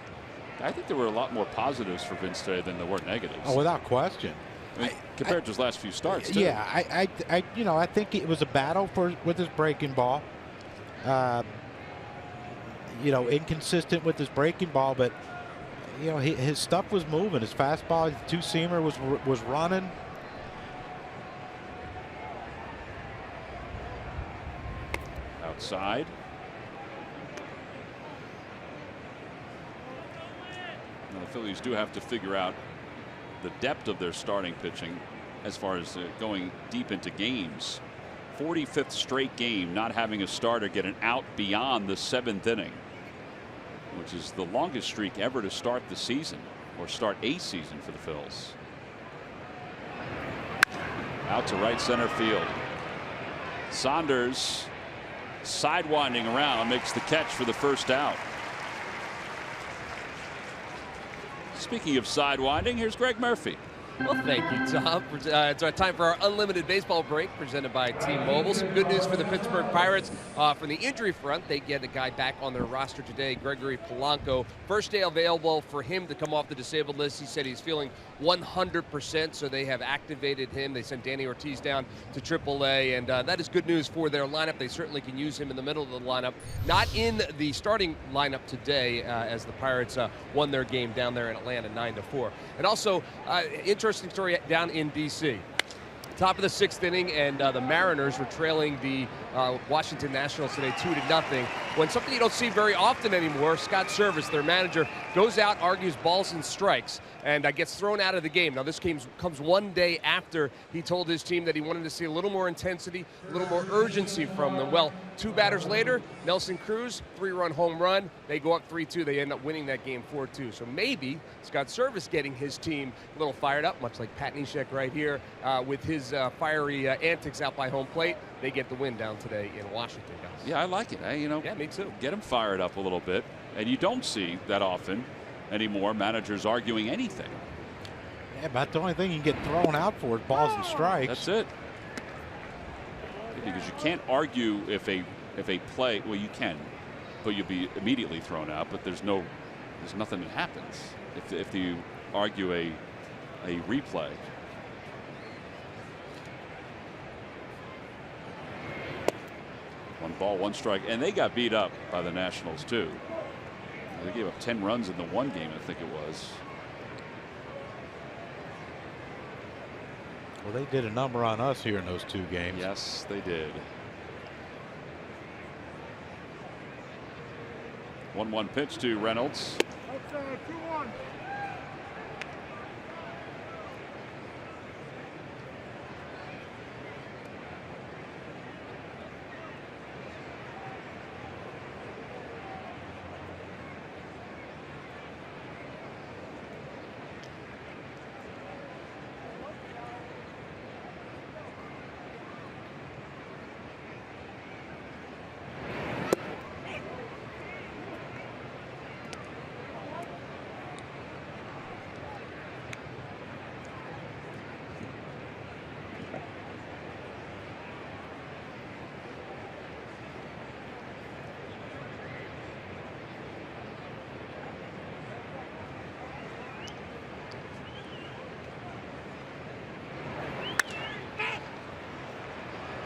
I think there were a lot more positives for Vince today than there were negatives. Oh, without question. I mean, compared to his last few starts, too. Yeah, I think it was a battle with his breaking ball. You know, inconsistent with his breaking ball, but you know, his stuff was moving. His fastball, his 2-seamer was running. Outside. Now the Phillies do have to figure out the depth of their starting pitching as far as going deep into games. 45th straight game not having a starter get an out beyond the 7th inning, which is the longest streak ever to start the season or start a season for the Phils. Out to right center field. Saunders sidewinding around makes the catch for the first out. Speaking of sidewinding, here's Greg Murphy. Well, thank you, Tom. It's our time for our unlimited baseball break presented by T-Mobile. Some good news for the Pittsburgh Pirates. From the injury front, they get a guy back on their roster today, Gregory Polanco. First day available for him to come off the disabled list. He said he's feeling 100%, so they have activated him. They sent Danny Ortiz down to AAA, and that is good news for their lineup. They certainly can use him in the middle of the lineup. Not in the starting lineup today, as the Pirates won their game down there in Atlanta 9-4. And also, interesting story down in D.C. Top of the 6th inning, and the Mariners were trailing the Washington Nationals today 2-0. When something you don't see very often anymore, Scott Service, their manager, goes out, argues balls and strikes, and gets thrown out of the game. Now, this comes one day after he told his team that he wanted to see a little more intensity, a little more urgency from them. Well, 2 batters later, Nelson Cruz, 3-run home run. They go up 3-2. They end up winning that game 4-2. So maybe Scott Service getting his team a little fired up, much like Pat Neshek right here with his fiery antics out by home plate. They get the win down today in Washington, guys. Yeah, I like it. Yeah, me too. Get them fired up a little bit, and you don't see that often anymore managers arguing anything. Yeah, about the only thing you can get thrown out for is balls and strikes. That's it. Because you can't argue if a play, well, you can, but you'll be immediately thrown out. But there's nothing that happens if you argue a replay. One ball, 1 strike, and they got beat up by the Nationals too. They gave up 10 runs in the one game, I think it was. Well, they did a number on us here in those 2 games. Yes, they did. 1-1 pitch to Reynolds. Outside, 2-1.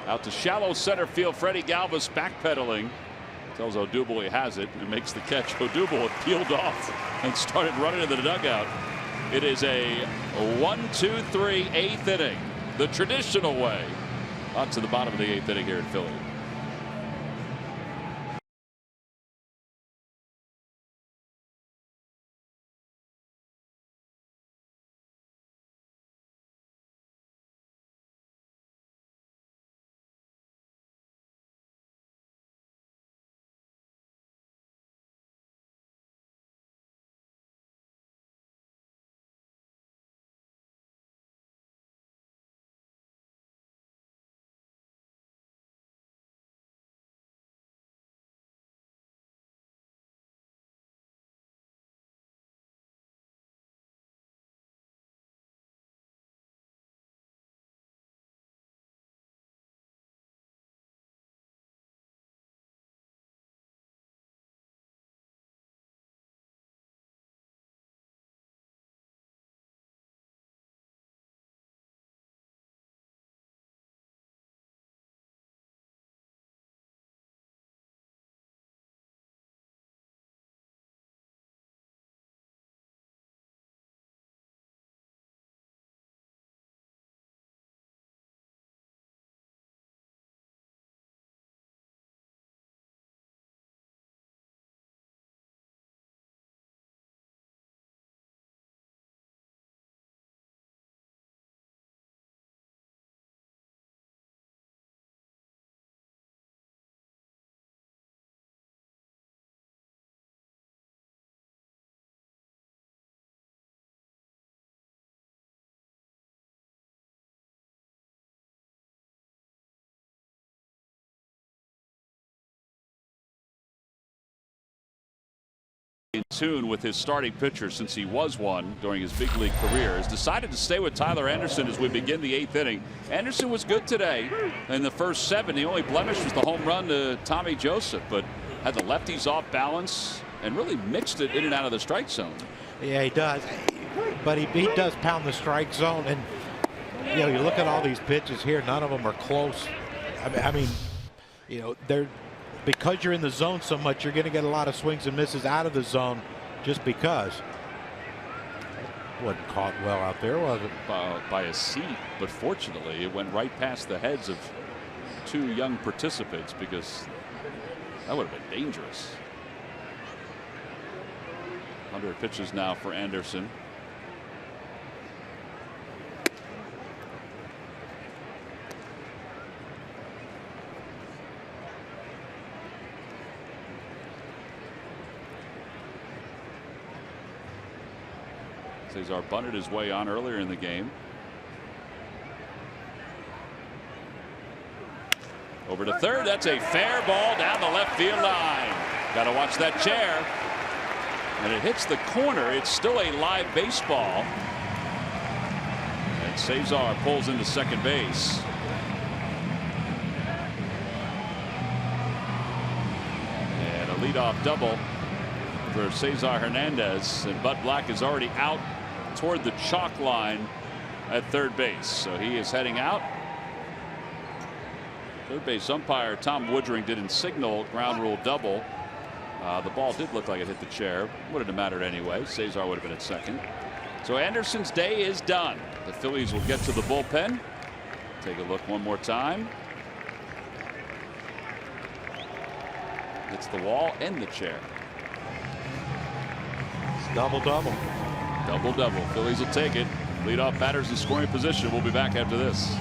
Out to shallow center field. Freddie Galvis backpedaling. Tells Odubel he has it and makes the catch. Odubel had peeled off and started running to the dugout. It is a 1-2-3 8th inning, the traditional way. Up to the bottom of the 8th inning here in Philly. In tune with his starting pitcher since he was one during his big league career, has decided to stay with Tyler Anderson as we begin the 8th inning. Anderson was good today in the first 7. The only blemish was the home run to Tommy Joseph, but had the lefties off balance and really mixed it in and out of the strike zone. Yeah, he does, but he does pound the strike zone, and you know, you look at all these pitches here, none of them are close. I mean, you know, they're, because you're in the zone so much, you're going to get a lot of swings and misses out of the zone just because. Wasn't caught well out there, was it? By a seat, but fortunately it went right past the heads of 2 young participants, because that would have been dangerous. 100 pitches now for Anderson. Cesar bunted his way on earlier in the game. Over to third. That's a fair ball down the left field line. Got to watch that chair. And it hits the corner. It's still a live baseball. And Cesar pulls into second base. And a leadoff double for Cesar Hernandez. And Bud Black is already out toward the chalk line at third base. So he is heading out. Third base umpire Tom Woodring didn't signal ground rule double. The ball did look like it hit the chair. Wouldn't have mattered anyway. Cesar would have been at second. So Anderson's day is done. The Phillies will get to the bullpen. Take a look one more time. Hits the wall and the chair. It's double-double. Double-double. Phillies will take it. Leadoff batters in scoring position. We'll be back after this.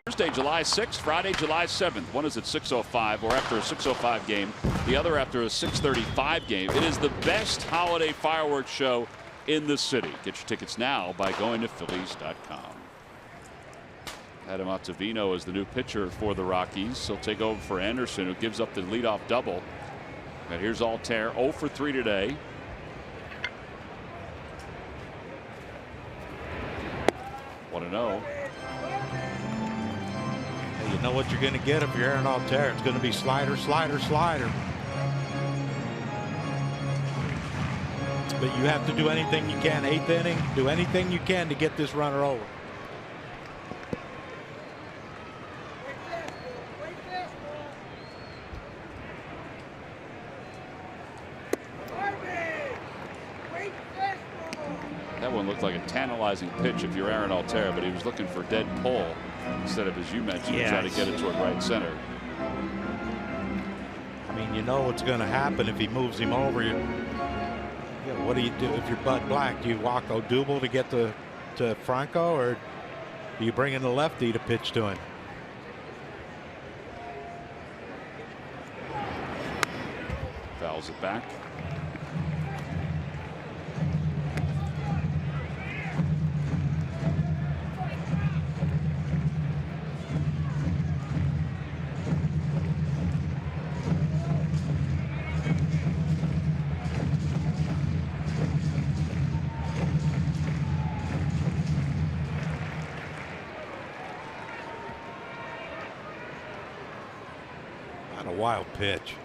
Thursday, July 6th, Friday, July 7th. One is at 6:05 or after a 6:05 game. The other after a 6:35 game. It is the best holiday fireworks show in the city. Get your tickets now by going to Phillies.com. Adam Ottavino is the new pitcher for the Rockies. He'll take over for Anderson, who gives up the leadoff double. And here's Altair, 0 for 3 today. What a no. You know what you're going to get if you're Aaron Altair. It's going to be slider, slider, slider. But you have to do anything you can. 8th inning, do anything you can to get this runner over. That one looked like a tantalizing pitch if you're Aaron Altair, but he was looking for dead pull instead of, as you mentioned, trying to get it toward right center. I mean, you know what's going to happen if he moves him over. What do you do if you're Bud Black? Do you walk Odubel to get to Franco, or do you bring in the lefty to pitch to him? Fouls it back. Wild pitch.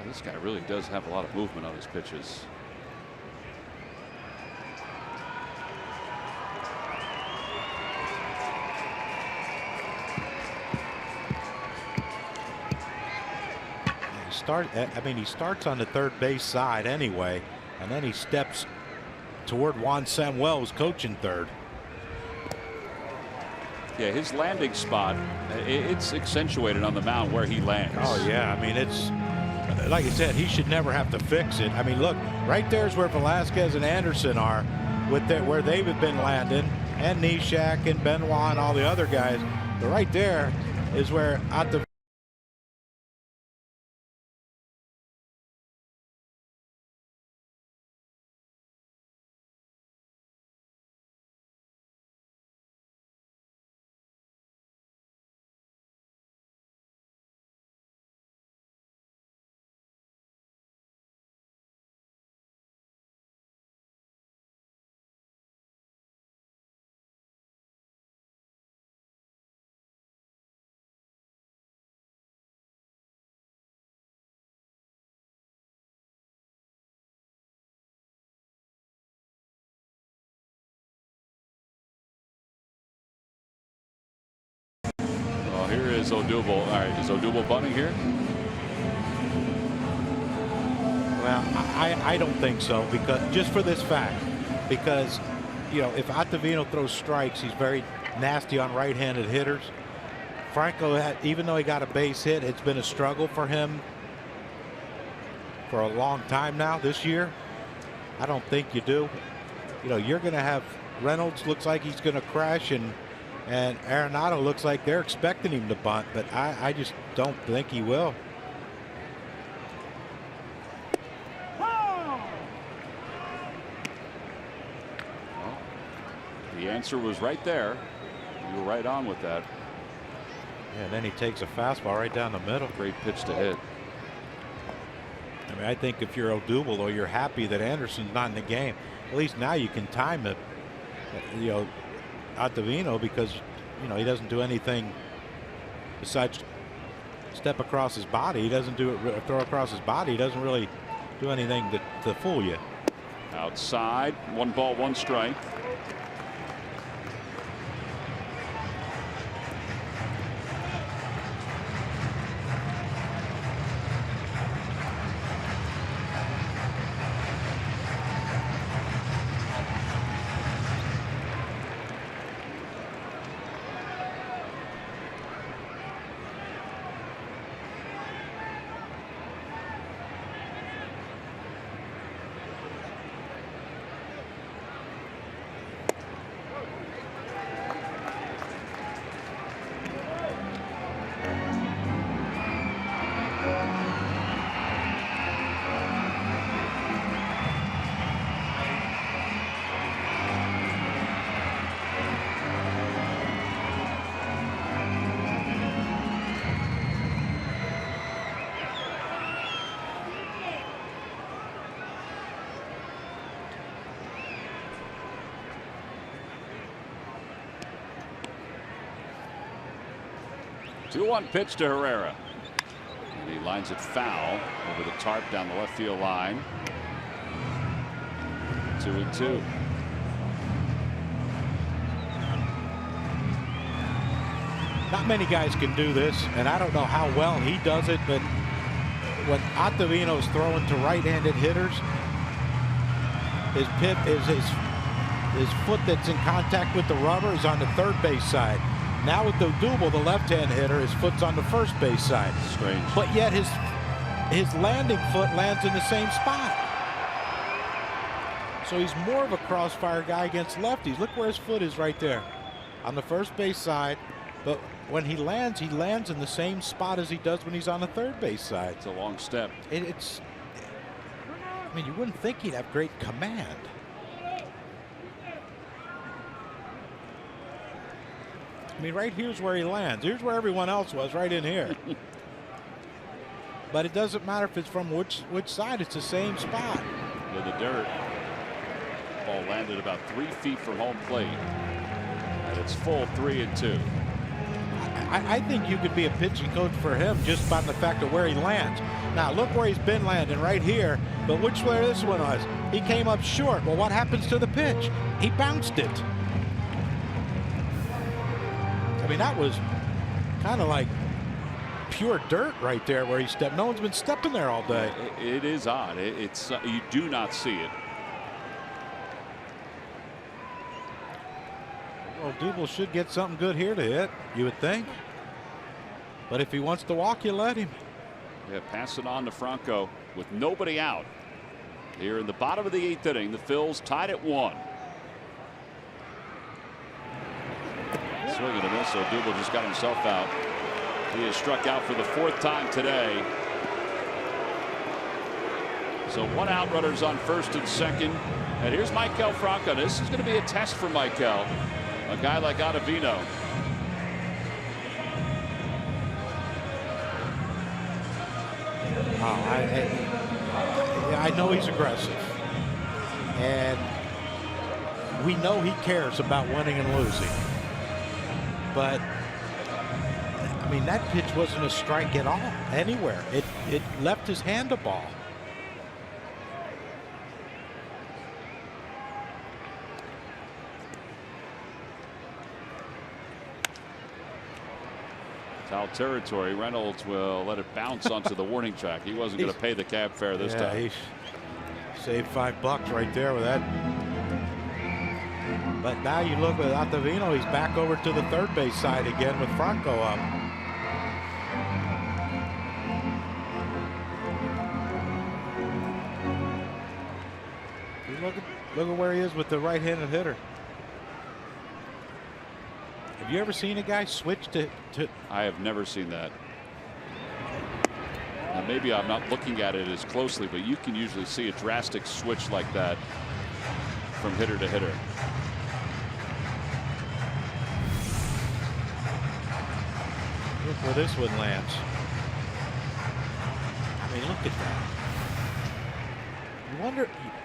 This guy really does have a lot of movement on his pitches. He starts on the third base side anyway, and then he steps toward Juan Samuel, who's coaching third. Yeah, his landing spot, it's accentuated on the mound where he lands. Oh yeah, I mean, it's like I said, he should never have to fix it. I mean, look, right there's where Velasquez and Anderson are with where they've been landing, and Nishak and Benoit and all the other guys. But right there is where Here is Odubel. All right, is Odubel bunting here? Well, I don't think so, because just for this fact, because if Ottavino throws strikes, he's very nasty on right-handed hitters. Franco, even though he got a base hit, it's been a struggle for him for a long time now. This year, I don't think you do. You're going to have Reynolds, looks like he's going to crash, and Arenado looks like they're expecting him to bunt, but I just don't think he will. Well, the answer was right there. You were right on with that. Yeah, and then he takes a fastball right down the middle. Great pitch to hit. I mean, I think if you're Odubel, or you're happy that Anderson's not in the game, at least now you can time it. Ottavino, because he doesn't do anything besides step across his body. He doesn't throw across his body. He doesn't really do anything to fool you. Outside, 1 ball, 1 strike. Two-one pitch to Herrera. And he lines it foul over the tarp down the left field line. 2-2. Not many guys can do this, and I don't know how well he does it, but when Ottavino's throwing to right-handed hitters, his foot that's in contact with the rubber is on the third base side. Now with Odubel, the left-hand hitter, his foot's on the first base side. Strange. But yet his landing foot lands in the same spot. So he's more of a crossfire guy against lefties. Look where his foot is right there on the first base side. But when he lands in the same spot as he does when he's on the third base side. It's a long step. I mean, you wouldn't think he'd have great command. I mean, right here's where he lands. Here's where everyone else was, right in here. But it doesn't matter if it's from which side. It's the same spot. With the dirt. Ball landed about 3 feet from home plate. And it's full 3-2. I think you could be a pitching coach for him just by the fact of where he lands. Now look where he's been landing right here, but which way this one was? He came up short. Well, what happens to the pitch? He bounced it. I mean, that was kind of like pure dirt right there where he stepped. No one's been stepping there all day. It is odd. It's you do not see it. Well, Duble should get something good here to hit, you would think. But if he wants to walk, you let him. Yeah, pass it on to Franco with nobody out. Here in the bottom of the 8th inning, the Phils tied at 1. Swing and a miss, so Duble just got himself out. He has struck out for the 4th time today. So 1 out, runners on 1st and 2nd. And here's Maikel Franco. This is going to be a test for Maikel. A guy like Ottavino. I know he's aggressive. And we know he cares about winning and losing. But I mean, that pitch wasn't a strike at all anywhere. It left his hand a ball. Foul territory. Reynolds will let it bounce onto the warning track. He wasn't going to pay the cab fare this time. He saved $5 right there with that. But now you look at Ottavino, he's back over to the third base side again with Franco up. Look at where he is with the right-handed hitter. Have you ever seen a guy switch to? I have never seen that. Now maybe I'm not looking at it as closely, but you can usually see a drastic switch like that from hitter to hitter. Look where this one lands. I mean, look at that.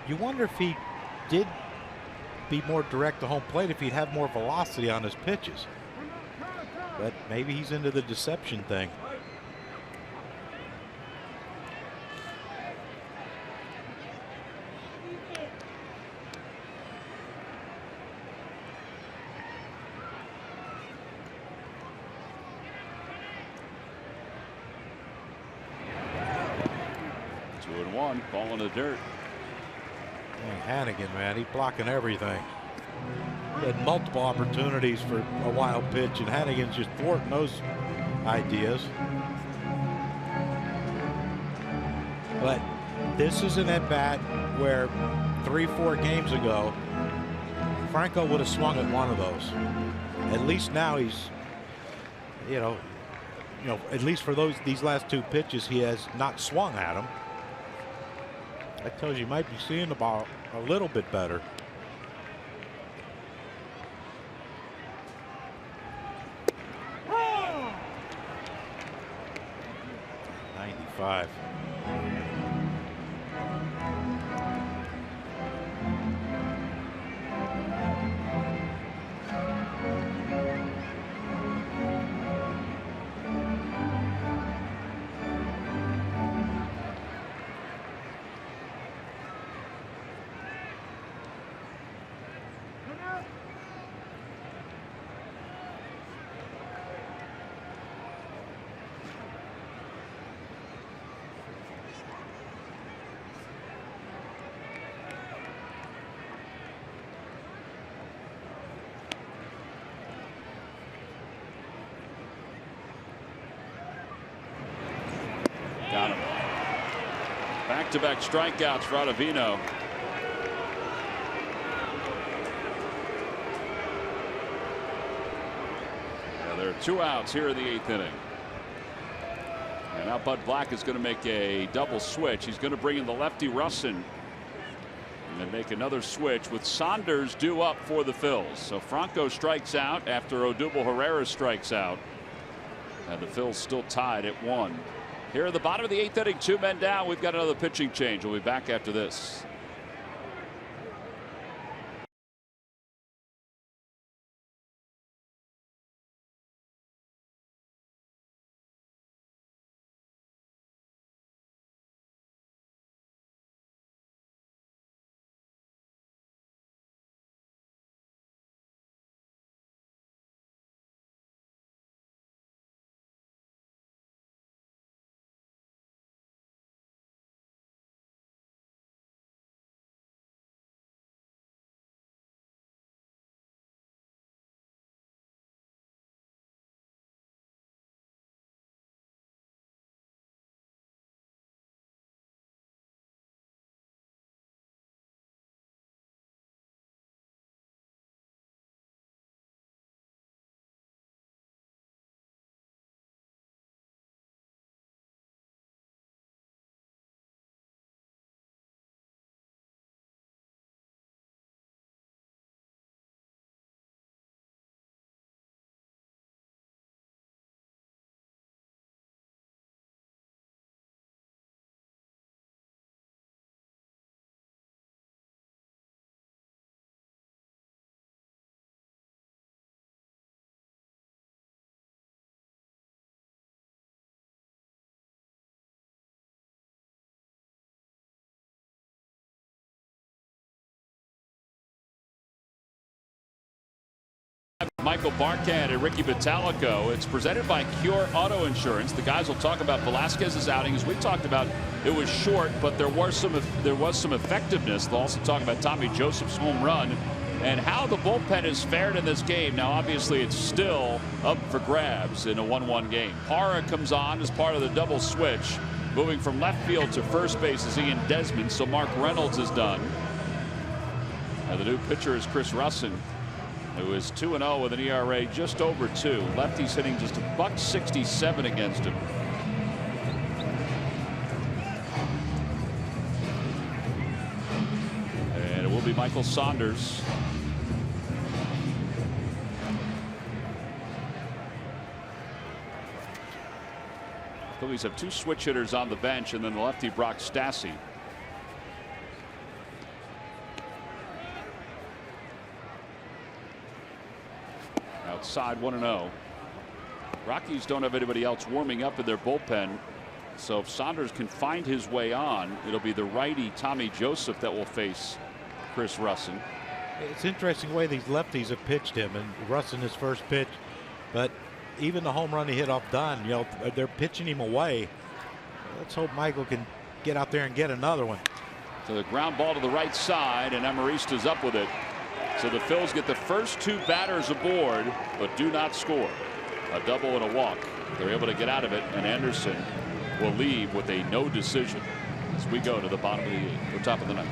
You wonder if he did be more direct to home plate, if he'd have more velocity on his pitches. But maybe he's into the deception thing. Two and one, ball in the dirt. Hannigan, man, he's blocking everything. He had multiple opportunities for a wild pitch, and Hannigan's just thwarting those ideas. But this is an at-bat where 3-4 games ago, Franco would have swung at one of those. At least now he's, you know, at least for these last 2 pitches, he has not swung at them. That tells you he might be seeing the ball a little bit better. '95. Got him. Back-to-back strikeouts for Ottavino. There are 2 outs here in the 8th inning. And now Bud Black is going to make a double switch. He's going to bring in the lefty Russin and then make another switch with Saunders due up for the Phils. So Franco strikes out after Odubel Herrera strikes out. And the Phils still tied at 1. Here at the bottom of the 8th inning, 2 men down. We've got another pitching change. We'll be back after this. Michael Barkad and Ricky Vitalico. It's presented by Cure Auto Insurance. The guys will talk about Velasquez's outing. As we talked about, it was short, but there was some effectiveness. They'll also talk about Tommy Joseph's home run and how the bullpen has fared in this game. Now, obviously, it's still up for grabs in a 1-1 game. Parra comes on as part of the double switch. Moving from left field to first base is Ian Desmond, so Mark Reynolds is done. And the new pitcher is Chris Russin, who is 2-0 with an ERA just over 2. Lefty's hitting just $167 against him. And it will be Michael Saunders. Phillies have 2 switch hitters on the bench, and then the lefty Brock Stassi. Outside 1-0. Rockies don't have anybody else warming up in their bullpen, so if Saunders can find his way on, it'll be the righty Tommy Joseph that will face Chris Russin. It's interesting the way these lefties have pitched him, and Russin his first pitch, but even the home run he hit off Dunn, you know, they're pitching him away. Let's hope Michael can get out there and get another one. So the ground ball to the right side, and Amarista's up with it. So the Phils get the first 2 batters aboard, but do not score. A double and a walk. They're able to get out of it, and Anderson will leave with a no decision as we go to the bottom of the 8th, or top of the 9th.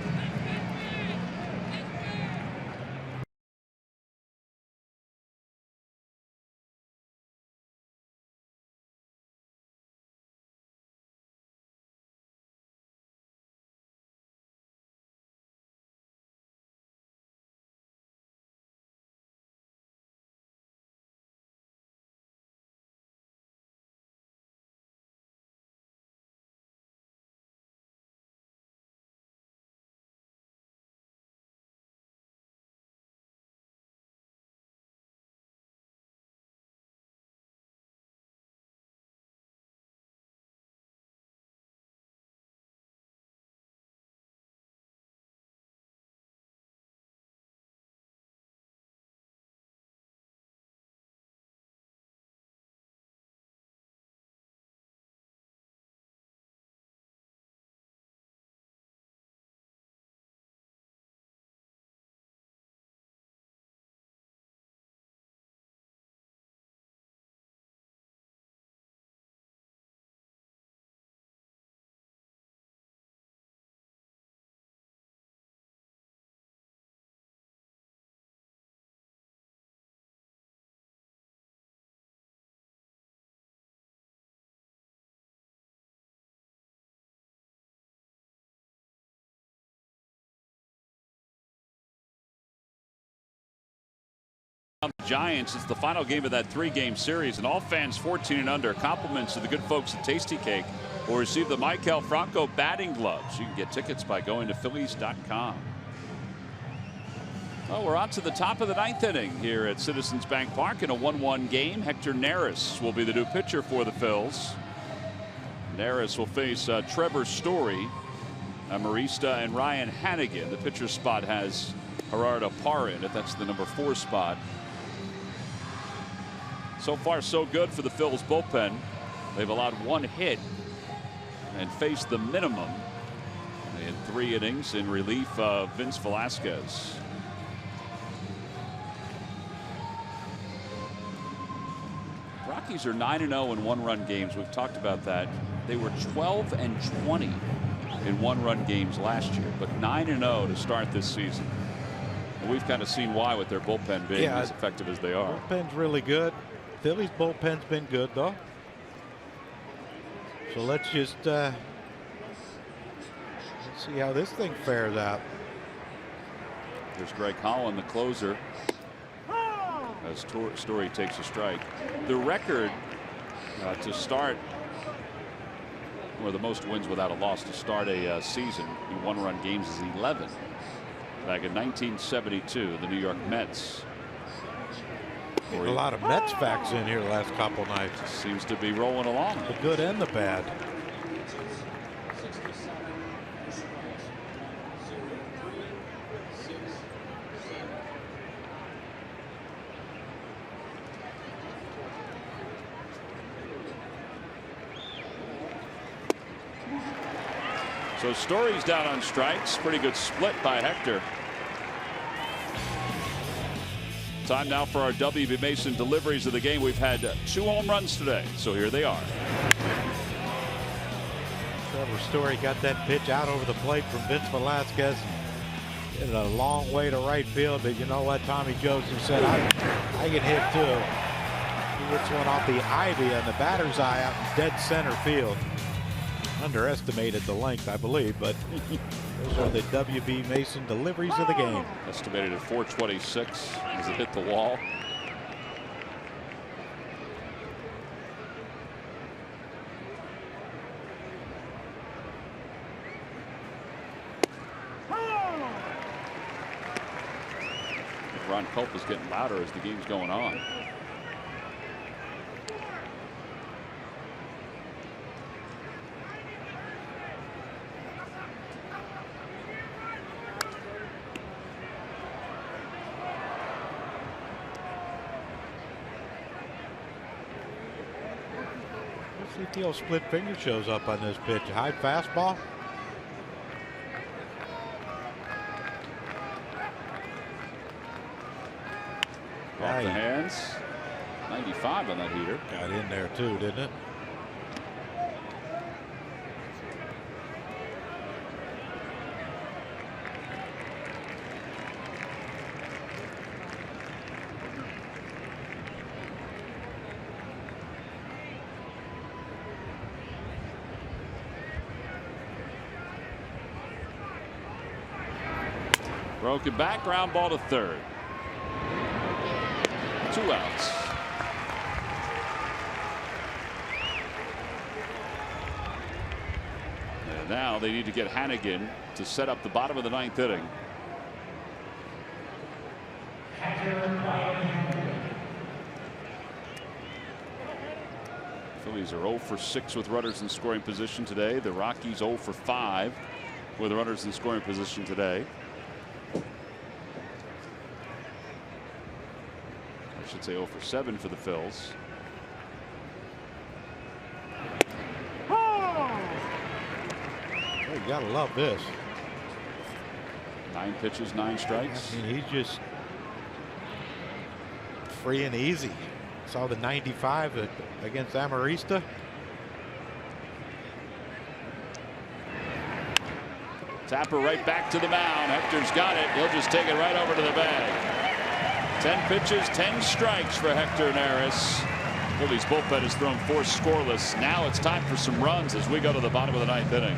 The Giants, it's the final game of that 3-game series, and all fans 14 and under, compliments to the good folks at Tasty Cake, will receive the Michael Franco batting gloves. You can get tickets by going to Phillies.com. Well, we're on to the top of the 9th inning here at Citizens Bank Park in a 1-1 game. Hector Neris will be the new pitcher for the Phils. Neris will face Trevor Story, Marista, and Ryan Hannigan. The pitcher spot has Gerardo Parra in it. That's the number 4 spot. So far, so good for the Phils bullpen. They've allowed 1 hit and faced the minimum in 3 innings in relief of Vince Velasquez. Rockies are 9-0 in 1-run games. We've talked about that. They were 12 and 20 in 1-run games last year, but 9-0 to start this season. And we've kind of seen why with their bullpen being as effective as they are. Bullpen's really good. Phillies bullpen's been good though. So let's just let's see how this thing fares out. There's Greg Holland, the closer, as Story takes a strike. The record to start, or the most wins without a loss to start a season in 1-run games is 11. Back in 1972, the New York Mets. A lot of Mets facts in here the last couple nights. Seems to be rolling along. The good and the bad. So Story's down on strikes. Pretty good split by Hector. Time now for our W.B. Mason deliveries of the game. We've had 2 home runs today, so here they are. Trevor Story got that pitch out over the plate from Vince Velasquez. It's a long way to right field, but you know what? Tommy Joseph said, I can hit too. He hits one off the ivy on the batter's eye out in dead center field. Underestimated the length, I believe, but those are the W.B. Mason deliveries of the game. Estimated at 426 as it hit the wall. Ron Culp is getting louder as the game's going on. Let's see if the old split finger shows up on this pitch. High fastball. Off the hands. 95 on that heater. Got in there too, didn't it? Broken back, ground ball to third. 2 outs. And now they need to get Hannigan to set up the bottom of the 9th inning. Phillies are 0 for 6 with runners in scoring position today. The Rockies 0 for 5 with runners in scoring position today. I should say 0 for 7 for the Phils. Oh, you gotta love this. 9 pitches, 9 strikes. I mean, he's just free and easy. Saw the 95 against Amarista. Tapper right back to the mound. Hector's got it. He'll just take it right over to the bag. 10 pitches, 10 strikes for Hector Neris. Phillies bullpen has thrown 4 scoreless. Now it's time for some runs as we go to the bottom of the 9th inning.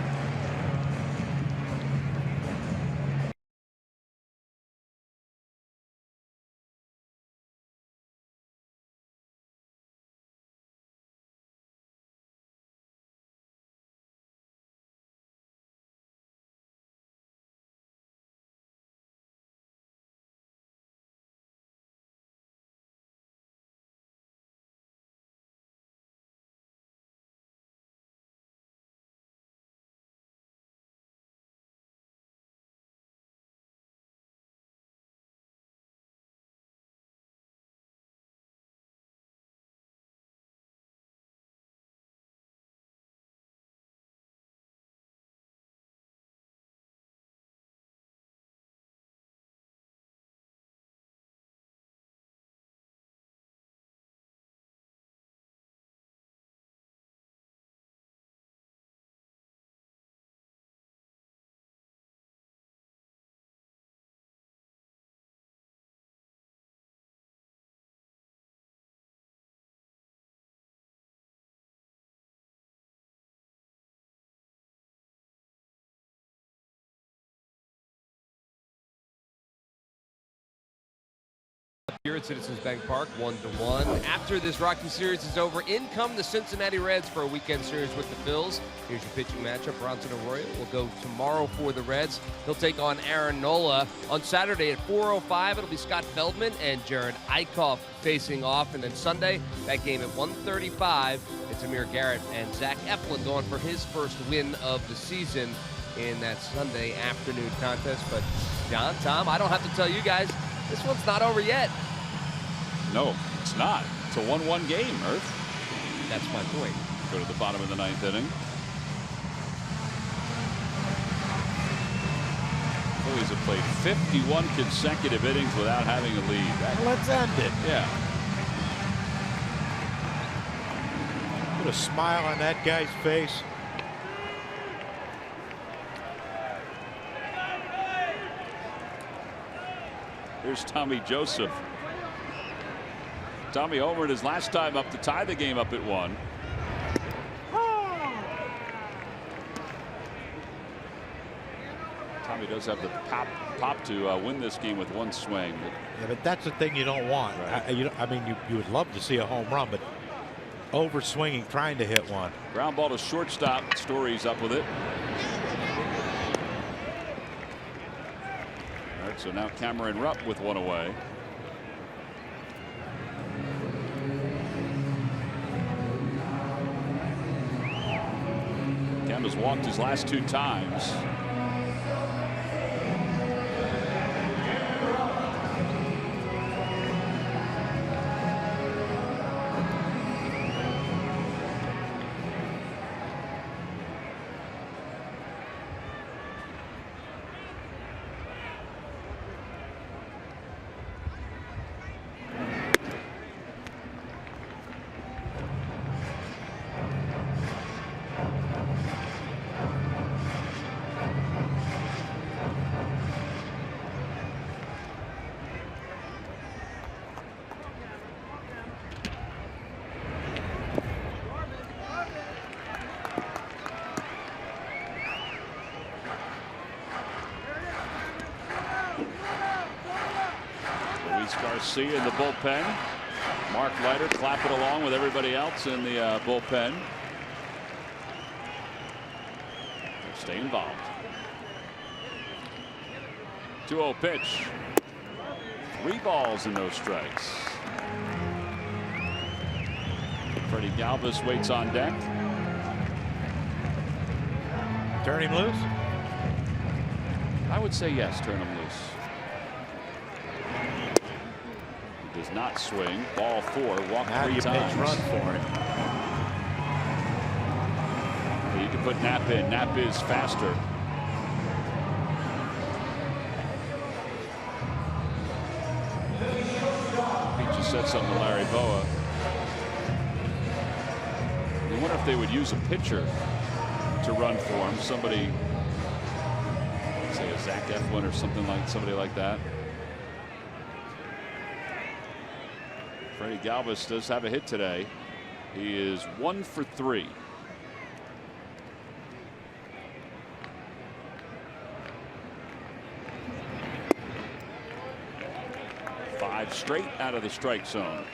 Here at Citizens Bank Park, 1-1. After this Rocky series is over, in come the Cincinnati Reds for a weekend series with the Phils. Here's your pitching matchup. Bronson Arroyo will go tomorrow for the Reds. He'll take on Aaron Nola. On Saturday at 4:05, it'll be Scott Feldman and Jared Eichhoff facing off. And then Sunday, that game at 1:35, it's Amir Garrett and Zach Eflin going for his first win of the season in that Sunday afternoon contest. But John, Tom, I don't have to tell you guys, this one's not over yet. No, it's not. It's a 1-1 game, Earth. That's my point. Go to the bottom of the 9th inning. guys have played 51 consecutive innings without having a lead. Let's end it. Yeah. Put a smile on that guy's face. Here's Tommy Joseph. Tommy homered his last time up to tie the game up at 1. Tommy does have the pop to win this game with 1 swing. Yeah, but that's the thing you don't want. Right. I mean, you would love to see a home run, but over swinging, trying to hit one. Ground ball to shortstop. Story's up with it. All right, so now Cameron Rupp with 1 away. Cam has walked his last 2 times. Garcia in the bullpen. Mark Leiter clapping along with everybody else in the bullpen. Stay involved. 2-0 pitch. 3 balls and no strikes. Freddie Galvis waits on deck. Turn him loose? I would say yes, turn him loose. Does not swing. Ball 4. Walk 3 times. Run for it. You can put Knapp in. Knapp is faster. He just said something to Larry Boa. You wonder if they would use a pitcher to run for him. Somebody, say a Zach Eflin or somebody like that. Freddie Galvis does have a hit today. He is 1 for 3. Five straight out of the strike zone.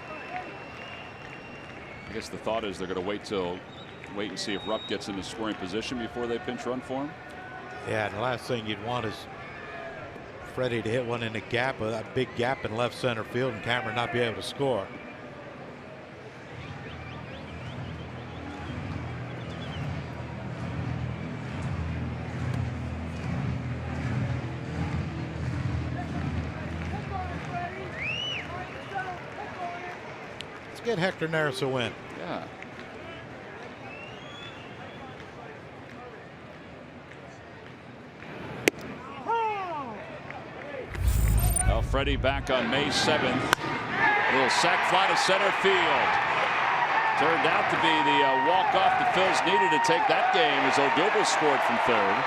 I guess the thought is they're going to wait and see if Rupp gets into scoring position before they pinch run for him. Yeah, and the last thing you'd want is Freddie to hit one in a gap, a big gap in left center field, and Cameron not be able to score. Let's get Hector Neris a win. Yeah. Well, Freddie back on May 7th. Little sac fly to center field. Turned out to be the walk-off the Phils needed to take that game as Odubel scored from third.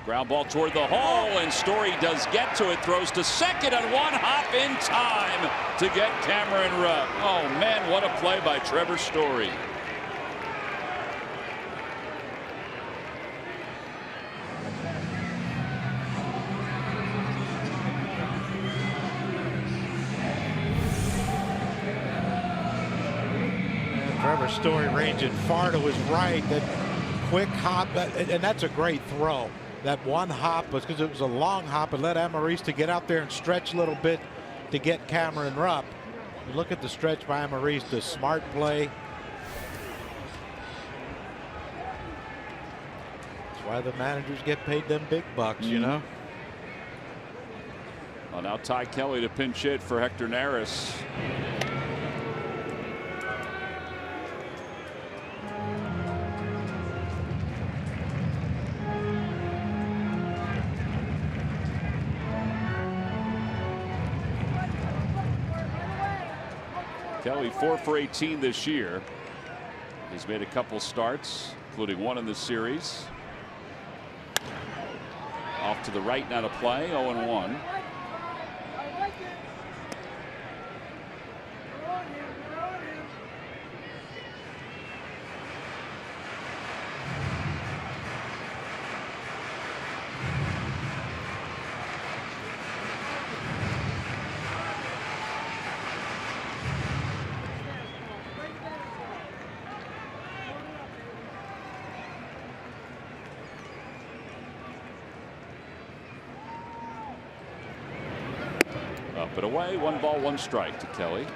Ground ball toward the hole, and Story does get to it. Throws to second on 1 hop in time to get Cameron Rupp. Oh, man, what a play by Trevor Story. Trevor Story ranging far to his right. That quick hop, and that's a great throw. That 1 hop was because it was a long hop and let Amarista get out there and stretch a little bit to get Cameron Rupp. You look at the stretch by Amarista, smart play. That's why the managers get paid them big bucks, you know. Well, now Ty Kelly to pinch hit for Hector Neris. Kelly 4 for 18 this year. He's made a couple starts, including one in the series. Off to the right now to play, 0-1. Up and away, 1 ball, 1 strike to Kelly.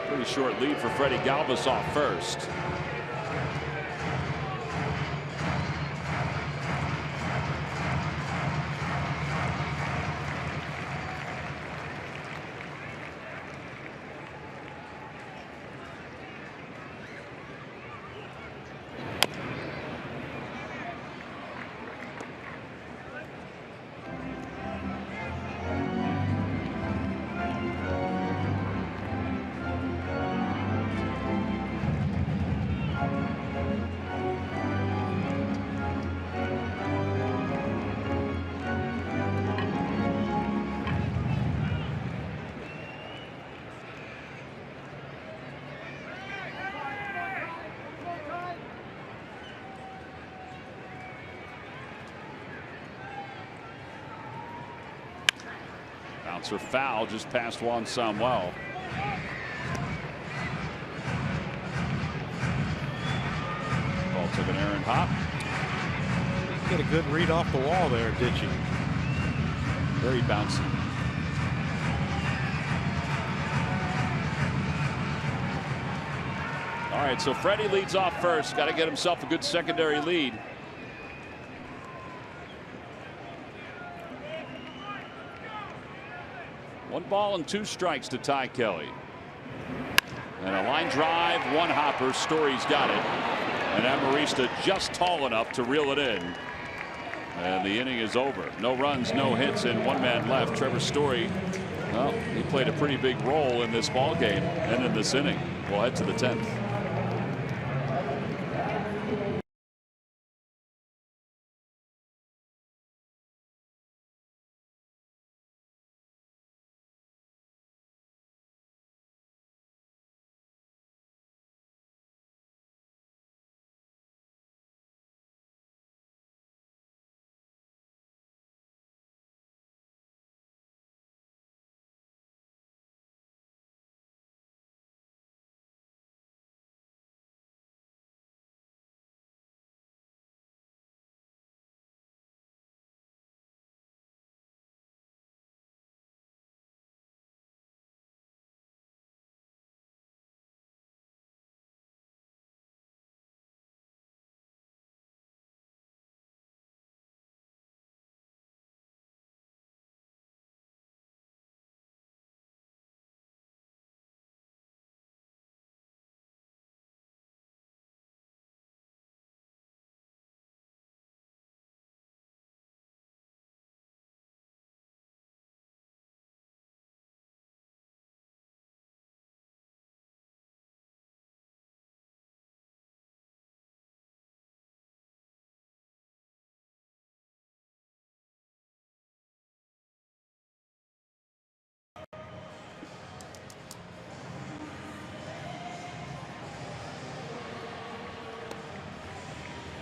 Pretty short lead for Freddie Galvis off first. Bouncer foul just past Juan Samuel. Ball took an errant hop. Get a good read off the wall there, did you? Very bouncy. All right, so Freddie leads off first. Got to get himself a good secondary lead. One ball and 2 strikes to Ty Kelly. And a line drive, 1 hopper. Story's got it. And Amarista just tall enough to reel it in. And the inning is over. No runs, no hits, and 1 man left. Trevor Story, well, he played a pretty big role in this ball game and in this inning. We'll head to the 10th.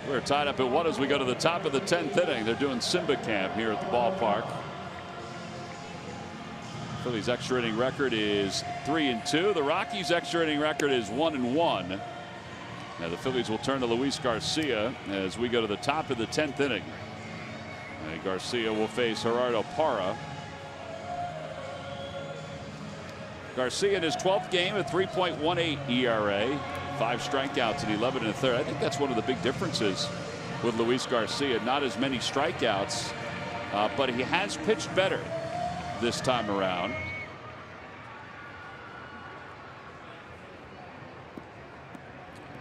We're tied up at 1 as we go to the top of the 10th inning. They're doing Simba camp here at the ballpark. Phillies extra inning record is 3-2. The Rockies extra inning record is 1-1. Now the Phillies will turn to Luis Garcia as we go to the top of the 10th inning. And Garcia will face Gerardo Parra. Garcia in his 12th game, a 3.18 ERA, 5 strikeouts and 11 1/3. I think that's one of the big differences with Luis Garcia. Not as many strikeouts but he has pitched better this time around.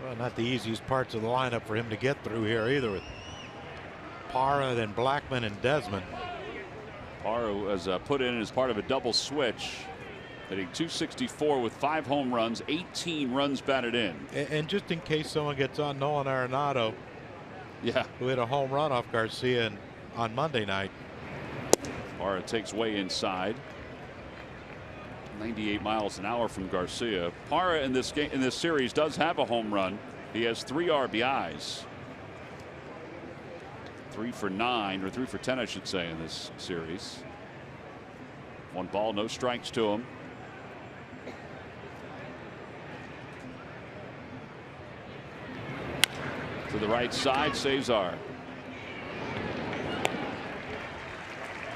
Well, not the easiest parts of the lineup for him to get through here either, with Parra, then Blackman and Desmond. Parra was put in as part of a double switch, hitting .264 with 5 home runs, 18 runs batted in. And just in case someone gets on, Nolan Arenado, who hit a home run off Garcia on Monday night. Parra takes way inside. 98 miles an hour from Garcia. Parra in this series does have a home run. He has 3 RBIs. 3 for 9, or 3 for 10, I should say, in this series. 1 ball, no strikes to him. To the right side, Cesar.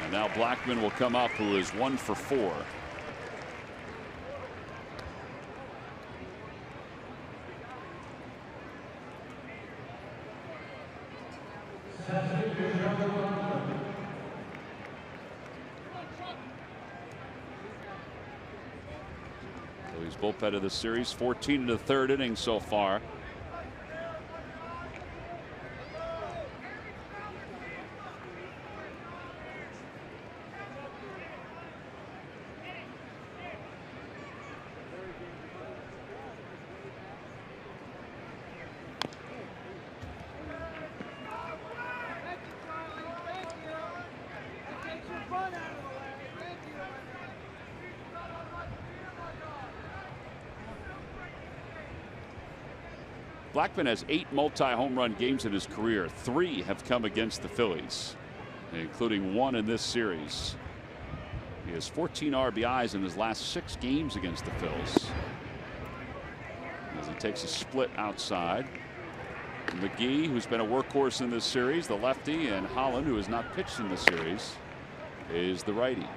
And now Blackman will come up, who is 1 for 4. Phillies bullpen of the series, 14 in the 3rd inning so far. Blackman has 8 multi-home run games in his career. 3 have come against the Phillies, including 1 in this series. He has 14 RBIs in his last 6 games against the Phils. As he takes a split outside. McGee, who's been a workhorse in this series, the lefty, and Holland, who has not pitched in the series, is the righty.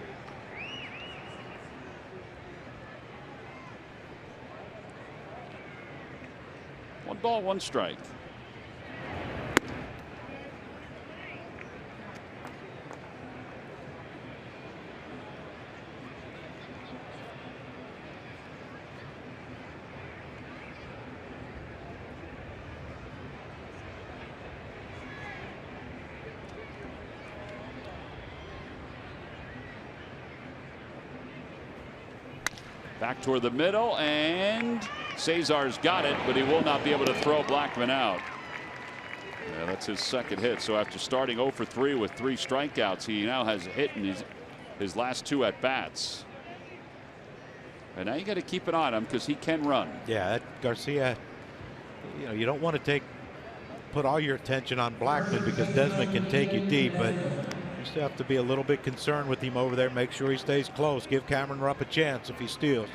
One ball, 1 strike. Back toward the middle, and Cesar's got it, but he will not be able to throw Blackman out. Yeah, that's his 2nd hit. So after starting 0 for 3 with 3 strikeouts, he now has a hit in his last 2 at bats. And now you got to keep an eye on him because he can run. Yeah, that Garcia, you don't want to put all your attention on Blackman because Desmond can take you deep, but you still have to be a little bit concerned with him over there. Make sure he stays close. Give Cameron Rupp a chance if he steals.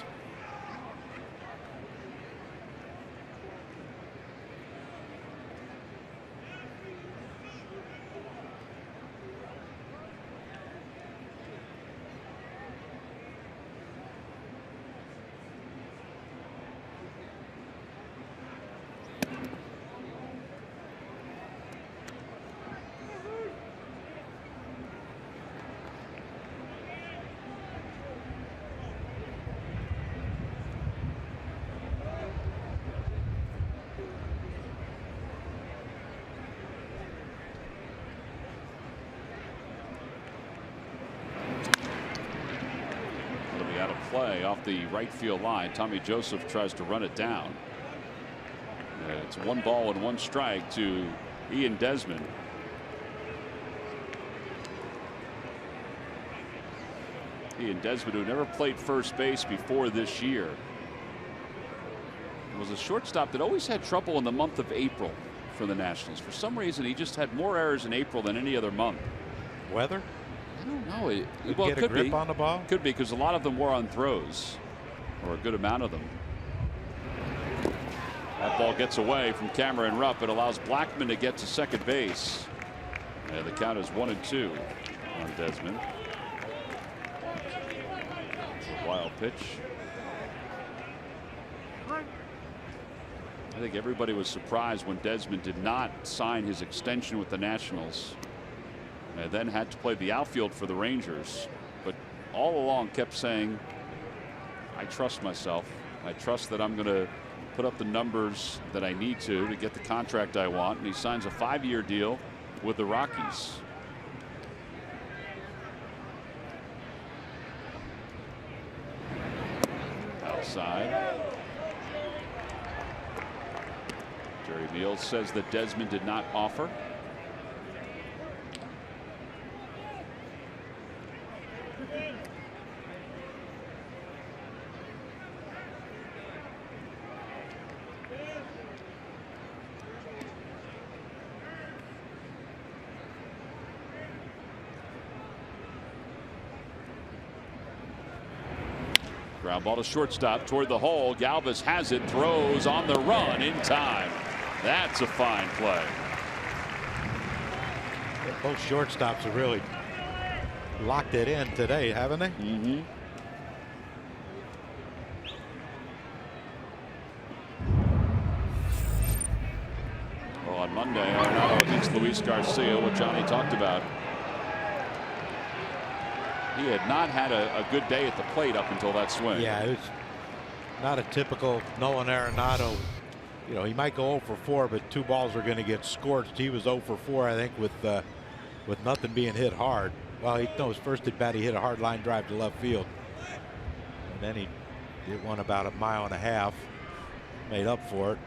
Play off the right field line. Tommy Joseph tries to run it down. It's 1 ball and 1 strike to Ian Desmond. Ian Desmond, who never played first base before this year, was a shortstop that always had trouble in the month of April for the Nationals. For some reason, he just had more errors in April than any other month. Weather? I don't know. Well, it could be on the ball. Could be, because a lot of them were on throws, or a good amount of them. That ball gets away from Cameron Rupp. It allows Blackman to get to 2nd base. And the count is 1-2 on Desmond. A wild pitch. I think everybody was surprised when Desmond did not sign his extension with the Nationals. and then had to play the outfield for the Rangers, but all along kept saying, I trust myself. I trust that I'm going to put up the numbers that I need to get the contract I want. And he signs a 5-year deal with the Rockies. Outside. Jerry Meals says that Desmond did not offer. Ground ball to shortstop toward the hole. Galvis has it, throws on the run in time. That's a fine play. Both shortstops have really locked it in today, haven't they? Mm-hmm. Well, on Monday, Arenado against Luis Garcia, what Johnny talked about. He had not had a good day at the plate up until that swing. Yeah, it was not a typical Nolan Arenado. You know, he might go 0 for 4, but 2 balls are going to get scorched. He was 0 for 4, I think, with nothing being hit hard. Well, his first at bat, he hit a hard line drive to left field, and then he did one about 1.5 miles, made up for it.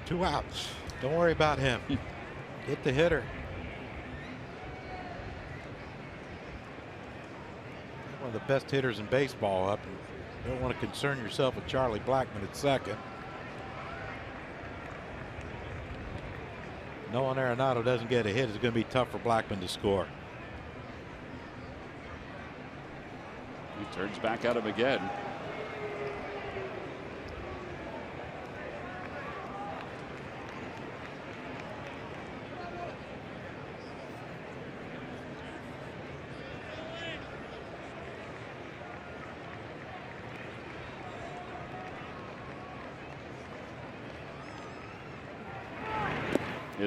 Two outs. Don't worry about him. Get the hitter. One of the best hitters in baseball up. You don't want to concern yourself with Charlie Blackmon at second. Nolan Arenado doesn't get a hit. It's going to be tough for Blackmon to score. He turns back at him again.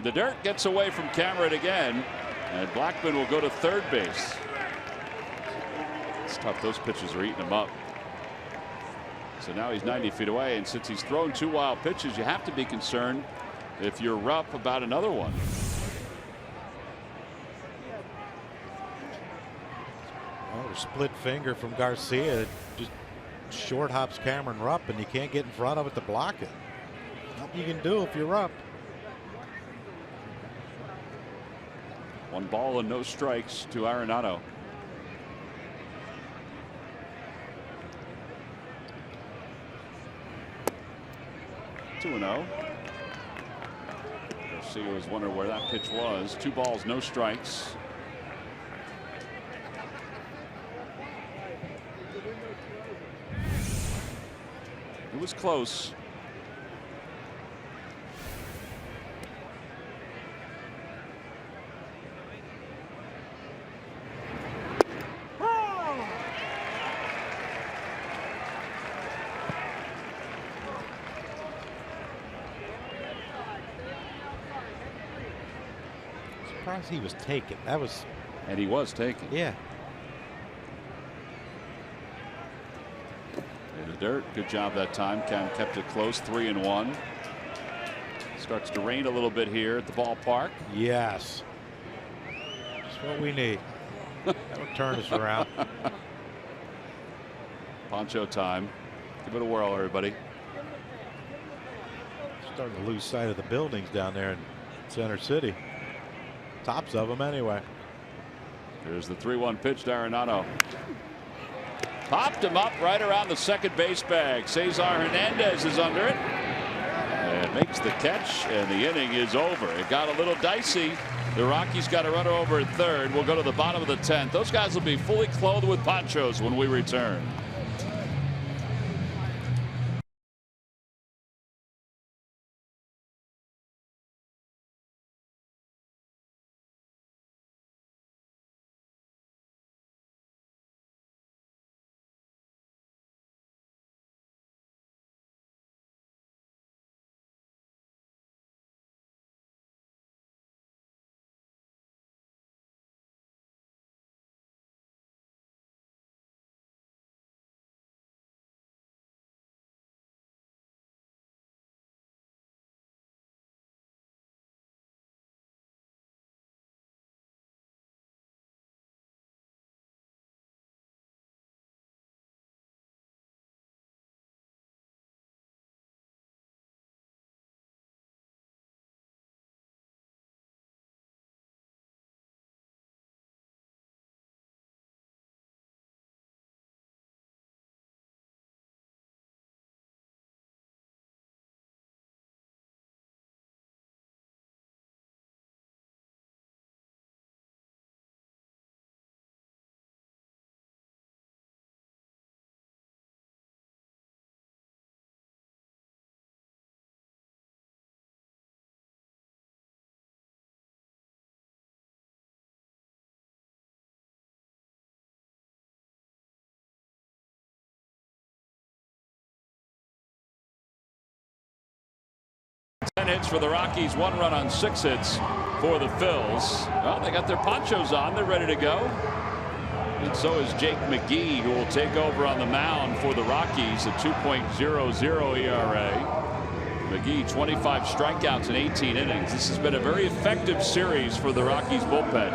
The dirt gets away from Cameron again, and Blackmon will go to third base. It's tough. Those pitches are eating him up. So now he's 90 feet away, and since he's thrown 2 wild pitches, you have to be concerned if you're Rupp about another one. Well, a split finger from Garcia. It just short hops Cameron Rupp, and you can't get in front of it to block it. Nothing you can do if you're Rupp. 1 ball and no strikes to Arenado. Two 2-0. Garcia was wondering where that pitch was. 2 balls, no strikes. It was close. He was taken. That was. And he was taken. Yeah. In the dirt. Good job that time. Cam kept it close. 3-1. Starts to rain a little bit here at the ballpark. Yes. That's what we need. That'll turn us around. Poncho time. Give it a whirl, everybody. Starting to lose sight of the buildings down there in Center City. Tops of them anyway. Here's the 3-1 pitch to Arenado. Popped him up right around the second base bag. Cesar Hernandez is under it and makes the catch, and the inning is over. It got a little dicey. The Rockies got a runner over at third. We'll go to the bottom of the 10th. Those guys will be fully clothed with ponchos when we return. Hits for the Rockies, 1 run on 6 hits for the Phils. Well, they got their ponchos on. They're ready to go. And so is Jake McGee, who will take over on the mound for the Rockies, a 2.00 ERA. McGee, 25 strikeouts in 18 innings. This has been a very effective series for the Rockies bullpen.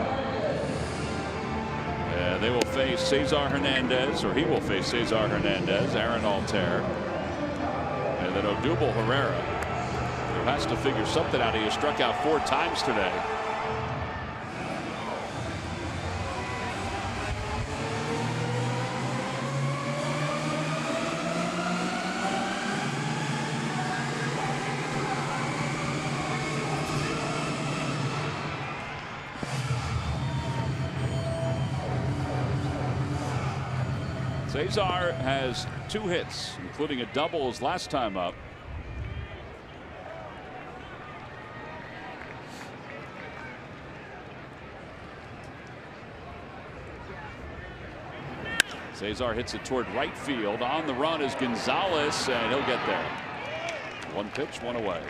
They will face Cesar Hernandez, or he will face Cesar Hernandez, Aaron Altair, and then Odubel Herrera, who has to figure something out. He has struck out 4 times today. Cesar has 2 hits, including a double his last time up. Cesar hits it toward right field. On the run is Gonzalez, and he'll get there. 1 pitch, 1 away.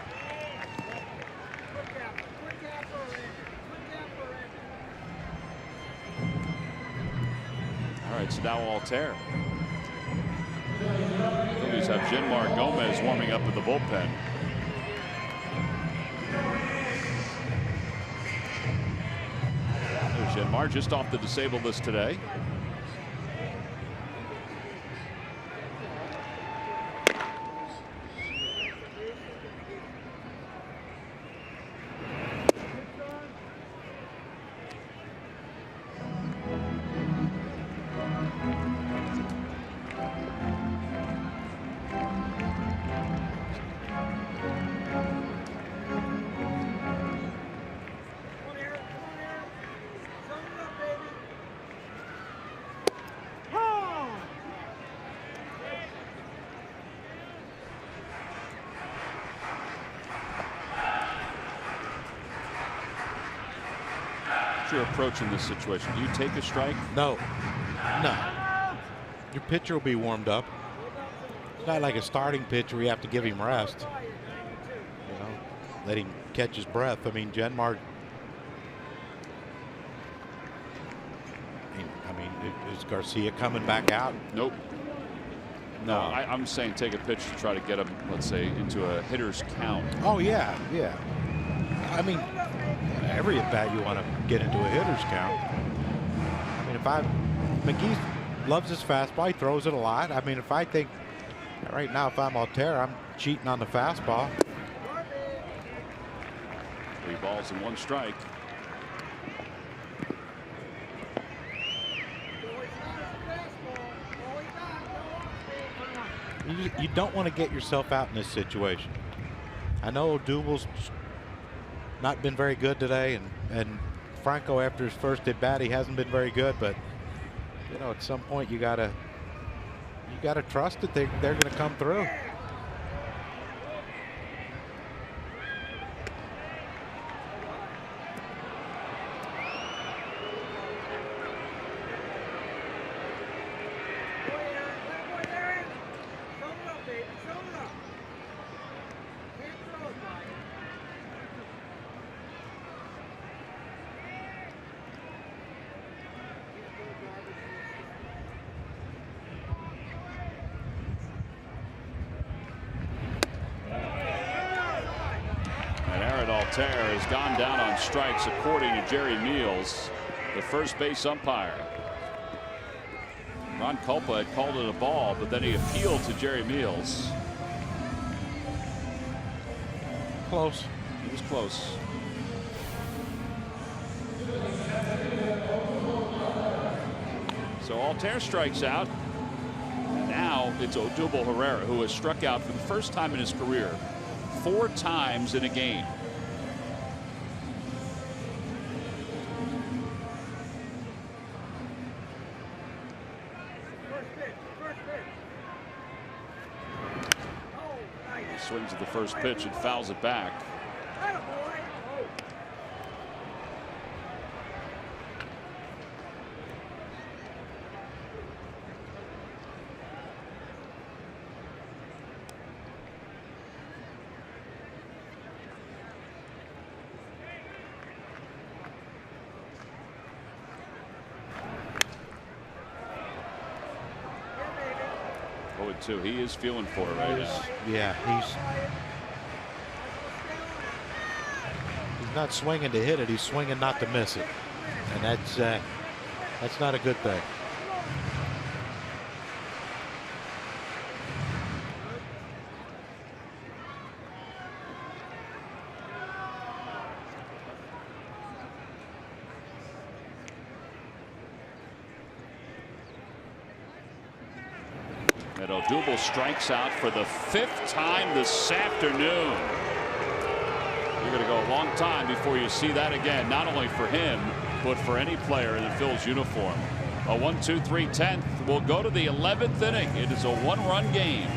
All right, so now Altair. Phillies have Jenmar Gomez warming up at the bullpen. There's Jenmar just off the disabled list today. Your approach in this situation? Do you take a strike? No. Your pitcher will be warmed up. It's not like a starting pitcher where you have to give him rest. You know, let him catch his breath. I mean, Jenmar. I mean, is Garcia coming back out? Nope. No. I'm saying take a pitch to try to get him, let's say, into a hitter's count. Oh yeah. I mean, every at bat you want to get into a hitter's count. I mean, McGee loves his fastball. He throws it a lot. I mean, if I think right now, if I'm Altair, I'm cheating on the fastball. 3 balls and 1 strike. You don't want to get yourself out in this situation. I know Odubel's not been very good today, and Franco, after his first at bat, he hasn't been very good. But you know, at some point, you gotta trust that they're going to come through. Has gone down on strikes, according to Jerry Meals, the first base umpire. Ron Culpa had called it a ball, but then he appealed to Jerry Meals. Close. It was close. So Altair strikes out. Now it's Odubel Herrera, who has struck out for the first time in his career 4 times in a game. Swings at the first pitch and fouls it back. He is feeling for it right now. Yeah, he's not swinging to hit it. He's swinging not to miss it, and that's not a good thing. Odubel strikes out for the 5th time this afternoon. You're going to go a long time before you see that again, not only for him, but for any player in the Phillies uniform. A 1-2-3 10th will go to the 11th inning. It is a 1-run game.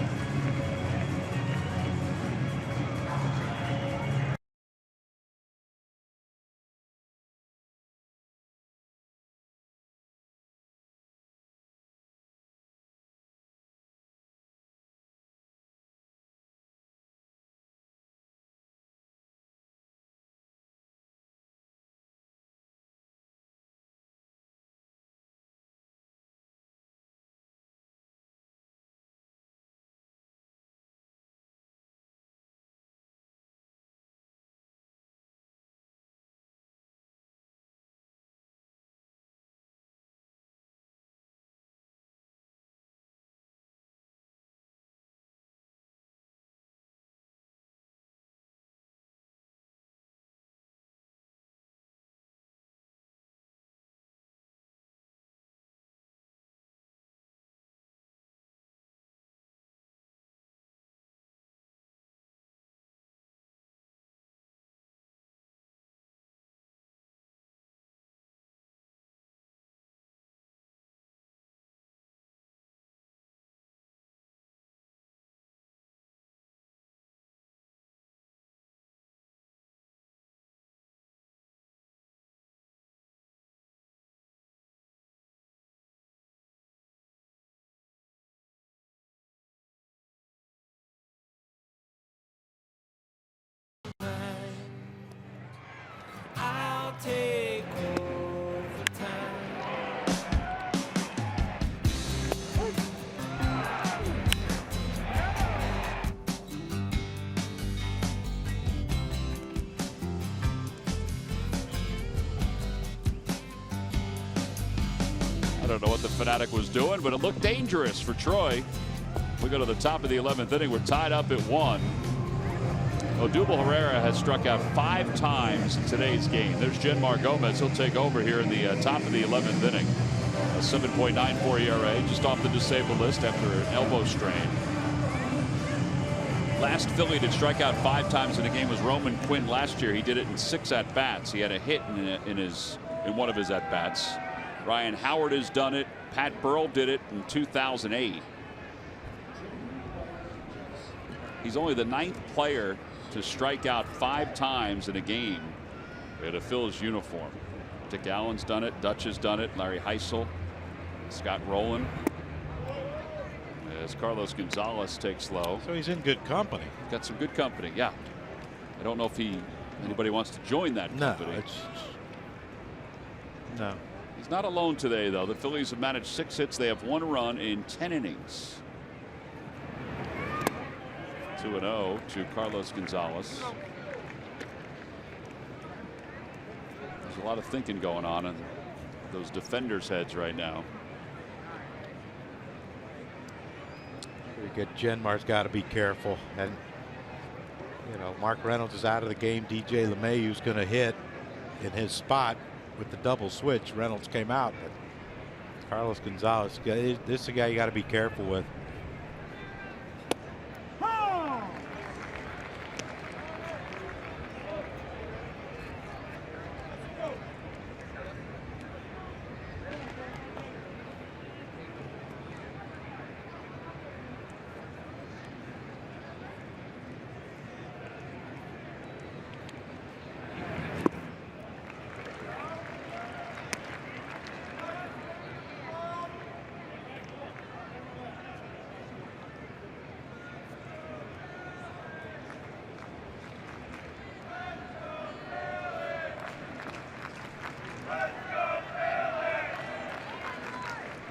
Take over time. I don't know what the Fanatic was doing, but it looked dangerous for Troy. We go to the top of the 11th inning. We're tied up at 1. Odubel Herrera has struck out 5 times in today's game. There's Jenmar Gomez. He'll take over here in the top of the 11th inning. A 7.94 ERA, just off the disabled list after an elbow strain. Last Philly to strike out 5 times in a game was Roman Quinn last year. He did it in 6 at-bats. He had a hit in one of his at-bats. Ryan Howard has done it. Pat Burrell did it in 2008. He's only the 9th player to strike out 5 times in a game in a Phillies uniform. Dick Allen's done it. Dutch has done it. Larry Heisel. Scott Rowland. As Carlos Gonzalez takes low. So he's in good company. Got some good company, yeah. I don't know if anybody wants to join that company. No. He's not alone today, though. The Phillies have managed 6 hits. They have 1 run in 10 innings. 2-0 to Carlos Gonzalez. There's a lot of thinking going on in those defenders' heads right now. Very good. Genmar's got to be careful. And, you know, Mark Reynolds is out of the game. DJ LeMahieu's going to hit in his spot with the double switch. Reynolds came out. But Carlos Gonzalez, this is a guy you got to be careful with.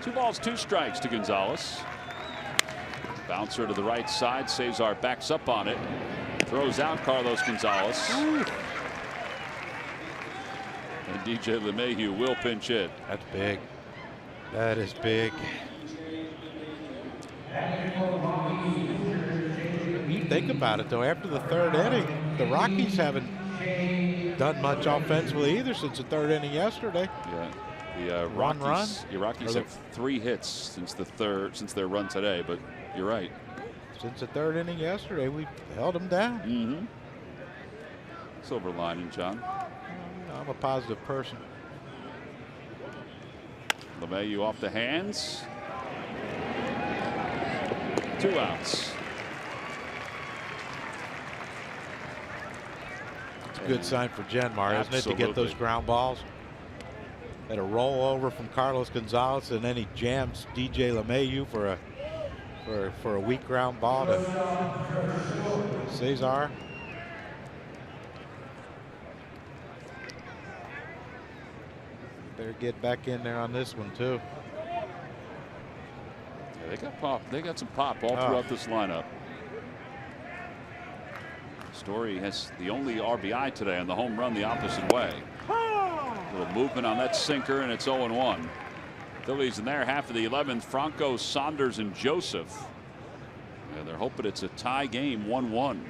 Two balls, 2 strikes to Gonzalez. Bouncer to the right side. Cesar backs up on it. Throws out Carlos Gonzalez. Ooh. And DJ LeMahieu will pinch hit. That's big. That is big. You think about it, though, after the 3rd inning, the Rockies haven't done much offensively either since the 3rd inning yesterday. Yeah. The Rockies have 3 hits since their run today, but you're right. Since the 3rd inning yesterday, we held them down. Mm-hmm. Silver lining, John. I'm a positive person. LeMahieu off the hands. 2 outs. It's a good sign for Genmar, isn't it, to get those ground balls? Had a roll over from Carlos Gonzalez, and then he jams DJ LeMahieu for a weak ground ball to Cesar. Better get back in there on this one too. Yeah, they got pop. They got some pop all throughout this lineup. Story has the only RBI today on the home run the opposite way. A little movement on that sinker, and it's 0-1. Phillies in their half of the 11th. Franco, Saunders, and Joseph. Yeah, they're hoping it's a tie game, 1-1.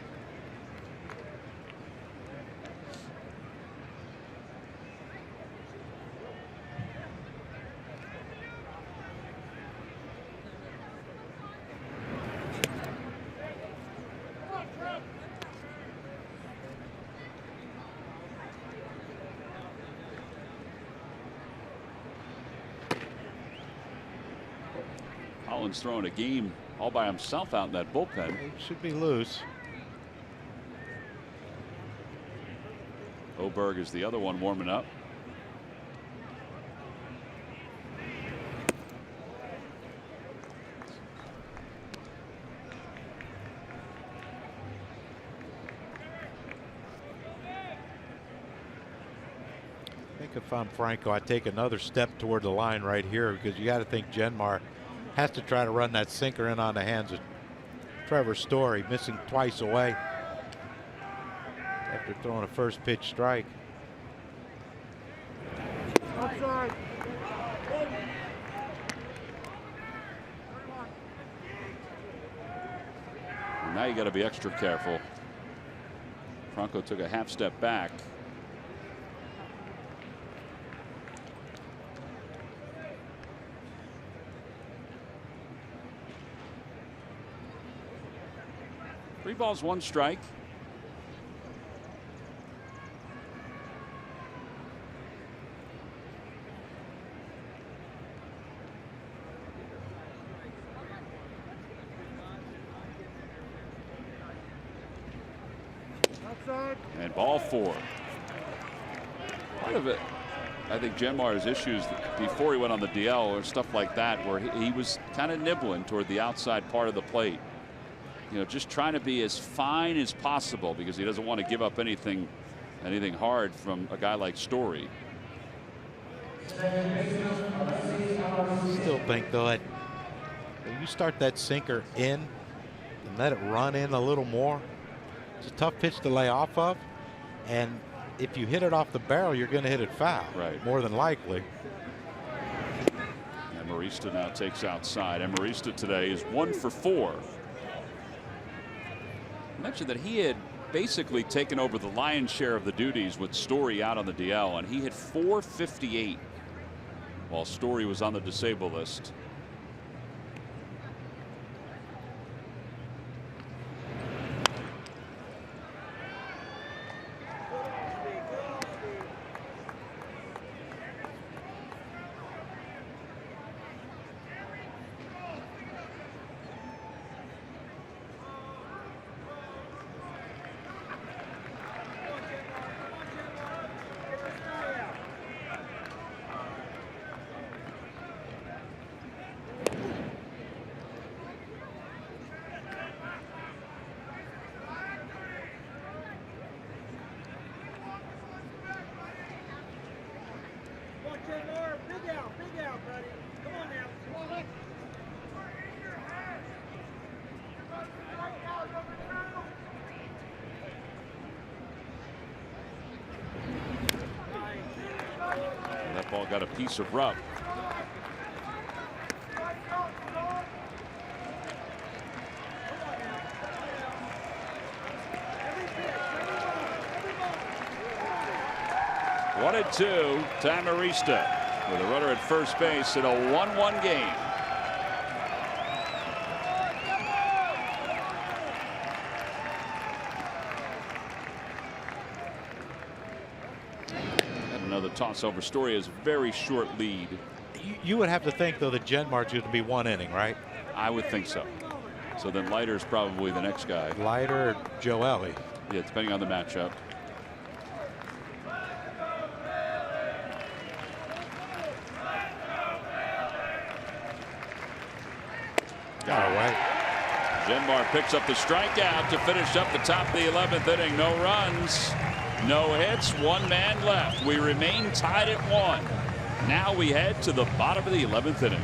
Throwing a game all by himself out in that bullpen. He should be loose. Oberg is the other one warming up. I think if I'm Franco, I'd take another step toward the line right here, because you got to think Genmar has to try to run that sinker in on the hands of Trevor Story, missing twice away after throwing a first pitch strike. Outside. Now you got to be extra careful. Franco took a half step back. 3 balls, 1 strike. And ball 4. Part of it, I think Genmar's issues before he went on the DL or stuff like that, where he was kind of nibbling toward the outside part of the plate. You know, just trying to be as fine as possible because he doesn't want to give up anything hard from a guy like Story. Still think though that when you start that sinker in and let it run in a little more, it's a tough pitch to lay off of, and if you hit it off the barrel, you're going to hit it foul. Right. More than likely. Amarista now takes outside. Amarista today is 1 for 4. I mentioned that he had basically taken over the lion's share of the duties with Story out on the DL, and he hit .458 while Story was on the disabled list. Ball got a piece of rub. One and 2 to Amarista with a runner at first base in a 1-1 game. Toss over. Story is a very short lead. You would have to think though that Genmar's going to be 1 inning, right? I would think so. So then Leiter's probably the next guy. Leiter or Joely. Yeah, depending on the matchup. Got away. Genmar picks up the strikeout to finish up the top of the 11th inning. No runs. No hits, 1 man left. We remain tied at 1. Now we head to the bottom of the 11th inning.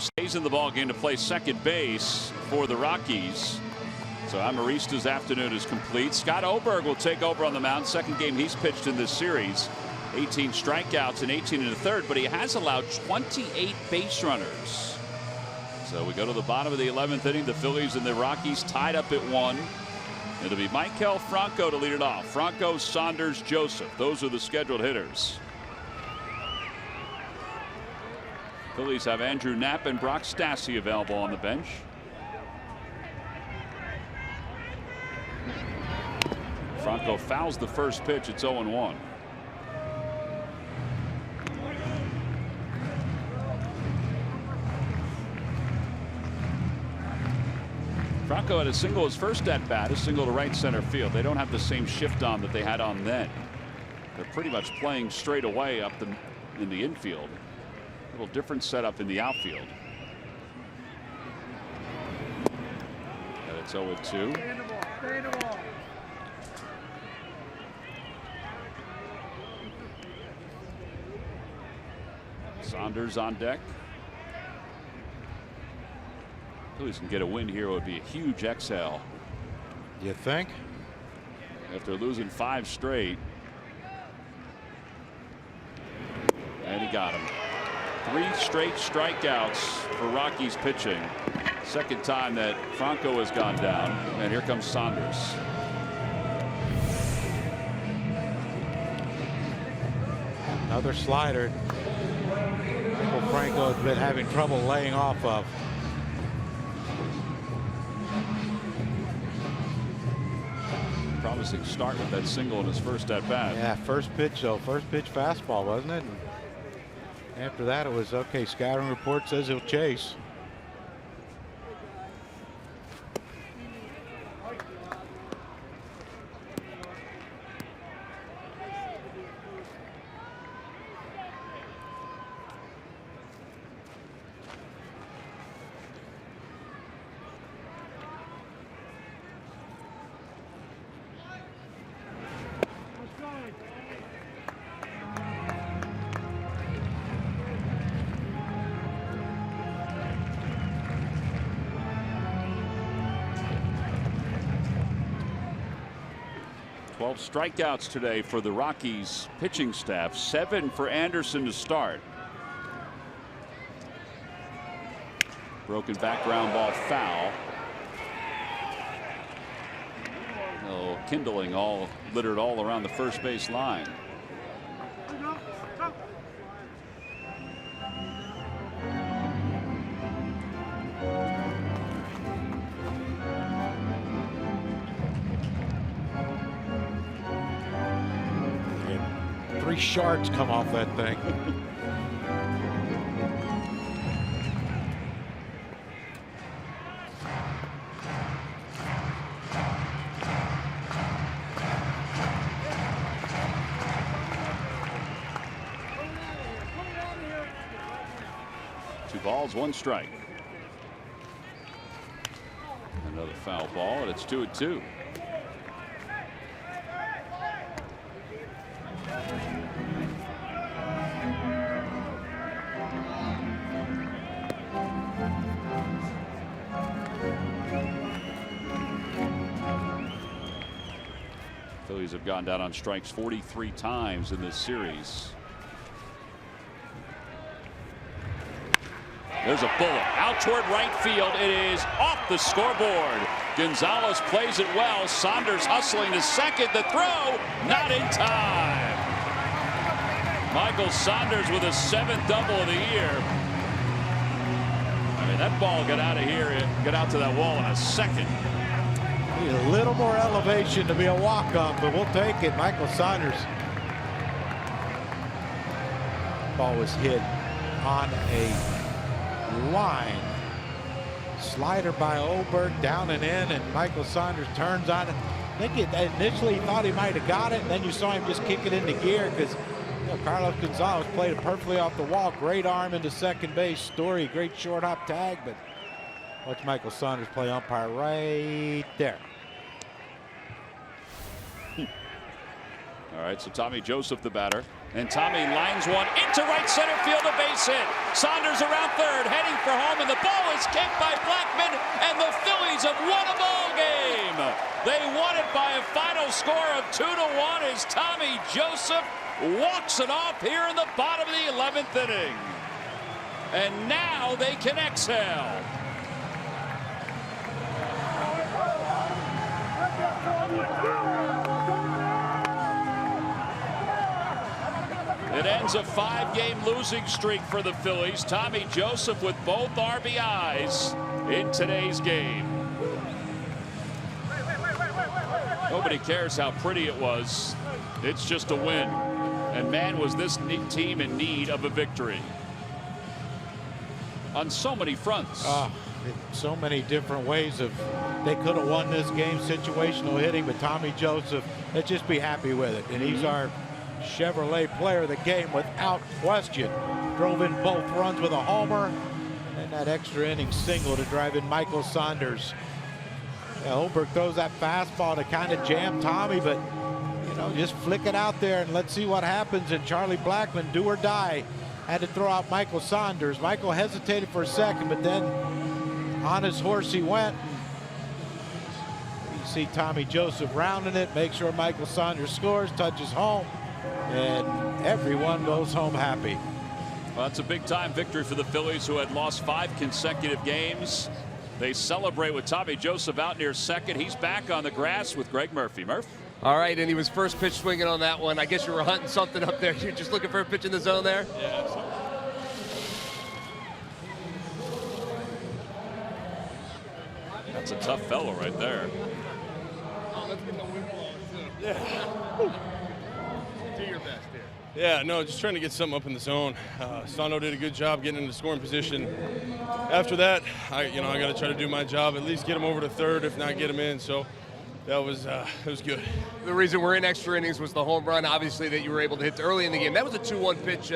stays in the ball game to play second base for the Rockies. So Amarista's afternoon is complete. Scott Oberg will take over on the mound. Second game he's pitched in this series. 18 strikeouts and 18 in the third, but he has allowed 28 base runners. So we go to the bottom of the 11th inning. The Phillies and the Rockies tied up at 1. It'll be Maikel Franco to lead it off. Franco, Saunders, Joseph. Those are the scheduled hitters. Phillies have Andrew Knapp and Brock Stassi available on the bench. Franco fouls the first pitch. It's 0-1. Franco had a single his first at bat, a single to right center field. They don't have the same shift on that they had on then. They're pretty much playing straight away up in the infield. A little different setup in the outfield. And it's 0-2. Saunders on deck. Phillies can get a win here. It would be a huge exhale. You think? After losing 5 straight. And he got him. 3 straight strikeouts for Rockies pitching. Second time that Franco has gone down. And here comes Saunders. Another slider. Michael Franco has been having trouble laying off of. Promising start with that single in his first at bat. Yeah, first pitch though. First pitch fastball, wasn't it? And after that, it was okay. Scouting report says he'll chase. Strikeouts today for the Rockies pitching staff. 7 for Anderson to start. Broken back ground ball foul. Oh, kindling all littered all around the first base line. Shards come off that thing. Two balls, 1 strike. Another foul ball, and it's 2-2. Phillies have gone down on strikes 43 times in this series. There's a bullet out toward right field. It is off the scoreboard. Gonzalez plays it well. Saunders hustling to second. The throw not in time. Michael Saunders with a 7th double of the year. I mean, that ball got out of here. It got out to that wall in a second. Need a little more elevation to be a walk-off, but we'll take it. Michael Saunders. Ball was hit on a line. Slider by Oberg, down and in, and Michael Saunders turns on it. I think initially he thought he might have got it, and then you saw him just kick it into gear because Carlos Gonzalez played it perfectly off the wall. Great arm into second base. Story, great short hop tag, but watch Michael Saunders play umpire right there. All right, so Tommy Joseph, the batter. And Tommy lines one into right center field, a base hit. Saunders around third, heading for home, and the ball is kicked by Blackmon, and the Phillies have won a ball game. They won it by a final score of 2-1 as Tommy Joseph walks it off here in the bottom of the 11th inning. And now they can exhale. It ends a 5-game losing streak for the Phillies. Tommy Joseph with both RBIs in today's game. Nobody cares how pretty it was. It's just a win. And man, was this team in need of a victory. On so many fronts. So many different ways they could have won this game. Situational hitting, but Tommy Joseph, let's just be happy with it. And he's our Chevrolet player of the game without question. Drove in both runs with a homer and that extra inning single to drive in Michael Saunders. Holberg throws that fastball to kind of jam Tommy, but you know, just flick it out there and let's see what happens. And Charlie Blackmon, do or die, had to throw out Michael Saunders. Michael hesitated for a second, but then on his horse he went. You see Tommy Joseph rounding it, make sure Michael Saunders scores, touches home, and everyone goes home happy. Well, it's a big-time victory for the Phillies, who had lost 5 consecutive games. They celebrate with Tommy Joseph out near second. He's back on the grass with Greg Murphy. Murph? All right, and he was first pitch swinging on that one. I guess you were hunting something up there. You're just looking for a pitch in the zone there? Yeah. That's a tough fellow right there. Yeah. Do your best here. Yeah, no, just trying to get something up in the zone. Sando did a good job getting into scoring position. After that, I got to try to do my job, at least get him over to third, if not get him in. So that was it was good. The reason we're in extra innings was the home run, obviously, that you were able to hit early in the game. That was a 2-1 pitch,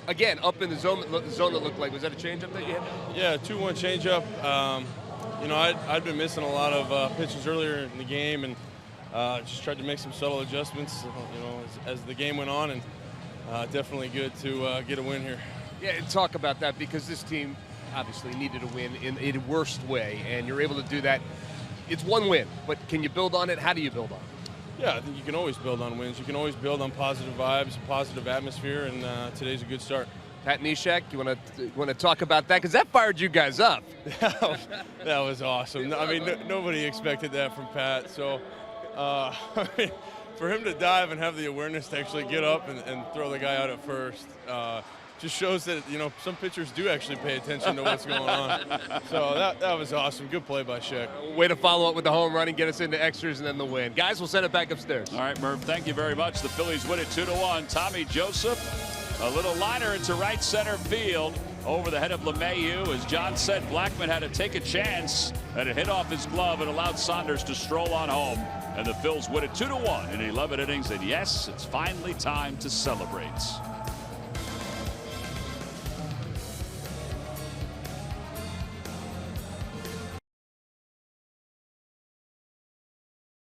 again, up in the zone that looked like. Was that a changeup that you hit? Yeah, 2-1 changeup. I'd been missing a lot of pitches earlier in the game, and just tried to make some subtle adjustments, as the game went on, and definitely good to get a win here. Yeah, and talk about that, because this team obviously needed a win in a worst way, and you're able to do that. It's one win, but can you build on it? How do you build on it? Yeah, I think you can always build on wins. You can always build on positive vibes, positive atmosphere, and today's a good start. Pat Neshek, you want to talk about that, because that fired you guys up. That was awesome. I mean, nobody expected that from Pat. So, for him to dive and have the awareness to actually get up and throw the guy out at first, just shows that some pitchers do actually pay attention to what's going on. So that was awesome. Good play by Sheck. Way to follow up with the home run and get us into extras and then the win. Guys, we'll send it back upstairs. All right, Murph, thank you very much. The Phillies win it 2-1. Tommy Joseph, a little liner into right center field over the head of LeMahieu. As John said, Blackmon had to take a chance, and it hit off his glove and allowed Saunders to stroll on home. And the Phils win it 2-1 in 11 innings. And yes, it's finally time to celebrate.